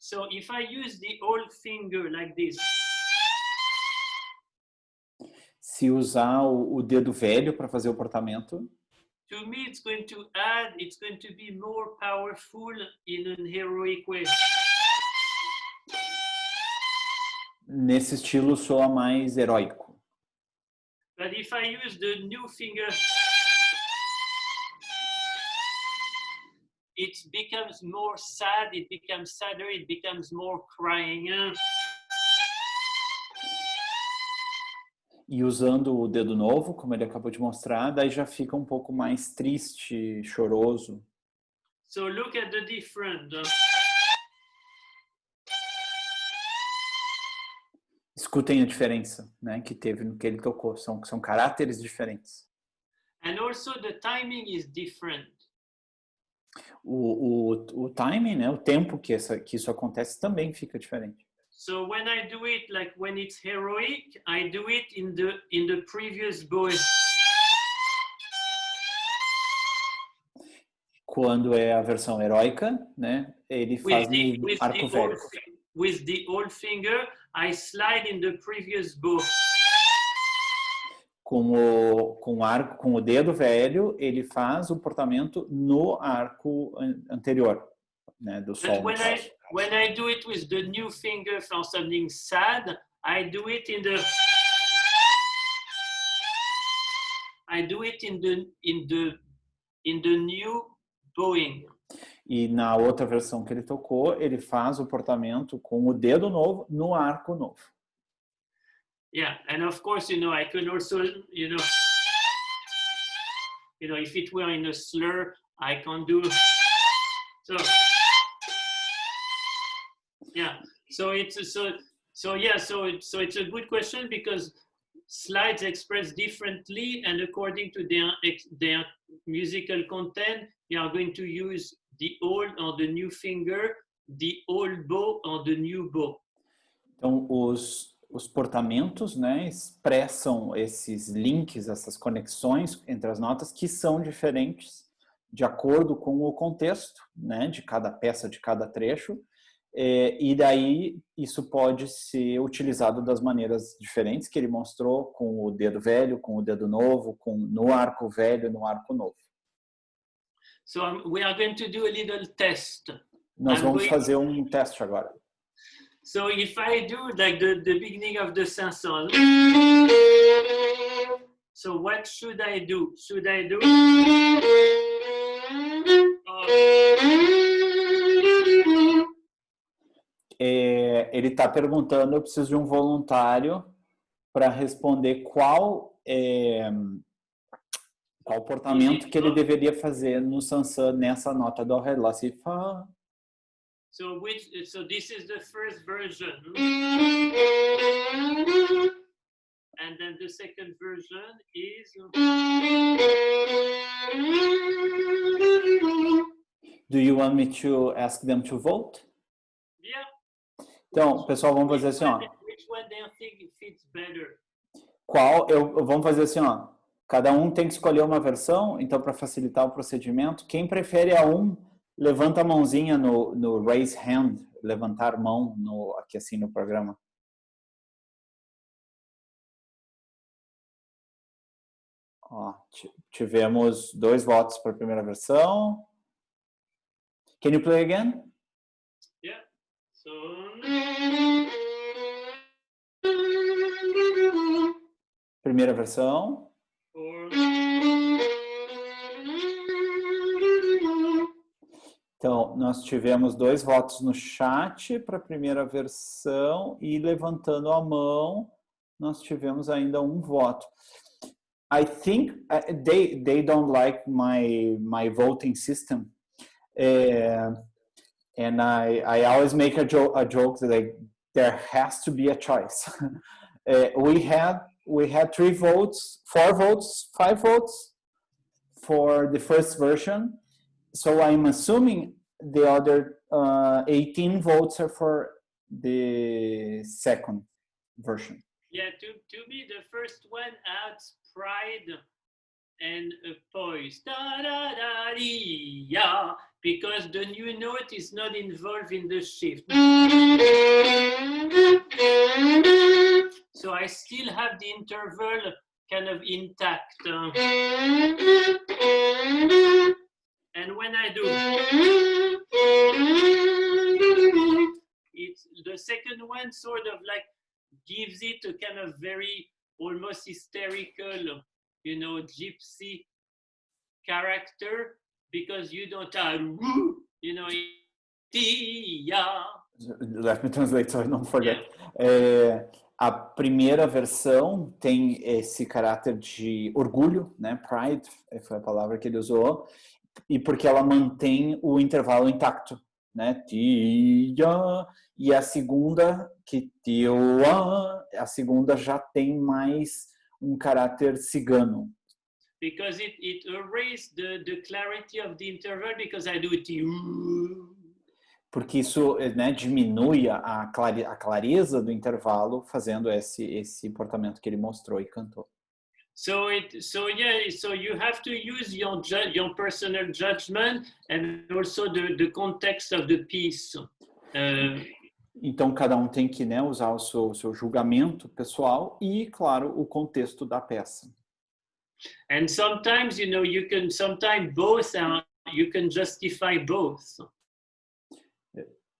so if I use the whole finger like this. Se usar o dedo velho para fazer o portamento, To me, it's going to be more powerful in an heroic way. nesse estilo soa mais heróico. But if I use the new finger, it becomes more sad, it becomes sadder, it becomes more crying. E usando o dedo novo, como ele acabou de mostrar, daí já fica um pouco mais triste, choroso. So look at the difference. Escutem a diferença, né, que teve no que ele tocou. São caráteres diferentes. And also the timing is different. O timing, né, o tempo que isso acontece também fica diferente. So when I do it, like when it's heroic, I do it in the previous bow. Quando é a versão heróica, né, ele faz no arco velho. With the old finger, I slide in the previous bow. Com o dedo velho, ele faz o portamento no arco anterior, né, do sol. But when I do it with the new finger for something sad, I do it in the new bowing. E na outra versão que ele tocou, ele faz o portamento com o dedo novo no arco novo. Yeah, and of course, I can also, if it were in a slur, I can do. Yeah, so it's a good question because slides express differently, and according to their musical content, you are going to use the old or the new finger, the old bow or the new bow. Então, os portamentos, né, expressam esses links, essas conexões entre as notas que são diferentes de acordo com o contexto, né, de cada peça, de cada trecho. E daí isso pode ser utilizado das maneiras diferentes que ele mostrou, com o dedo velho, com o dedo novo, no arco velho, no arco novo. So we are going to do a little test. Nós vamos fazer um teste agora. So if I do like the beginning of the Saint-Saëns, so what should I do? Should I do? Ele está perguntando, eu preciso de um voluntário para responder qual portamento que ele deveria fazer no Saint-Saëns nessa nota do Ré, Lá, Si, Fá. So this is the first version. And then the second version is. Do you want me to ask them to vote? Yeah. Então, pessoal, vamos fazer assim, ó. Which one do you think fits better? Vamos fazer assim, ó. Cada um tem que escolher uma versão, então para facilitar o procedimento, quem prefere a levanta a mãozinha no raise hand, levantar mão aqui assim no programa. Ó, tivemos 2 votos para a primeira versão. Can you play again? Yeah. So. Primeira versão. Então, nós tivemos 2 votos no chat para a primeira versão e levantando a mão, nós tivemos ainda 1 voto. I think they don't like my voting system, and I always make a joke that there has to be a choice. We had 3 votes, 4 votes, 5 votes for the first version. So I'm assuming the other 18 votes are for the second version. Yeah, to me, the first one adds pride and a poise. Da, da, da, dee, ya, because the new note is not involved in the shift. So I still have the interval kind of intact. And when I do, it's the second one sort of like gives it a kind of very almost hysterical, gypsy character, because you don't have, Let me translate so I don't forget. Yeah. A primeira versão tem esse caráter de orgulho, né? Pride, foi a palavra que ele usou, e porque ela mantém o intervalo intacto, né? Tia, e a segunda, a segunda já tem mais um caráter cigano. Because it erased the clarity of the interval, because I do tia. Porque isso, né, diminui a clareza do intervalo, fazendo esse portamento que ele mostrou e cantou. So you have to use your personal judgment and also the context of the piece. Então cada um tem que, né, usar o seu julgamento pessoal e, claro, o contexto da peça. And sometimes, you can justify both.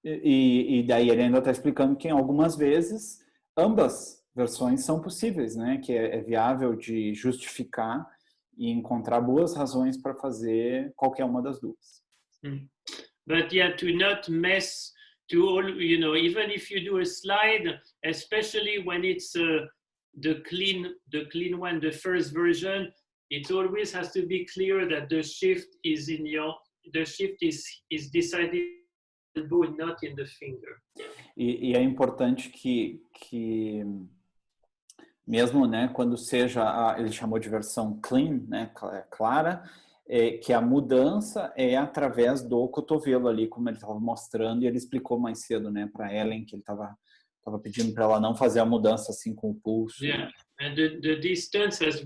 E daí ele ainda está explicando que em algumas vezes ambas versões são possíveis, né? Que é viável de justificar e encontrar boas razões para fazer qualquer uma das duas. But yeah, to not mess to all, even if you do a slide, especially when it's the clean one, the first version, it always has to be clear that the shift is decided not in the finger. E é importante que mesmo, né, quando seja, ele chamou de versão clean, né, clara, que a mudança é através do cotovelo ali, como ele estava mostrando, e ele explicou mais cedo, né, para Ellen, que ele estava pedindo para ela não fazer a mudança assim com o pulso. Yeah, and the distance has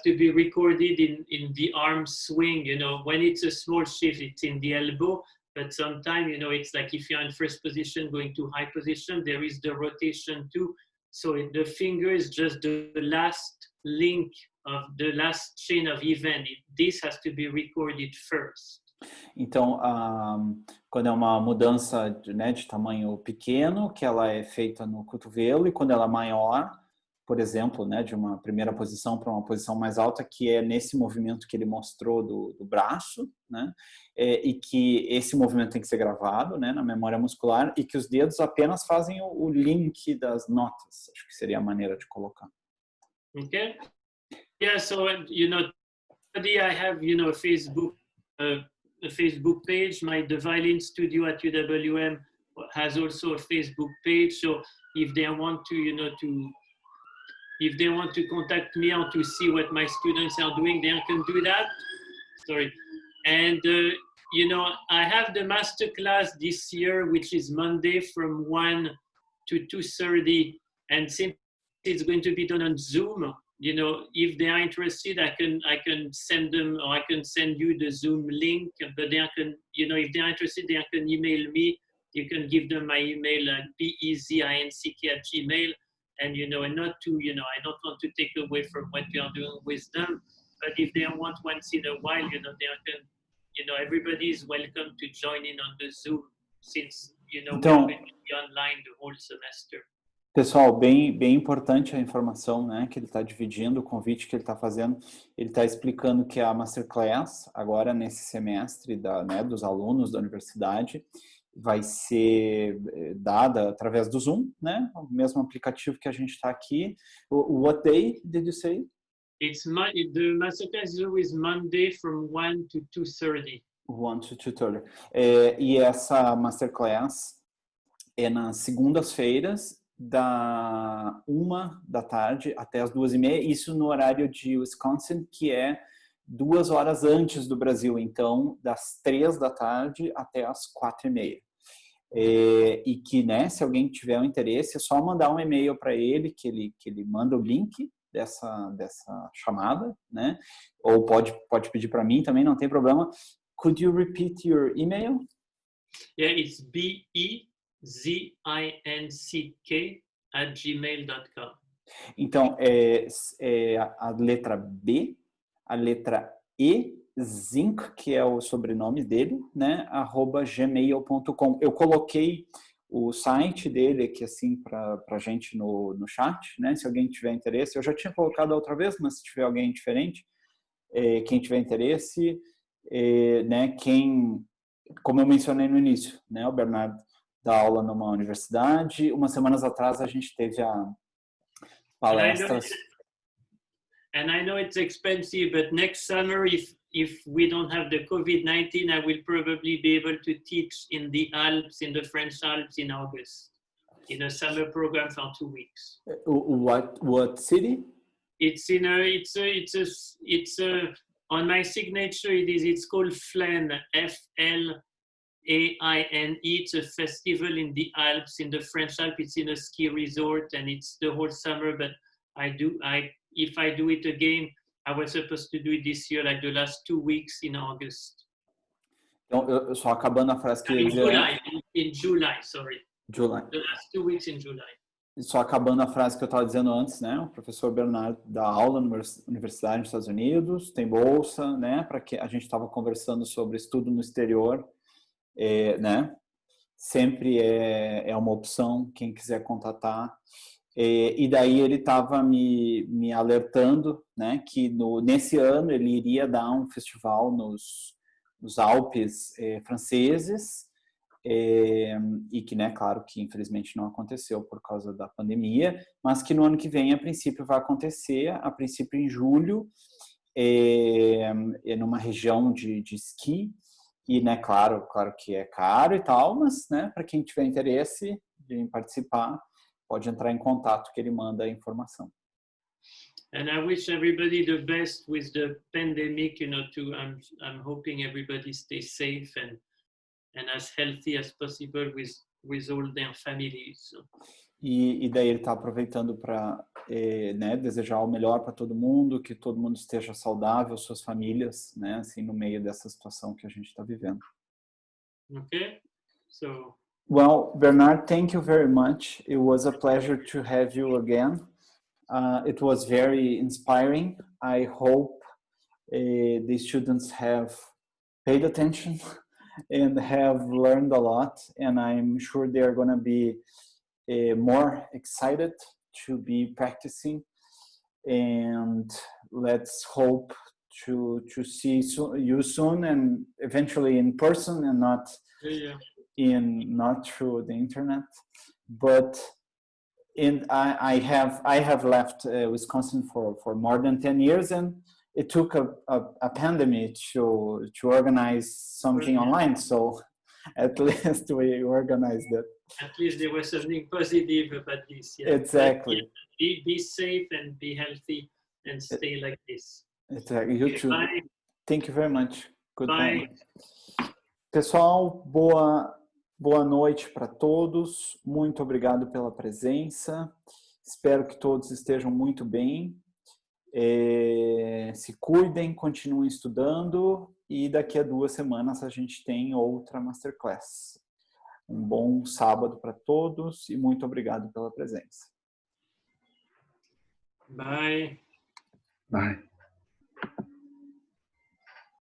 to be recorded in the arm swing. When it's a small shift, it's in the elbow. But sometimes, it's like if you're in first position going to high position, there is the rotation too. So the finger is just the last link of the last chain of event. This has to be recorded first. Então, quando é uma mudança de tamanho pequeno, que ela é feita no cotovelo, e quando ela é maior, por exemplo, né, de uma primeira posição para uma posição mais alta, que é nesse movimento que ele mostrou do braço, né, e que esse movimento tem que ser gravado, né, na memória muscular, e que os dedos apenas fazem o link das notas. Acho que seria a maneira de colocar. Okay. Yeah, so, already I have, a Facebook page. The Violin Studio at UWM has also a Facebook page. So if they want to, if they want to contact me or to see what my students are doing, they can do that. Sorry. And, I have the Masterclass this year, which is Monday from 1 to 2:30. And since it's going to be done on Zoom, if they are interested, I can send them, or I can send you the Zoom link. But they can, if they are interested, they can email me. You can give them my email at bezinck@gmail. And, and not to, I don't want to take away from what we are doing with them. But if they want once in a while, they can, everybody is welcome to join in on the Zoom, since, we're going to be online the whole semester. Pessoal, bem importante a informação, né, que ele está dividindo, o convite que ele está fazendo. Ele está explicando que a Masterclass, agora nesse semestre dos alunos da universidade, vai ser dada através do Zoom, né? O mesmo aplicativo que a gente está aqui. What day did you say? The Masterclass is Monday from 1 to 2:30. 1 to 2:30. E essa Masterclass é nas segundas-feiras, da 1 da tarde até as 2:30, isso no horário de Wisconsin, que é 2 horas antes do Brasil, então, das 3 da tarde até as 4h30. E que, né, se alguém tiver um interesse, é só mandar um e-mail para ele, que ele manda o link dessa chamada, né? Ou pode pedir para mim também, não tem problema. Could you repeat your email? Yeah, it's bezinck@gmail.com. Então, a letra B, a letra E, Zinck, que é o sobrenome dele, né, @gmail.com. Eu coloquei o site dele aqui, assim, para a gente no chat, né, se alguém tiver interesse. Eu já tinha colocado outra vez, mas se tiver alguém diferente, quem tiver interesse, né, como eu mencionei no início, né, o Bernardo dá aula numa universidade. Umas semanas atrás a gente teve a palestras. And I know it's expensive, but next summer, if we don't have the COVID-19, I will probably be able to teach in the Alps, in the French Alps, in August, in a summer program for 2 weeks. What city? It's on my signature. It's called FLAINE, FLAINE. It's a festival in the Alps, in the French Alps. It's in a ski resort, and it's the whole summer. But if I do it again, I was supposed to do it this year, like the last 2 weeks in August. Então, eu só acabando a frase que eu ia dizer. In July, sorry. July. The last 2 weeks in July. Só acabando a frase que eu estava dizendo antes, né? O professor Bernardo dá aula na universidade nos Estados Unidos, tem bolsa, né? Para que a gente estava conversando sobre estudo no exterior, né? Sempre é uma opção, quem quiser contatar. E daí ele estava me alertando, né, que nesse ano ele iria dar um festival nos Alpes franceses, e que, né, claro que infelizmente não aconteceu por causa da pandemia, mas que no ano que vem, a princípio, vai acontecer, a princípio em julho, numa região de esqui, e, né, claro que é caro e tal, mas, né, para quem tiver interesse em participar, pode entrar em contato que ele manda a informação. And I wish everybody the best with the pandemic, I'm hoping everybody stays safe and as healthy as possible with all their families. E daí ele está aproveitando para, né, desejar o melhor para todo mundo, que todo mundo esteja saudável, suas famílias, né, assim, no meio dessa situação que a gente está vivendo. Okay, so. Well, Bernard, thank you very much. It was a pleasure to have you again. It was very inspiring. I hope the students have paid attention and have learned a lot. And I'm sure they're going to be more excited to be practicing. And let's hope to see you soon and eventually in person and not... not through the internet, but I have left Wisconsin for more than 10 years, and it took a pandemic to organize something online. So at least we organized it. At least there was something positive about this. Yeah. Exactly. Yeah, be safe and be healthy and stay like this. Exactly. You too. Bye. Thank you very much. Goodbye. Bye. Pessoal, boa noite para todos. Muito obrigado pela presença. Espero que todos estejam muito bem. Se cuidem, continuem estudando e daqui a 2 semanas a gente tem outra Masterclass. Um bom sábado para todos e muito obrigado pela presença. Bye. Bye.